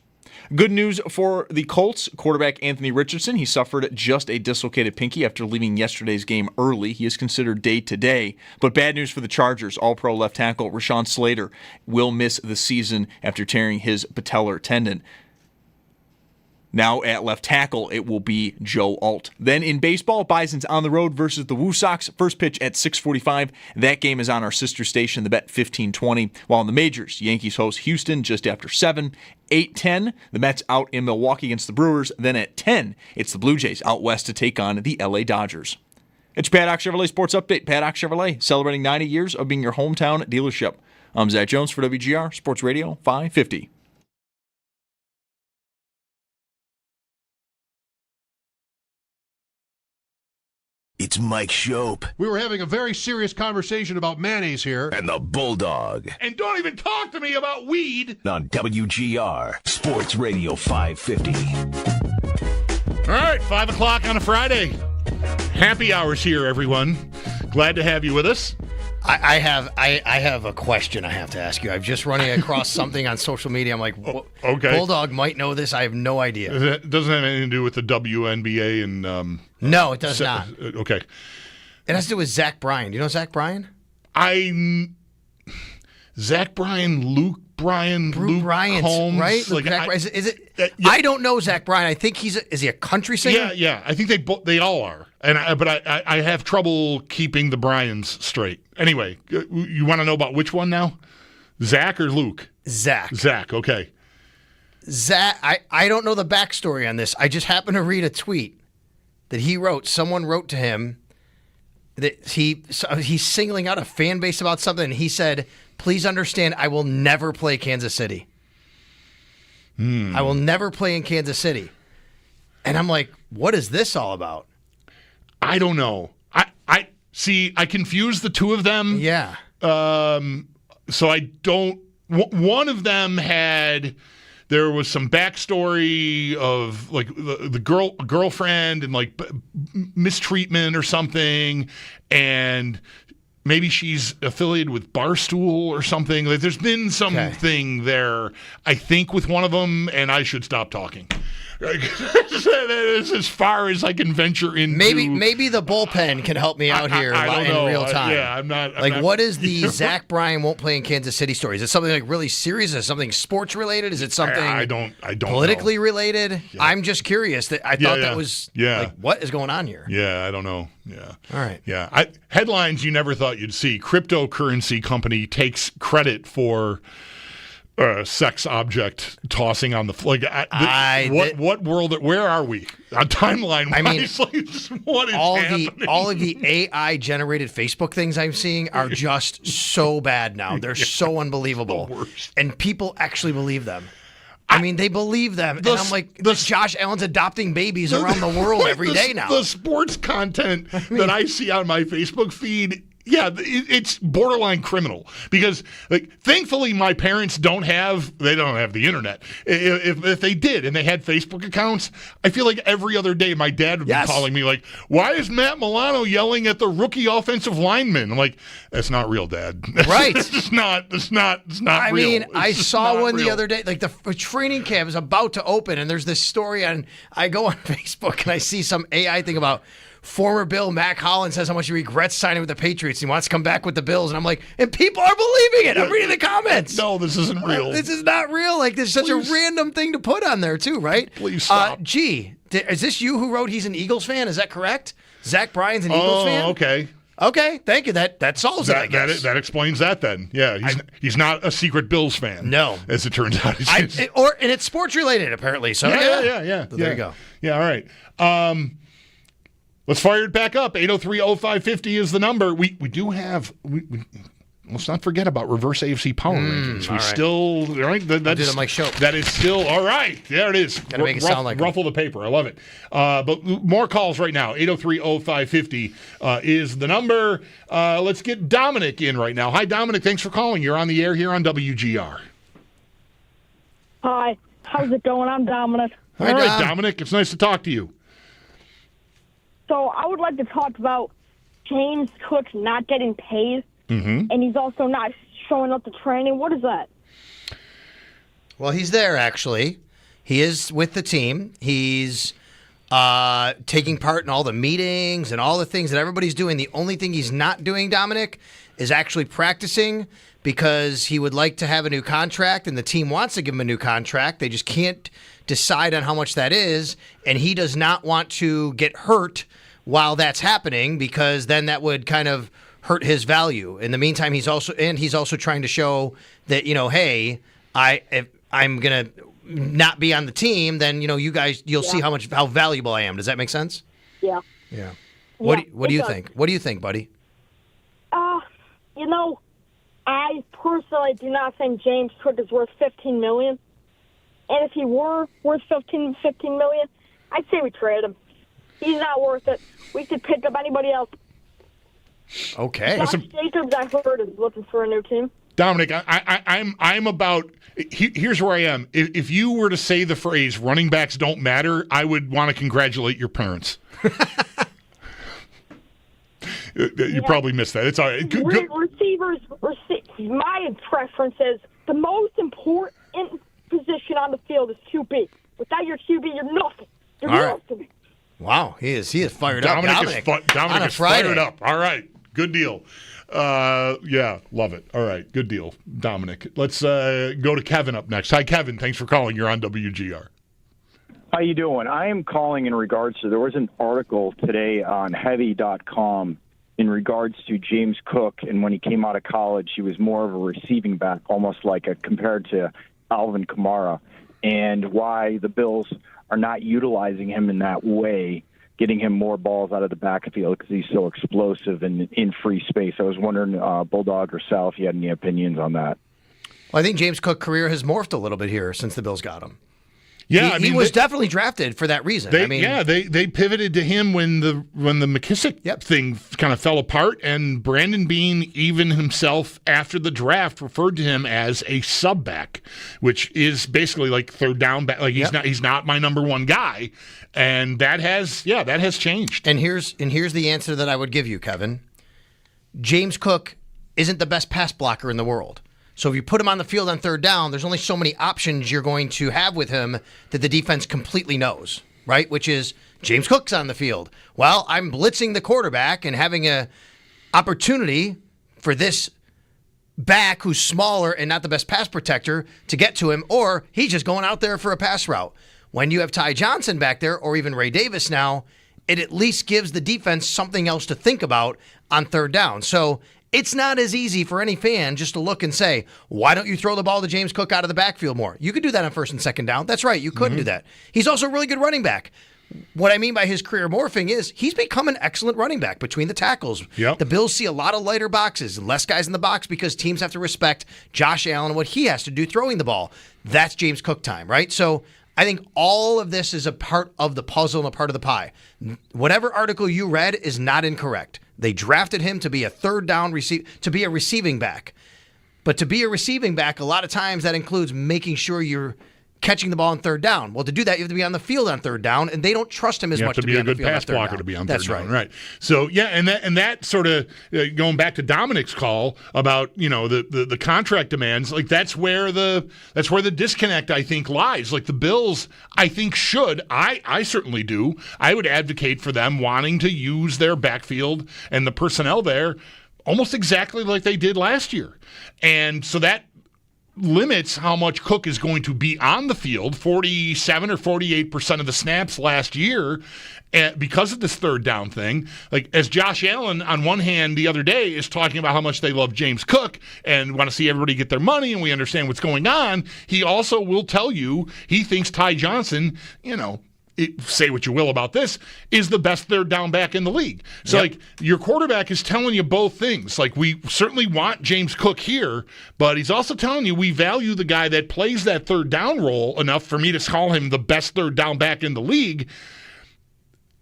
Good news for the Colts. Quarterback Anthony Richardson, he suffered just a dislocated pinky after leaving yesterday's game early. He is considered day-to-day. But bad news for the Chargers. All-pro left tackle Rashawn Slater will miss the season after tearing his patellar tendon. Now at left tackle, it will be Joe Alt. Then in baseball, Bison's on the road versus the Woo Sox. First pitch at 6:45. That game is on our sister station, the Bet 1520. While in the majors, Yankees host Houston just after 7. 8:10, the Mets out in Milwaukee against the Brewers. Then at 10, it's the Blue Jays out west to take on the LA Dodgers. It's your Padoc Chevrolet Sports Update. Padoc Chevrolet, celebrating 90 years of being your hometown dealership. I'm Zach Jones for WGR Sports Radio 550. It's Mike Schopp. We were having a very serious conversation about mayonnaise here. And the Bulldog. And don't even talk to me about weed. On WGR Sports Radio 550. All right, 5 o'clock on a Friday. Happy hours here, everyone. Glad to have you with us. I have a question I have to ask you. I'm just running across something on social media. I'm like, okay. Bulldog might know this. I have no idea. It doesn't have anything to do with the WNBA and... no, it does not. Okay. It has to do with Zach Bryan. Do you know Zach Bryan? Zach Bryan, Luke Bryan, Luke Bryant, Combs. right? Like, is it? Yeah. I don't know Zach Bryan. I think is he a country singer? Yeah. I think they all are. But I have trouble keeping the Bryans straight. Anyway, you want to know about which one now? Zach or Luke? Zach. Zach, okay. Zach, I don't know the backstory on this. I just happened to read a tweet that he wrote. Someone wrote to him that he's singling out a fan base about something, and he said, please understand, I will never play Kansas City. I will never play in Kansas City. And I'm like, what is this all about? I don't know. I see, I confuse the two of them. Yeah. So I don't... One of them there was some backstory of like the girlfriend and like mistreatment or something, and maybe she's affiliated with Barstool or something. Like there's been something there, I think, with one of them, and I should stop talking. That is as far as I can venture into. Maybe the bullpen can help me out here in real time. I'm not. What is the Zach Bryan won't play in Kansas City story? Is it something like really serious? Is it something sports related? Is it something I don't politically know. related? Yeah. I'm just curious. I thought that was like, what is going on here? Yeah, I don't know. Yeah. All right. Yeah. Headlines you never thought you'd see. Cryptocurrency company takes credit for sex object tossing on the what world? Where are we? A timeline. I mean, what is happening? All of the AI generated Facebook things I'm seeing are just so bad now. They're so unbelievable, and people actually believe them. I mean, they believe them, and I'm like, Josh Allen's adopting babies around the world every day now. The sports content that I see on my Facebook feed. Yeah, it's borderline criminal because, like, thankfully my parents don't have the internet. If they did and they had Facebook accounts, I feel like every other day my dad would be calling me like, "Why is Matt Milano yelling at the rookie offensive lineman?" I'm like, "That's not real, Dad. Right? It's not real." I mean, I saw one the other day. Like the training camp is about to open, and there's this story on. I go on Facebook and I see some AI thing about. Former Bill Mac Holland says how much he regrets signing with the Patriots. He wants to come back with the Bills. And I'm like, and people are believing it. I'm reading the comments. No, this isn't real. This is not real. Like, this is such a random thing to put on there, too, right? Please stop. Is this you who wrote he's an Eagles fan? Is that correct? Zach Bryan's an Eagles fan? Okay. Okay, thank you. That solves it, I guess. That explains that then. Yeah, he's not a secret Bills fan. No. As it turns out. And it's sports related, apparently. So yeah. So there you go. Yeah, all right. Let's fire it back up. 803-0550 is the number. We do have... Let's not forget about reverse AFC power rankings. We still, right? I'll do the Mike Show. That is still, all right. There it is. Gotta make it sound like ruffle the paper. I love it. But more calls right now. 803-0550 is the number. Let's get Dominic in right now. Hi, Dominic. Thanks for calling. You're on the air here on WGR. Hi. How's it going? I'm Dominic. All right, Dominic. It's nice to talk to you. So I would like to talk about James Cook not getting paid. Mm-hmm. And he's also not showing up to training. What is that? Well, he's there, actually. He is with the team. He's taking part in all the meetings and all the things that everybody's doing. The only thing he's not doing, Dominic, is actually practicing because he would like to have a new contract, and the team wants to give him a new contract. They just can't decide on how much that is, and he does not want to get hurt while that's happening because then that would kind of hurt his value. In the meantime, he's also trying to show that, hey, if I'm gonna not be on the team, then you'll see how valuable I am. Does that make sense? Yeah. Yeah. What do you think? What do you think, buddy? I personally do not think James Cook is worth $15 million. And if he were worth $15 million, I'd say we trade him. He's not worth it. We could pick up anybody else. Okay. Josh Jacobs, I heard, is looking for a new team. Dominic, I'm about. Here's where I am. If you were to say the phrase "running backs don't matter," I would want to congratulate your parents. You probably missed that. It's all right. Receivers. My preference is the most important position on the field is QB. Without your QB, you're nothing. You're nothing. Wow, he is fired up. Dominic is fired up. All right, good deal. Yeah, love it. All right, good deal, Dominic. Let's go to Kevin up next. Hi, Kevin. Thanks for calling. You're on WGR. How you doing? I am calling in regards to, there was an article today on heavy.com in regards to James Cook, and when he came out of college, he was more of a receiving back, almost like compared to Alvin Kamara, and why the Bills are not utilizing him in that way, getting him more balls out of the backfield because he's so explosive and in free space. I was wondering, Bulldog or Sal, if you had any opinions on that. Well, I think James Cook's career has morphed a little bit here since the Bills got him. Yeah, he was definitely drafted for that reason. They pivoted to him when the McKissick thing kind of fell apart, and Brandon Beane, even himself after the draft, referred to him as a sub back, which is basically like third down back. Like he's not my number one guy, and that has changed. And here's the answer that I would give you, Kevin. James Cook isn't the best pass blocker in the world. So if you put him on the field on third down, there's only so many options you're going to have with him that the defense completely knows, right? Which is James Cook's on the field. Well, I'm blitzing the quarterback and having an opportunity for this back who's smaller and not the best pass protector to get to him, or he's just going out there for a pass route. When you have Ty Johnson back there, or even Ray Davis now, it at least gives the defense something else to think about on third down. So it's not as easy for any fan just to look and say, why don't you throw the ball to James Cook out of the backfield more? You could do that on first and second down. That's right. You could do that. He's also a really good running back. What I mean by his career morphing is he's become an excellent running back between the tackles. Yep. The Bills see a lot of lighter boxes and less guys in the box because teams have to respect Josh Allen and what he has to do throwing the ball. That's James Cook time, right? So I think all of this is a part of the puzzle and a part of the pie. Whatever article you read is not incorrect. They drafted him to be a third down to be a receiving back. But to be a receiving back, a lot of times that includes making sure you're catching the ball on third down. Well, to do that, you have to be on the field on third down, and they don't trust him as much to be on the field on third down. You have to be a good pass blocker to be on third down. That's right. So, yeah, and that sort of, going back to Dominic's call about, the contract demands, like that's where the disconnect, I think, lies. Like the Bills, I think I certainly do. I would advocate for them wanting to use their backfield and the personnel there almost exactly like they did last year. And so that limits how much Cook is going to be on the field. 47 or 48% of the snaps last year, because of this third down thing. Like, as Josh Allen, on one hand, the other day is talking about how much they love James Cook and want to see everybody get their money, and we understand what's going on. He also will tell you he thinks Ty Johnson, say what you will about this, is the best third down back in the league. So, like, your quarterback is telling you both things. Like, we certainly want James Cook here, but he's also telling you we value the guy that plays that third down role enough for me to call him the best third down back in the league.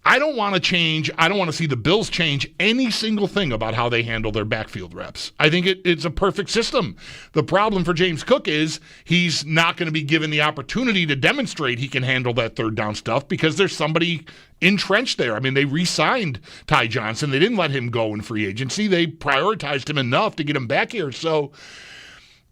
I don't want to change. I don't want to see the Bills change any single thing about how they handle their backfield reps. I think it's a perfect system. The problem for James Cook is he's not going to be given the opportunity to demonstrate he can handle that third down stuff because there's somebody entrenched there. I mean, they re-signed Ty Johnson. They didn't let him go in free agency. They prioritized him enough to get him back here. So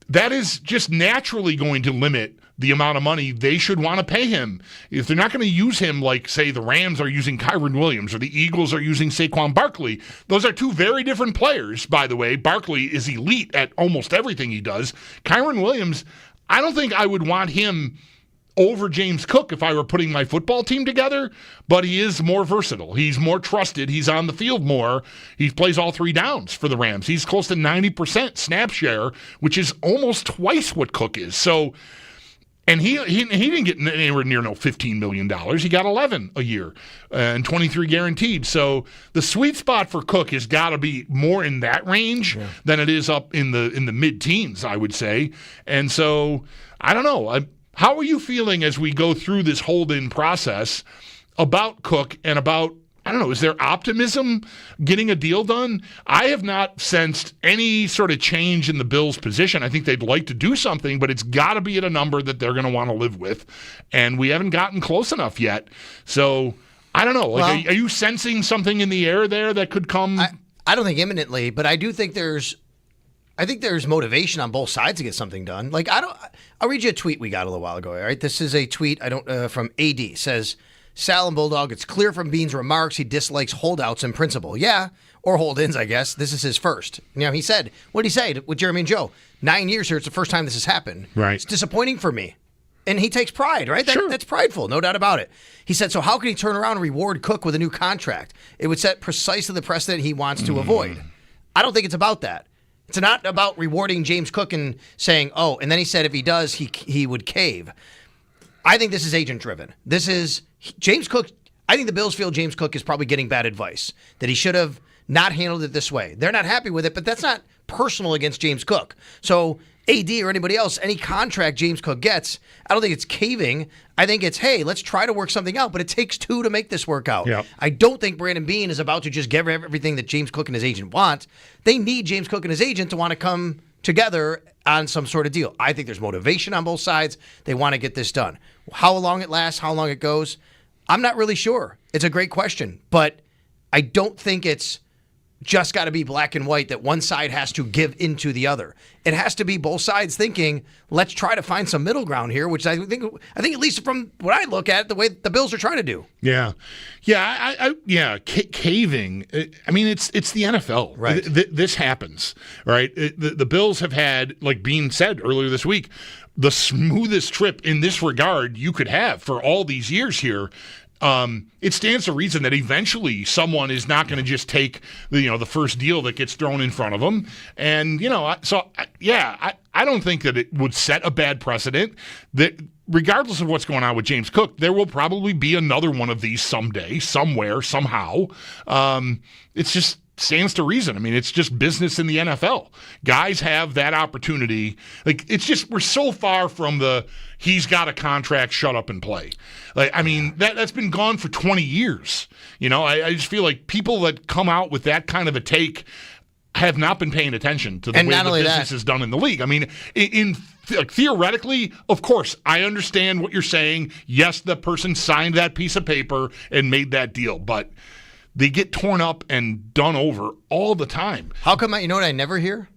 that is just naturally going to limit the amount of money they should want to pay him. If they're not going to use him like, say, the Rams are using Kyren Williams or the Eagles are using Saquon Barkley, those are two very different players, by the way. Barkley is elite at almost everything he does. Kyren Williams, I don't think I would want him over James Cook if I were putting my football team together, but he is more versatile. He's more trusted. He's on the field more. He plays all three downs for the Rams. He's close to 90% snap share, which is almost twice what Cook is. So, and he didn't get anywhere near $15 million. He got 11 a year and 23 guaranteed. So the sweet spot for Cook has got to be more in that range than it is up in the mid-teens, I would say. And so I don't know. How are you feeling as we go through this hold-in process about Cook and about, I don't know, is there optimism getting a deal done? I have not sensed any sort of change in the Bills' position. I think they'd like to do something, but it's got to be at a number that they're going to want to live with. And we haven't gotten close enough yet. So I don't know. Like, are you sensing something in the air there that could come? I don't think imminently, but I do think there's motivation on both sides to get something done. Like, I'll read you a tweet we got a little while ago. All right, this is a tweet from AD. It says, Sal and Bulldog, it's clear from Bean's remarks he dislikes holdouts in principle. Yeah, or hold-ins, I guess. This is his first. He said, what did he say with Jeremy and Joe? 9 years here, it's the first time this has happened. Right. It's disappointing for me. And he takes pride, right? Sure. That's prideful, no doubt about it. He said, so how can he turn around and reward Cook with a new contract? It would set precisely the precedent he wants to avoid. I don't think it's about that. It's not about rewarding James Cook and saying, and then he said if he does, he would cave. I think this is agent-driven. This is James Cook. I think the Bills feel James Cook is probably getting bad advice, that he should have not handled it this way. They're not happy with it, but that's not personal against James Cook. So AD or anybody else, any contract James Cook gets, I don't think it's caving. I think it's, hey, let's try to work something out, but it takes two to make this work out. Yep. I don't think Brandon Beane is about to just give everything that James Cook and his agent want. They need James Cook and his agent to want to come together on some sort of deal. I think there's motivation on both sides. They want to get this done. How long it lasts, how long it goes, I'm not really sure. It's a great question, but I don't think it's just got to be black and white that one side has to give into the other. It has to be both sides thinking, let's try to find some middle ground here, which I think at least from what I look at, the way the Bills are trying to do. Yeah. Caving. I mean, it's the NFL. Right. This happens, right? The Bills have had, like Bean said earlier this week, the smoothest trip in this regard you could have for all these years here. It stands to reason that eventually someone is not going to just take the first deal that gets thrown in front of them. And, I don't think that it would set a bad precedent. That regardless of what's going on with James Cook, there will probably be another one of these someday, somewhere, somehow. It's just stands to reason. I mean, it's just business in the NFL. Guys have that opportunity. Like, it's just, we're so far from the he's got a contract, shut up and play. Like, I mean, that's been gone for 20 years. I just feel like people that come out with that kind of a take have not been paying attention to the way the business is done in the league. I mean, theoretically, of course, I understand what you're saying. Yes, the person signed that piece of paper and made that deal, but they get torn up and done over all the time. How come you know what I never hear?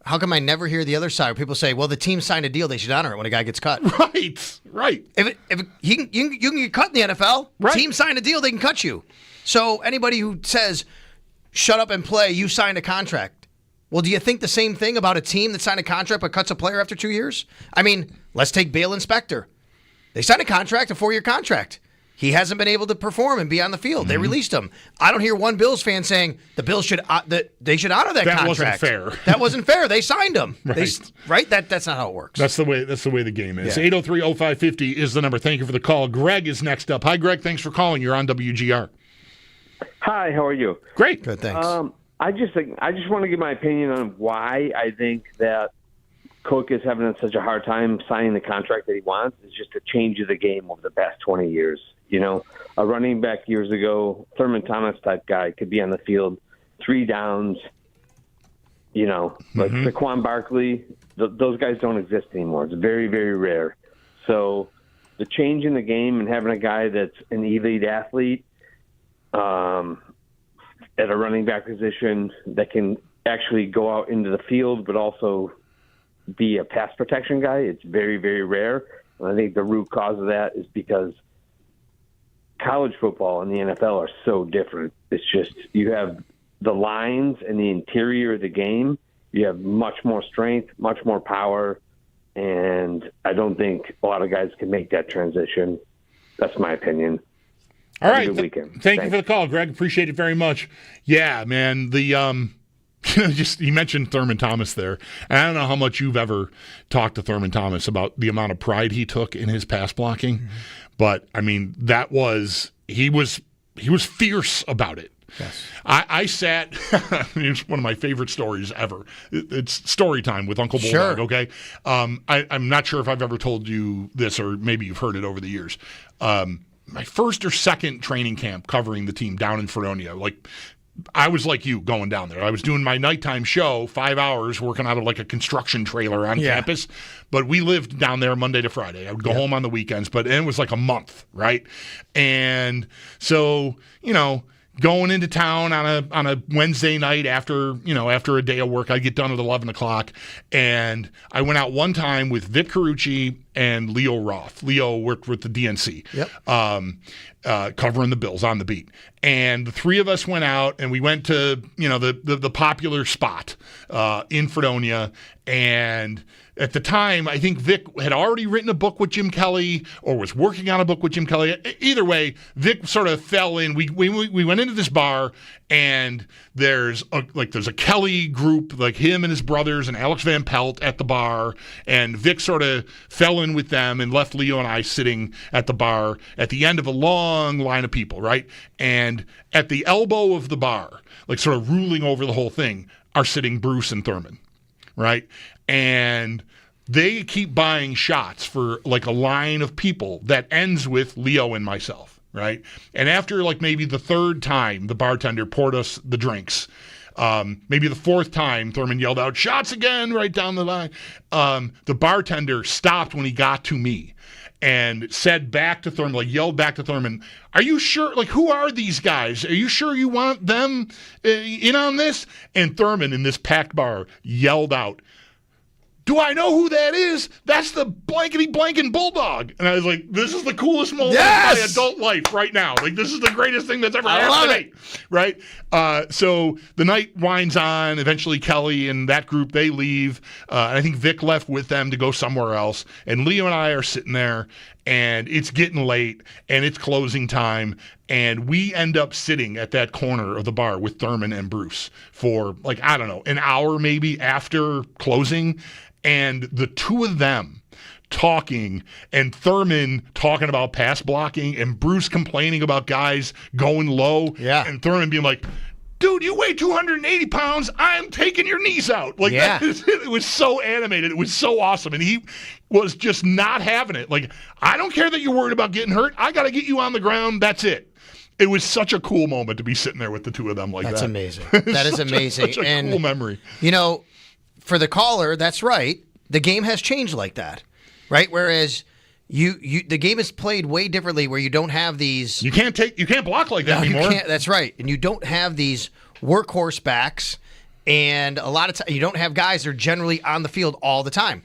How come I never hear the other side where people say, well, the team signed a deal, they should honor it when a guy gets cut? Right. If you can get cut in the NFL, team signed a deal, they can cut you. So anybody who says, shut up and play, you signed a contract. Well, do you think the same thing about a team that signed a contract but cuts a player after 2 years? I mean, let's take Bale Inspector. They signed a contract, a 4-year contract. He hasn't been able to perform and be on the field. Mm-hmm. They released him. I don't hear one Bills fan saying the Bills should they should honor that contract. That wasn't fair. That wasn't fair. They signed him. Right. That's not how it works. That's the way the game is. 803-0550 is the number. Thank you for the call. Greg is next up. Hi, Greg. Thanks for calling. You're on WGR. Hi. How are you? Great. Good. Thanks. I just want to give my opinion on why I think that Cook is having such a hard time signing the contract that he wants. It's just a change of the game over the past 20 years. You know, a running back years ago, Thurman Thomas type guy could be on the field 3 downs. You know, like Saquon Barkley, those guys don't exist anymore. It's very, very rare. So the change in the game and having a guy that's an elite athlete at a running back position that can actually go out into the field but also be a pass protection guy, it's very, very rare. And I think the root cause of that is because college football and the NFL are so different. It's just you have the lines and the interior of the game. You have much more strength, much more power, and I don't think a lot of guys can make that transition. That's my opinion. All right. Weekend. Thank you for the call, Greg. Appreciate it very much. Yeah, man. You mentioned Thurman Thomas there. And I don't know how much you've ever talked to Thurman Thomas about the amount of pride he took in his pass blocking. Mm-hmm. But I mean, he was fierce about it. Yes. I sat. It's one of my favorite stories ever. It's story time with Uncle Bulldog. Sure. Okay. I'm not sure if I've ever told you this, or maybe you've heard it over the years. My first or second training camp covering the team down in Fredonia, like. I was like you going down there. I was doing my nighttime show, 5 hours, working out of like a construction trailer on campus. But we lived down there Monday to Friday. I would go home on the weekends, but it was like a month, right? And so, you know, going into town on a Wednesday night after a day of work, I'd get done at 11 o'clock. And I went out one time with Vic Carucci and Leo Roth. Leo worked with the DNC. Covering the Bills on the beat. And the three of us went out and we went to, the popular spot in Fredonia. And at the time, I think Vic had already written a book with Jim Kelly or was working on a book with Jim Kelly. Either way, Vic sort of fell in. We went into this bar, and there's a Kelly group, like him and his brothers and Alex Van Pelt at the bar. And Vic sort of fell in with them and left Leo and I sitting at the bar at the end of a long line of people, right? And at the elbow of the bar, like sort of ruling over the whole thing, are sitting Bruce and Thurman. Right? And they keep buying shots for like a line of people that ends with Leo and myself, right? And after like maybe the third time the bartender poured us the drinks, maybe the fourth time Thurman yelled out, "Shots again," right down the line. The bartender stopped when he got to me and said back to Thurman, like yelled back to Thurman, "Are you sure? Like, who are these guys? Are you sure you want them in on this?" And Thurman, in this packed bar, yelled out, "Do I know who that is? That's the blankety blanking Bulldog." And I was like, this is the coolest moment of my adult life right now. Like, this is the greatest thing that's ever happened to me. Right? So the night winds on. Eventually, Kelly and that group, they leave. And I think Vic left with them to go somewhere else. And Leo and I are sitting there, and it's getting late, and it's closing time. And we end up sitting at that corner of the bar with Thurman and Bruce for, like, I don't know, an hour maybe after closing. And the two of them talking, and Thurman talking about pass blocking, and Bruce complaining about guys going low. Yeah. And Thurman being like, "Dude, you weigh 280 pounds. I'm taking your knees out." Like, it was so animated. It was so awesome. And he was just not having it. Like, I don't care that you're worried about getting hurt. I got to get you on the ground. That's it. It was such a cool moment to be sitting there with the two of them like that. That's amazing. That is amazing. Such a cool memory. You know, for the caller, that's right. The game has changed like that, right? Whereas the game is played way differently, where you don't have these. You can't block like that anymore. You can't, that's right, and you don't have these workhorse backs, and a lot of times you don't have guys that are generally on the field all the time.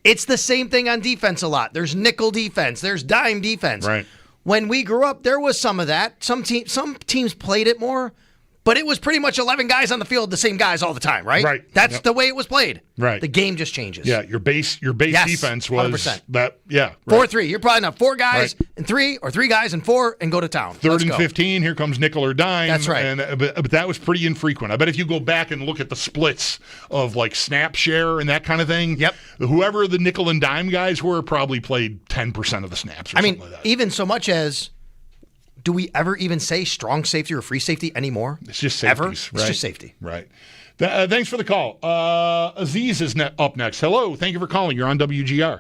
It's the same thing on defense a lot. There's nickel defense. There's dime defense. Right. When we grew up, there was some of that. Some teams played it more. but it was pretty much 11 guys on the field, the same guys all the time, right? Right. That's the way it was played. Right. The game just changes. Yeah, your base Yes, defense was 100%. that. Yeah, right. 4-3. You're probably not 4 guys and 3 or 3 guys and 4 and go to town. Third Let's and go. 15, here comes nickel or dime. That's right. And, but that was pretty infrequent. I bet if you go back and look at the splits of like snap share and that kind of thing, whoever the nickel and dime guys were probably played 10% of the snaps or something like that. Even so much as, do we ever even say strong safety or free safety anymore? It's just Ever? safeties. It's just safety. Right. Thanks for the call. Aziz is up next. Hello. Thank you for calling. You're on WGR.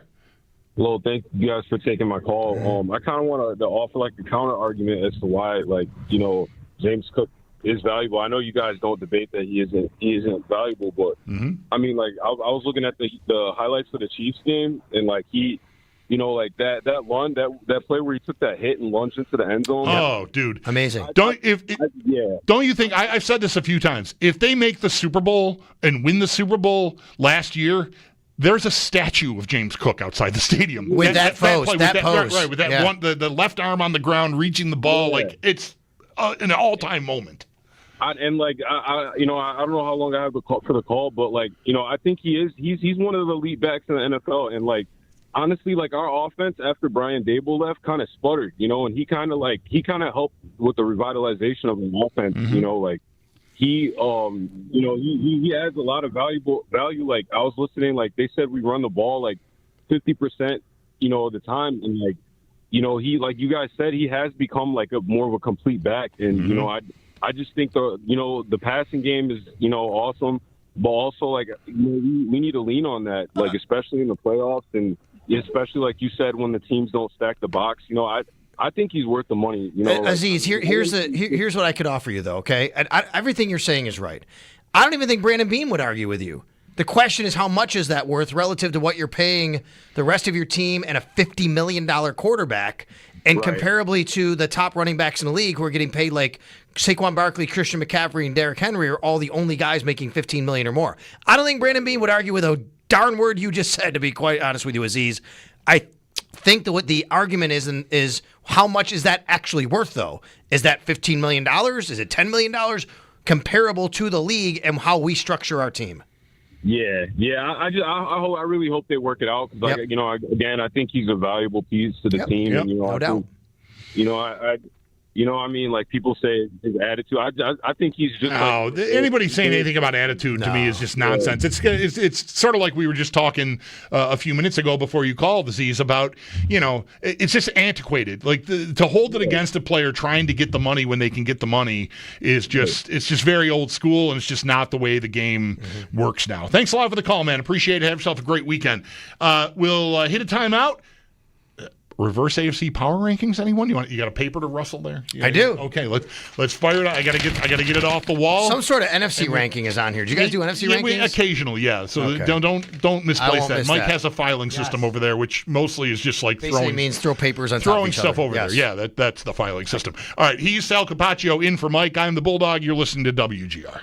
Hello, thank you guys for taking my call. I kind of want to offer like a counter argument as to why, like, you know, James Cook is valuable. I know you guys don't debate that he isn't valuable, but I mean, like, I was looking at the highlights of the Chiefs game, and like he, you know, like that run, that play where he took that hit and lunged into the end zone. Oh, dude, amazing! Don't you think? I've said this a few times. If they make the Super Bowl and win the Super Bowl last year, there's a statue of James Cook outside the stadium with that pose. With that one, the left arm on the ground reaching the ball, like it's an all-time moment. I don't know how long I have for the call, but like, you know, I think he's one of the elite backs in the NFL, and like, honestly, like our offense after Brian Dable left kind of sputtered, you know, and he kind of helped with the revitalization of the offense, you know, like he adds a lot of value. Like I was listening, like they said we run the ball like 50%, you know, of the time, and like, you know, he, like you guys said, he has become like more of a complete back, and you know, I just think the passing game is, you know, awesome, but also like, you know, we need to lean on that, like especially in the playoffs, and especially like you said when the teams don't stack the box. You know, I think he's worth the money. You know, Aziz, here's what I could offer you though. Okay, everything you're saying is right. I don't even think Brandon Beam would argue with you. The question is, how much is that worth relative to what you're paying the rest of your team and a $50 million quarterback, and comparably to the top running backs in the league who are getting paid like Saquon Barkley, Christian McCaffrey, and Derrick Henry are all the only guys making $15 million or more. I don't think Brandon Beam would argue with a darn word you just said, to be quite honest with you, Aziz. I think that what the argument is how much is that actually worth, though? Is that $15 million? Is it $10 million? Comparable to the league and how we structure our team. Yeah. I really hope they work it out. Cause like, you know, again, I think he's a valuable piece to the team. And, you know, no doubt. You know, I mean, like people say his attitude. I think he's just. No, anybody saying anything about attitude to me is just nonsense. It's sort of like we were just talking a few minutes ago before you called, Aziz, about, you know, it's just antiquated. Like to hold it against a player trying to get the money when they can get the money is just it's just very old school, and it's just not the way the game works now. Thanks a lot for the call, man. Appreciate it. Have yourself a great weekend. We'll hit a timeout. Reverse AFC power rankings, anyone? You got a paper to rustle there? I do. Okay, let's fire it out. I gotta get it off the wall. Some sort of NFC ranking is on here. Do you guys do NFC rankings? Occasionally, yeah. So don't misplace that. Mike has a filing system over there, which mostly is just like basically means throw papers on top of each stuff other. over there. Yeah, that's the filing system. All right, he's Sal Capaccio in for Mike. I'm the Bulldog. You're listening to WGR.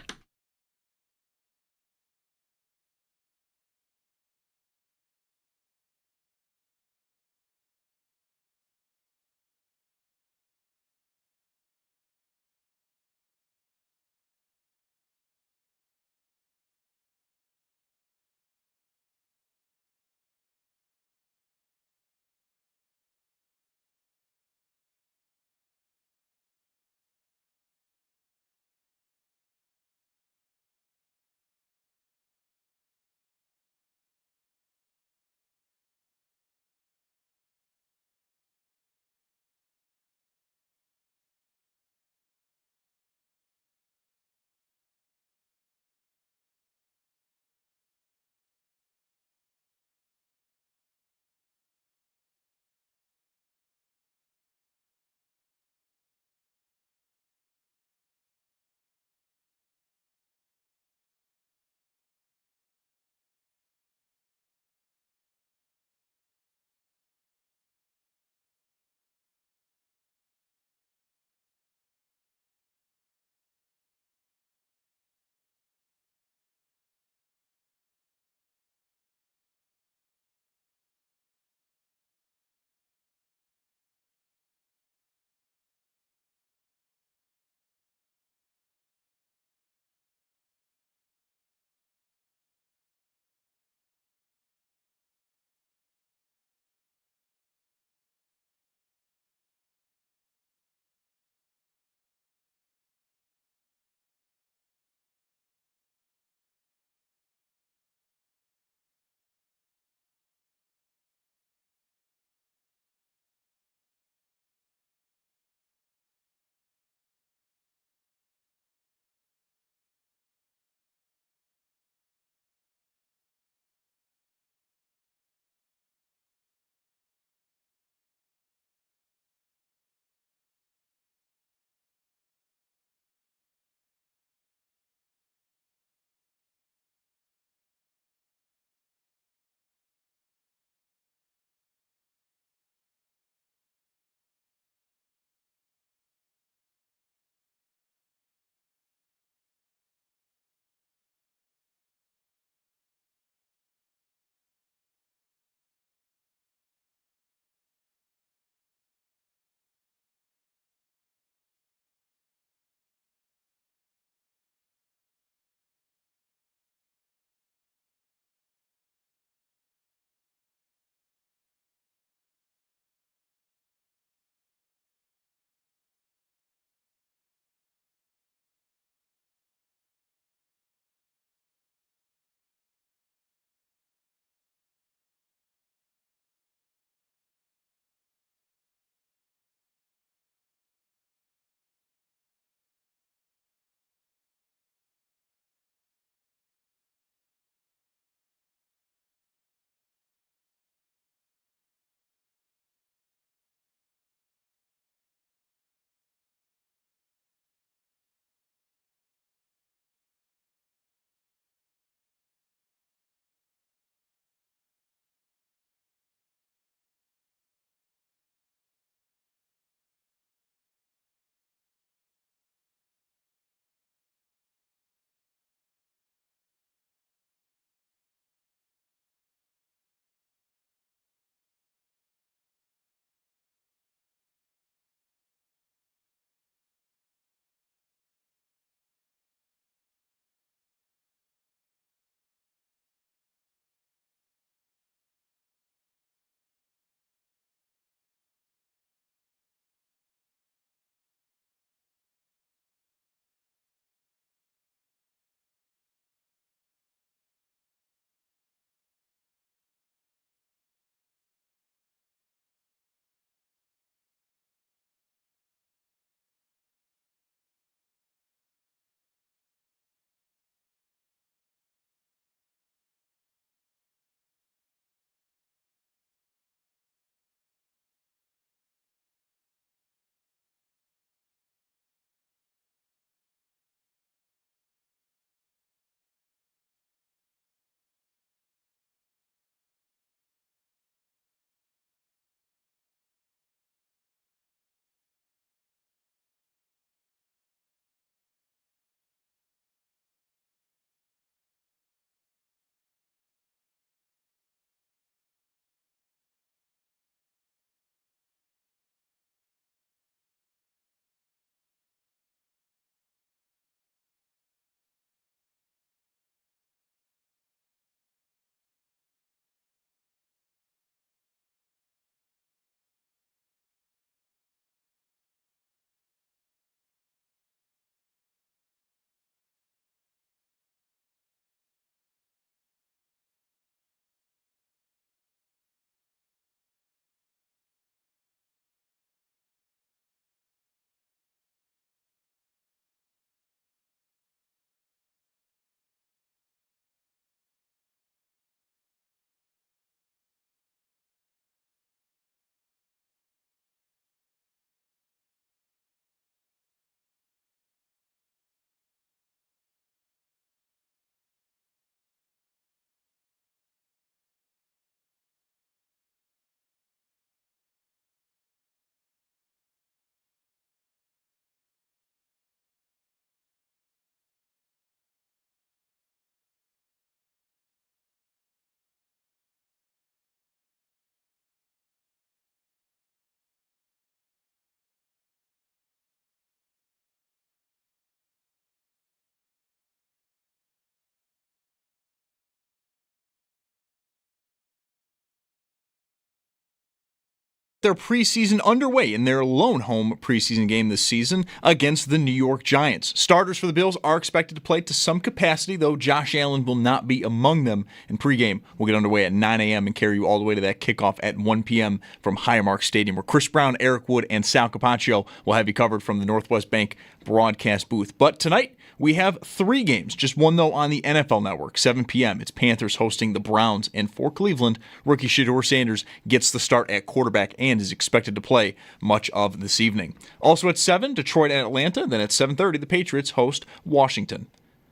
their preseason underway in their lone home preseason game this season against the New York Giants. Starters for the Bills are expected to play to some capacity, though Josh Allen will not be among them. And pregame will get underway at 9 a.m. and carry you all the way to that kickoff at 1 p.m. from Highmark Stadium, where Chris Brown, Eric Wood, and Sal Capaccio will have you covered from the Northwest Bank broadcast booth. But tonight, we have 3 games, just one, though, on the NFL Network. 7 p.m., it's Panthers hosting the Browns, and for Cleveland, rookie Shedeur Sanders gets the start at quarterback and is expected to play much of this evening. Also at 7, Detroit and Atlanta. Then at 7:30, the Patriots host Washington.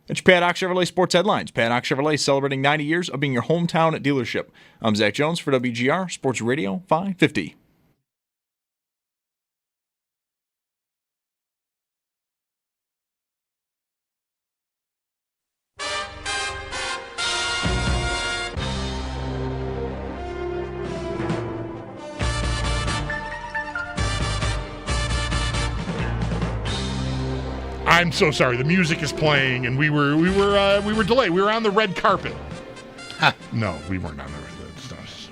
It's your Padoc Chevrolet Sports Headlines. Padoc Chevrolet celebrating 90 years of being your hometown dealership. I'm Zach Jones for WGR Sports Radio 550. I'm so sorry. The music is playing, and we were delayed. We were on the red carpet. No, we weren't on the red carpet.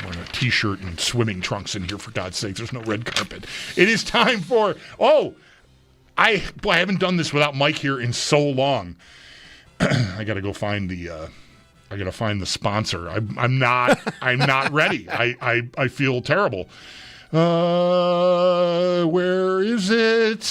We're in a t-shirt and swimming trunks in here. For God's sakes, there's no red carpet. It is time for. I haven't done this without Mike here in so long. I got to go find the. I got to find the sponsor. I'm not ready. I feel terrible. Where is it?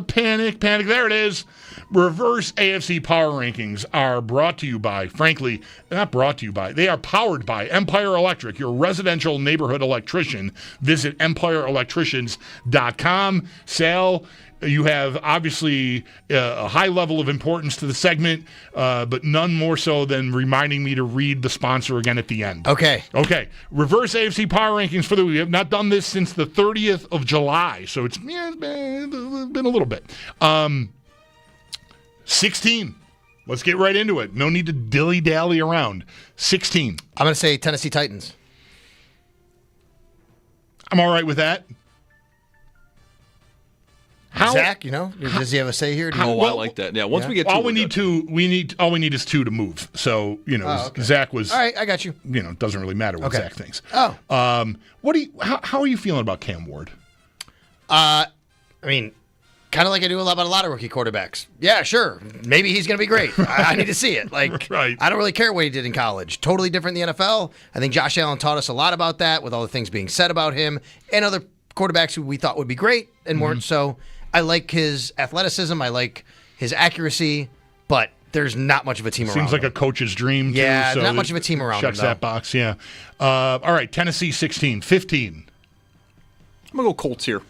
Panic. There it is. Reverse AFC Power Rankings are brought to you by, frankly, not brought to you by, they are powered by Empire Electric, your residential neighborhood electrician. Visit empireelectricians.com. Sal, you have obviously a high level of importance to the segment, but none more so than reminding me to read the sponsor again at the end. Okay. Reverse AFC Power Rankings we have not done this since the 30th of July, so it's been a little bit. 16. Let's get right into it. No need to dilly-dally around. 16. I'm going to say Tennessee Titans. I'm all right with that. Zach, does he have a say here? I like that. Yeah, once we get to all we need is 2 to move. So, okay. Zach was. All right, I got you. It doesn't really matter what Zach thinks. Oh. How are you feeling about Cam Ward? Kind of like I do about a lot of rookie quarterbacks. Yeah, sure. Maybe he's going to be great. I need to see it. Right. I don't really care what he did in college. Totally different in the NFL. I think Josh Allen taught us a lot about that with all the things being said about him and other quarterbacks who we thought would be great and weren't. So I like his athleticism. I like his accuracy, but there's not much of a team around him. Seems like a coach's dream, too. Yeah, so not much of a team around him, checks that box, yeah. All right, Tennessee 16. 15. I'm going to go Colts here.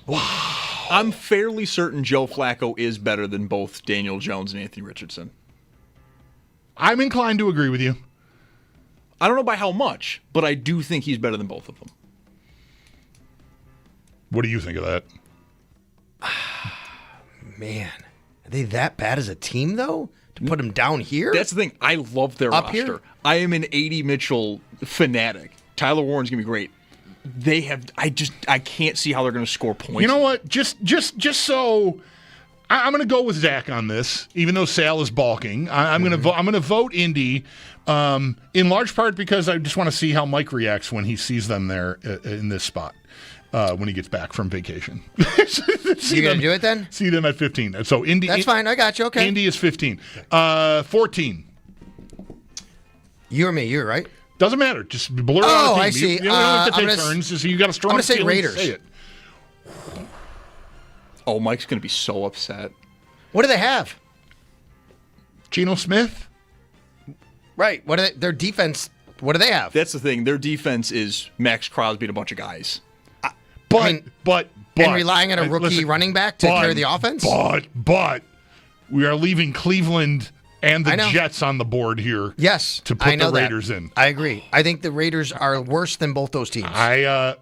Wow. I'm fairly certain Joe Flacco is better than both Daniel Jones and Anthony Richardson. I'm inclined to agree with you. I don't know by how much, but I do think he's better than both of them. What do you think of that? Man, are they that bad as a team, though? To put them down here? That's the thing. I love their Up roster. here? I am an A.D. Mitchell fanatic. Tyler Warren's going to be great. They have. I can't see how they're going to score points. You know what? Just so I'm going to go with Zach on this, even though Sal is balking. I'm going to vote Indy, in large part because I just want to see how Mike reacts when he sees them there in this spot when he gets back from vacation. You going to do it then? See them at 15. So Indy. That's fine. I got you. Okay. Indy is 15. 14. You or me? You're right. Doesn't matter. Just blur out a team. I see. You don't have to take turns. You got a strong I'm going to say feeling to Raiders. say it. Oh, Mike's going to be so upset. What do they have? Geno Smith? Right. What are their defense? What do they have? That's the thing. Their defense is Max Crosby and a bunch of guys. But and relying on a rookie running back to carry the offense? But we are leaving Cleveland and the Jets on the board here. Yes, to put the Raiders in. I agree. I think the Raiders are worse than both those teams. I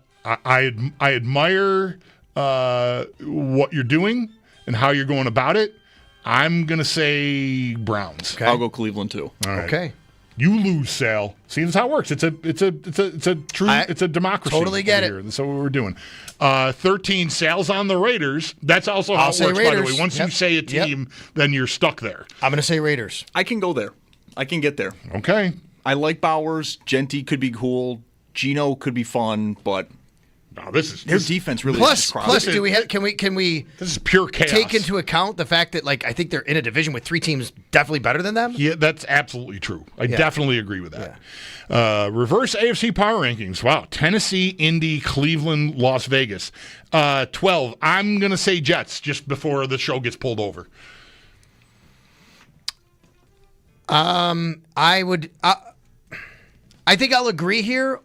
admire what you're doing and how you're going about it. I'm gonna say Browns. Okay. I'll go Cleveland too. All right. Okay. You lose, Sal. See, that's how it works. It's a democracy. Totally get it. That's what we're doing. 13. Sal's on the Raiders. That's also how it works. Raiders. By the way, once you say a team, then you're stuck there. I'm going to say Raiders. I can go there. I can get there. Okay. I like Bowers. Genty could be cool. Geno could be fun, but their defense really plus do we have, can we this is pure chaos. Take into account the fact that I think they're in a division with 3 teams definitely better than them? Yeah, that's absolutely true. I definitely agree with that. Reverse AFC power rankings. Wow. Tennessee, Indy, Cleveland, Las Vegas. 12. I'm going to say Jets just before the show gets pulled over. I think I'll agree here.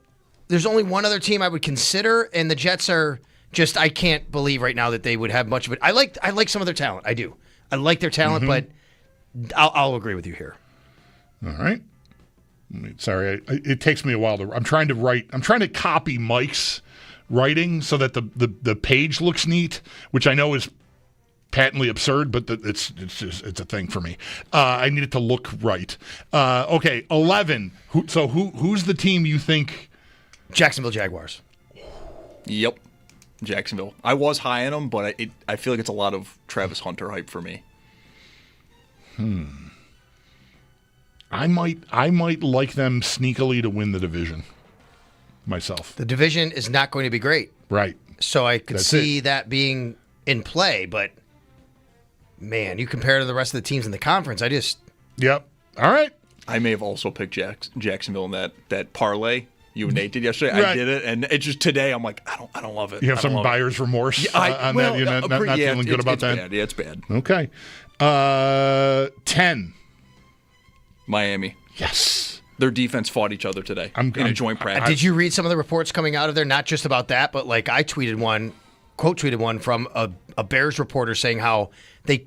There's only one other team I would consider, and the Jets are just, I can't believe right now that they would have much of it. I like some of their talent. I do. I like their talent, but I'll agree with you here. All right. Sorry, it takes me a while I'm trying to copy Mike's writing so that the page looks neat, which I know is patently absurd, but it's a thing for me. I need it to look right. Okay, 11. Who's the team you think? Jacksonville Jaguars. Yep, Jacksonville. I was high on them, but I feel like it's a lot of Travis Hunter hype for me. I might like them sneakily to win the division myself. The division is not going to be great. Right. So I could see that being in play, but man, you compare to the rest of the teams in the conference, Yep. All right. I may have also picked Jacksonville in that parlay you and Nate did yesterday. Right. I did it, and it's just today I'm like, I don't love it. You have some buyer's remorse on that? You're not feeling good about that? Bad. Yeah, it's bad. Okay. 10. Miami. Yes. Their defense fought each other today in a joint practice. Did you read some of the reports coming out of there? Not just about that, but I quote tweeted one from a Bears reporter saying how they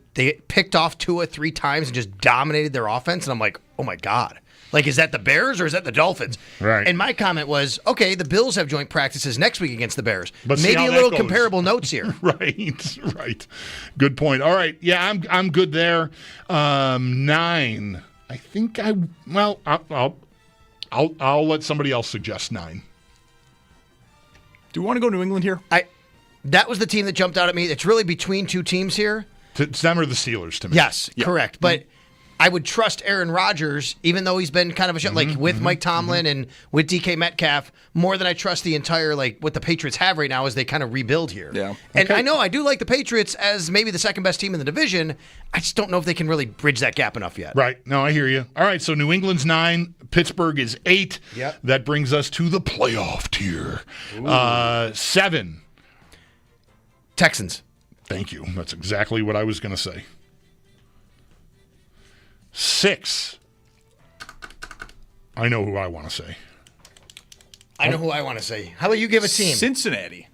picked off Tua 3 times and just dominated their offense. And I'm like, oh my God. Is that the Bears or is that the Dolphins? Right. And my comment was, okay, the Bills have joint practices next week against the Bears. But maybe a little comparable notes here. Right. Good point. All right. Yeah, I'm good there. 9. I think I'll let somebody else suggest 9. Do you want to go New England here? That was the team that jumped out at me. It's really between 2 teams here. It's them or the Steelers to me. Yes, correct. But I would trust Aaron Rodgers, even though he's been kind of a with Mike Tomlin and with DK Metcalf, more than I trust the entire what the Patriots have right now as they kind of rebuild here. Yeah. And I know I do like the Patriots as maybe the second best team in the division. I just don't know if they can really bridge that gap enough yet. Right. No, I hear you. All right, so New England's 9, Pittsburgh is 8. Yep. That brings us to the playoff tier. 7. Texans. Thank you. That's exactly what I was going to say. 6. I know who I want to say. I know who I want to say. How about you give a team? Cincinnati.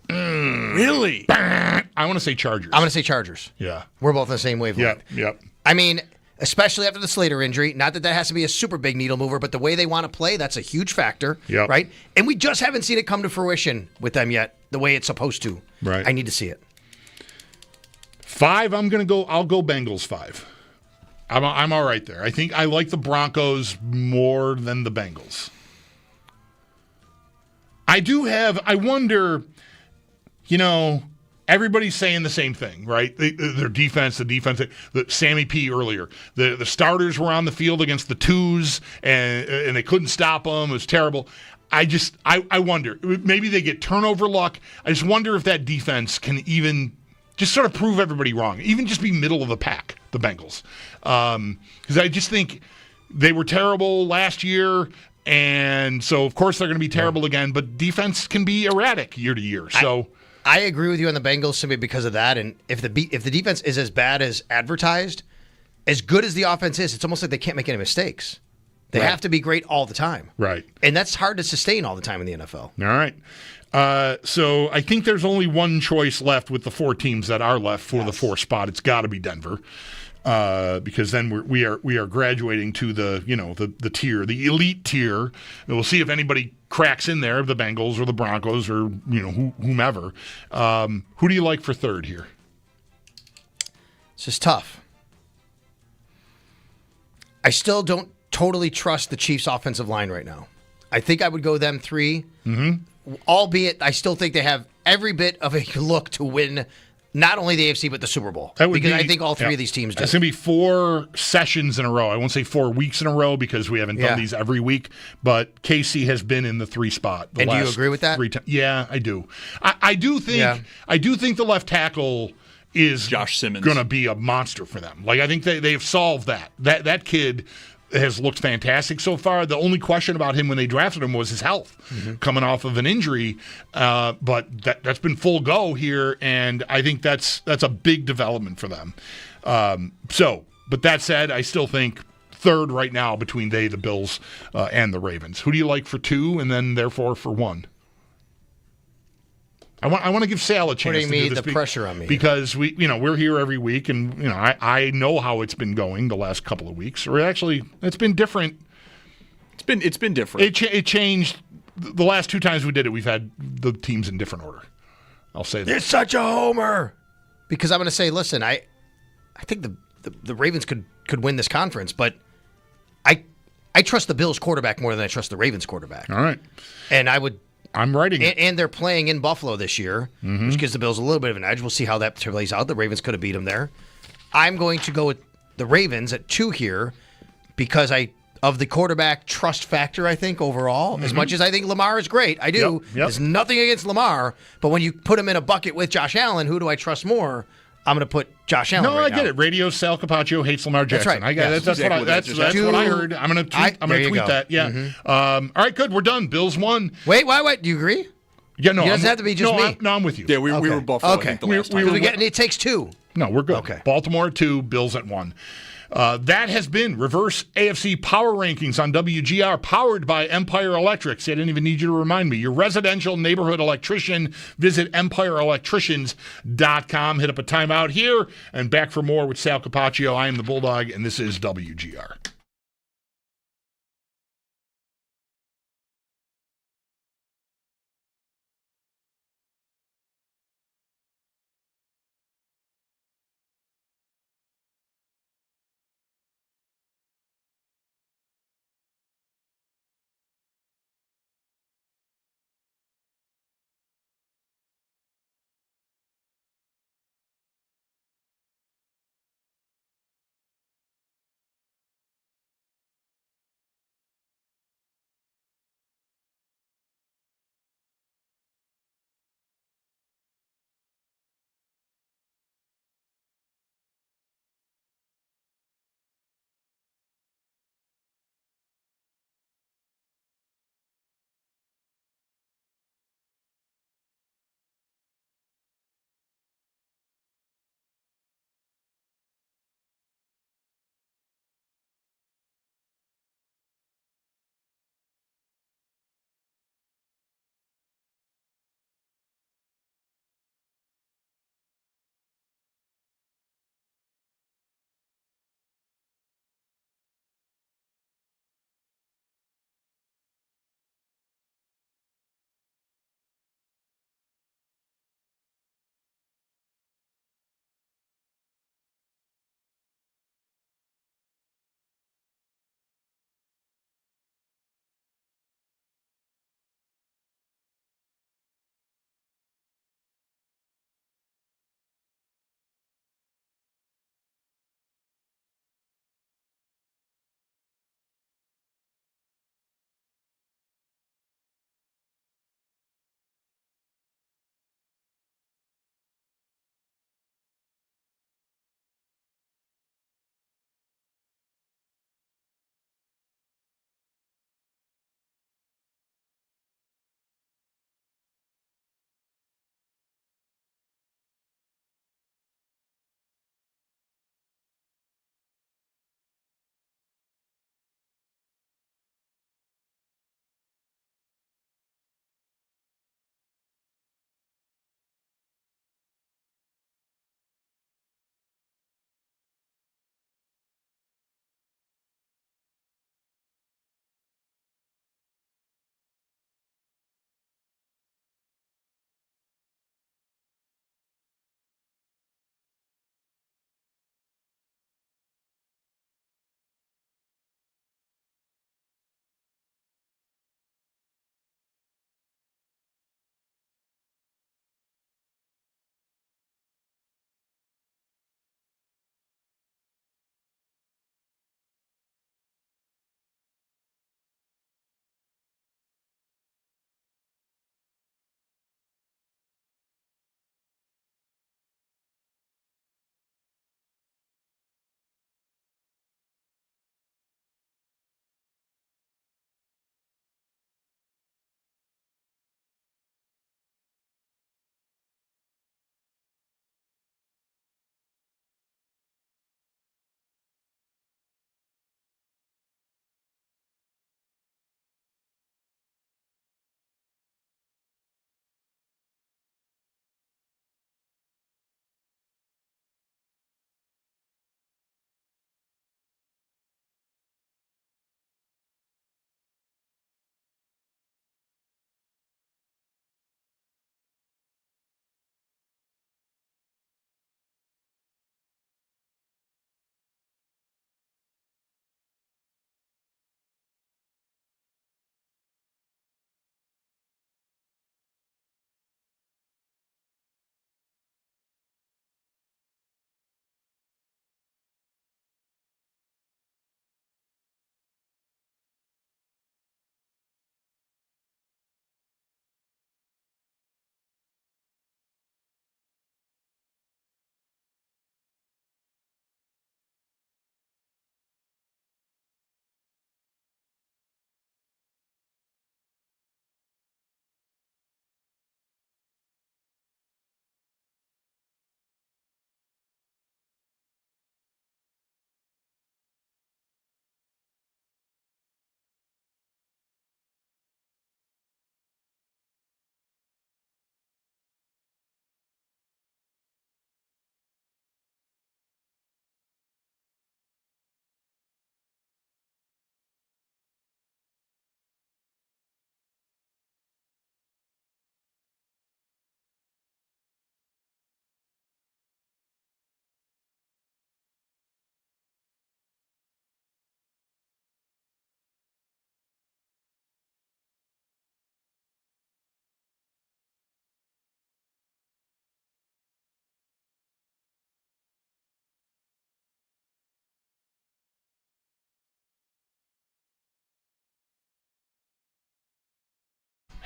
Really? I want to say Chargers. I'm going to say Chargers. Yeah. We're both on the same wavelength. Yep. I mean, especially after the Slater injury, not that has to be a super big needle mover, but the way they want to play, that's a huge factor. Yep. Right? And we just haven't seen it come to fruition with them yet, the way it's supposed to. Right. I need to see it. 5, I'll go Bengals 5. I'm all right there. I think I like the Broncos more than the Bengals. I wonder, everybody's saying the same thing, right? Their defense, the Sammy P earlier. The starters were on the field against the twos, and they couldn't stop them. It was terrible. I wonder. Maybe they get turnover luck. I just wonder if that defense can even just sort of prove everybody wrong, even just be middle of the pack, the Bengals. Because I just think they were terrible last year, and so of course they're going to be terrible again, but defense can be erratic year to year. So I agree with you on the Bengals simply because of that, and if the defense is as bad as advertised, as good as the offense is, it's almost like they can't make any mistakes. They have to be great all the time. Right. And that's hard to sustain all the time in the NFL. All right. So I think there's only one choice left with the 4 teams that are left for the 4th spot. It's got to be Denver, because then we are graduating to the tier, the elite tier. And we'll see if anybody cracks in there, the Bengals or the Broncos or whomever. Who do you like for 3rd here? This is tough. I still don't totally trust the Chiefs' offensive line right now. I think I would go them 3. Mm-hmm. Albeit, I still think they have every bit of a look to win not only the AFC but the Super Bowl. That would because be, I think all three of these teams do. It's going to be 4 sessions in a row. I won't say 4 weeks in a row because we haven't done these every week, but KC has been in the 3 spot. And do you agree with that? 3 times. Yeah, I do. I do think the left tackle is Josh Simmons going to be a monster for them. Like I think they've solved that. That kid has looked fantastic so far. The only question about him when they drafted him was his health, coming off of an injury. But that's been full go here, and I think that's a big development for them. But that said, I still think third right now between the Bills, and the Ravens. Who do you like for 2, and then therefore for 1? I want to give Sal a chance. Putting to do me this the pressure on me because we're here every week, and I know how it's been going the last couple of weeks. Or actually, it's been different. It's been different. It changed the last 2 times we did it. We've had the teams in different order. I'll say that. It's such a homer because I'm going to say, listen, I think the Ravens could win this conference, but I trust the Bills quarterback more than I trust the Ravens quarterback. All right, and I'm writing it. And they're playing in Buffalo this year, which gives the Bills a little bit of an edge. We'll see how that plays out. The Ravens could have beat them there. I'm going to go with the Ravens at 2 here because of the quarterback trust factor, I think, overall. As much as I think Lamar is great, I do. Yep. There's nothing against Lamar, but when you put him in a bucket with Josh Allen, who do I trust more? I'm going to put Josh Allen. No, right I get now. it. Radio Sal Capaccio hates Lamar Jackson. That's right. I got it. That's exactly what I heard. I'm going to tweet that. Yeah. All right, good. We're done. Bills won. Wait. Do you agree? Yeah, no. It doesn't have to be just me. I'm with you. Yeah, we were Buffalo. Okay. I think, the last time. It takes 2. No, we're good. Okay. Baltimore at 2, Bills at 1. That has been Reverse AFC Power Rankings on WGR, powered by Empire Electrics. I didn't even need you to remind me. Your residential neighborhood electrician. Visit EmpireElectricians.com. Hit up a timeout here and back for more with Sal Capaccio. I am the Bulldog, and this is WGR.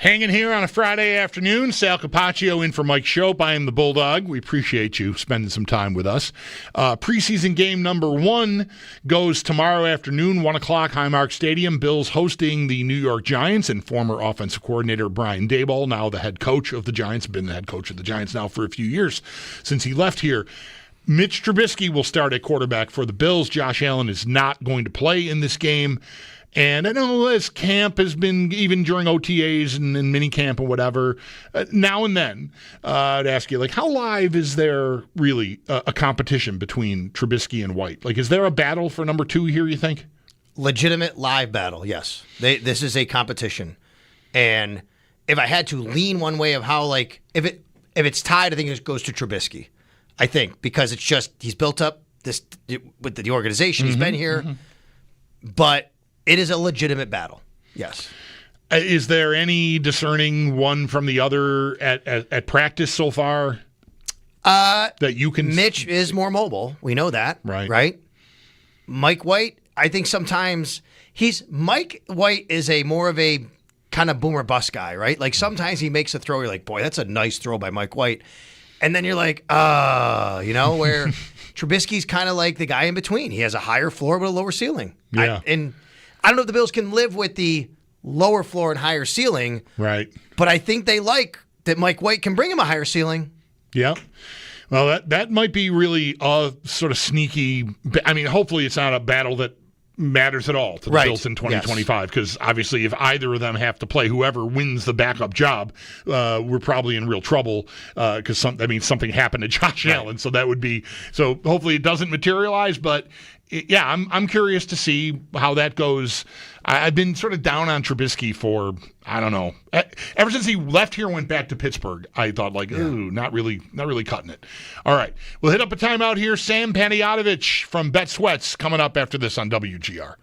Hanging here on a Friday afternoon. Sal Capaccio in for Mike Schopp. I am the Bulldog. We appreciate you spending some time with us. Preseason game number 1 goes tomorrow afternoon, 1 o'clock, Highmark Stadium. Bills hosting the New York Giants and former offensive coordinator Brian Daboll, now the head coach of the Giants, been the head coach of the Giants now for a few years since he left here. Mitch Trubisky will start at quarterback for the Bills. Josh Allen is not going to play in this game. And I know as camp has been, even during OTAs and mini camp and whatever, now and then, I'd ask you, like, how live is there really a competition between Trubisky and White? Like, is there a battle for number 2 here, you think? Legitimate live battle, yes. This is a competition. And if I had to lean one way of how, like, if it's tied, I think it goes to Trubisky. I think, because it's just, he's built up this with the organization. He's been here. But it is a legitimate battle. Yes. Is there any discerning one from the other at practice so far that you can? Mitch is more mobile. We know that. Right. Mike White, I think sometimes Mike White is more of a kind of boomer bust guy, right? Like sometimes he makes a throw, you're like, boy, that's a nice throw by Mike White. And then you're like, where Trubisky's kind of like the guy in between. He has a higher floor but a lower ceiling. Yeah. I don't know if the Bills can live with the lower floor and higher ceiling. Right. But I think they like that Mike White can bring him a higher ceiling. Yeah. Well, that might be really a sort of sneaky. I mean, hopefully it's not a battle that matters at all to the Bills in 2025, because obviously if either of them have to play, whoever wins the backup job, we're probably in real trouble because something happened to Josh Allen. So that would be, so hopefully it doesn't materialize, but yeah, I'm curious to see how that goes. I've been sort of down on Trubisky for, I don't know, ever since he left here and went back to Pittsburgh. I thought ooh, not really cutting it. All right, we'll hit up a timeout here. Sam Panayotovich from Bet Sweats coming up after this on WGR.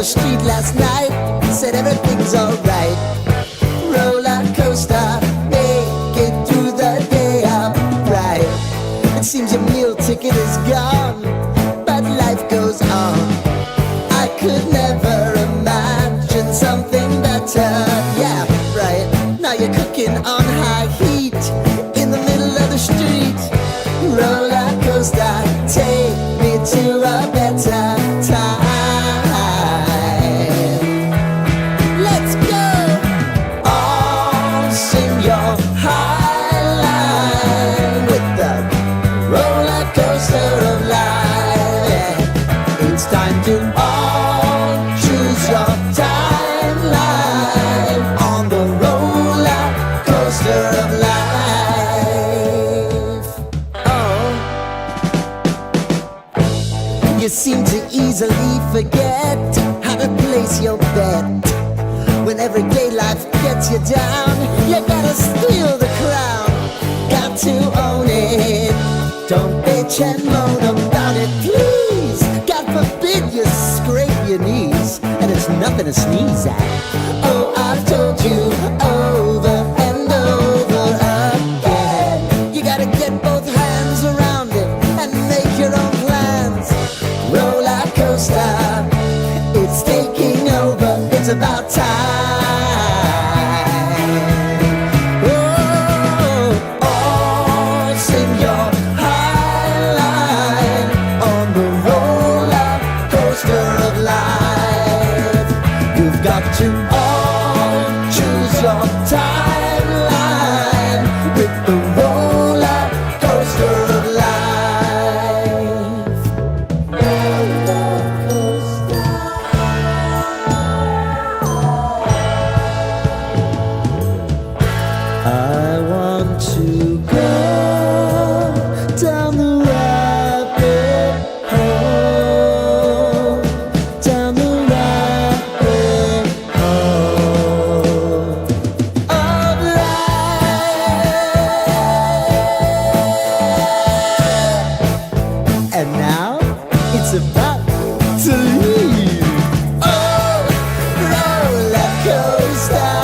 street last night, said everything's alright. Roller coaster, make it through the day upright. It seems your meal ticket is gone, but life goes on. I could never imagine something better. Yeah, right. Now you're cooking on high heat in the middle of the street. Roller coaster, take me to a better time. Let's go! All sing your high line with the roller coaster of life. It's time to all choose your timeline on the roller coaster of life. You seem to easily forget how to place your bet. When everyday life gets you down, you gotta steal the crown. Got to own it. Don't bitch and moan about it, please. God forbid you scrape your knees, and it's nothing to sneeze at. Oh, I've told you over and over again. You gotta get both hands around it and make your own plans. Roller coaster, it's taking over, it's about time. Oh, all sing your high line on the roller coaster of life. You've got to all choose your timeline with the roller coaster of life. I want to go down the rabbit hole, down the rabbit hole of life. And now it's about to leave. Oh, roller coaster.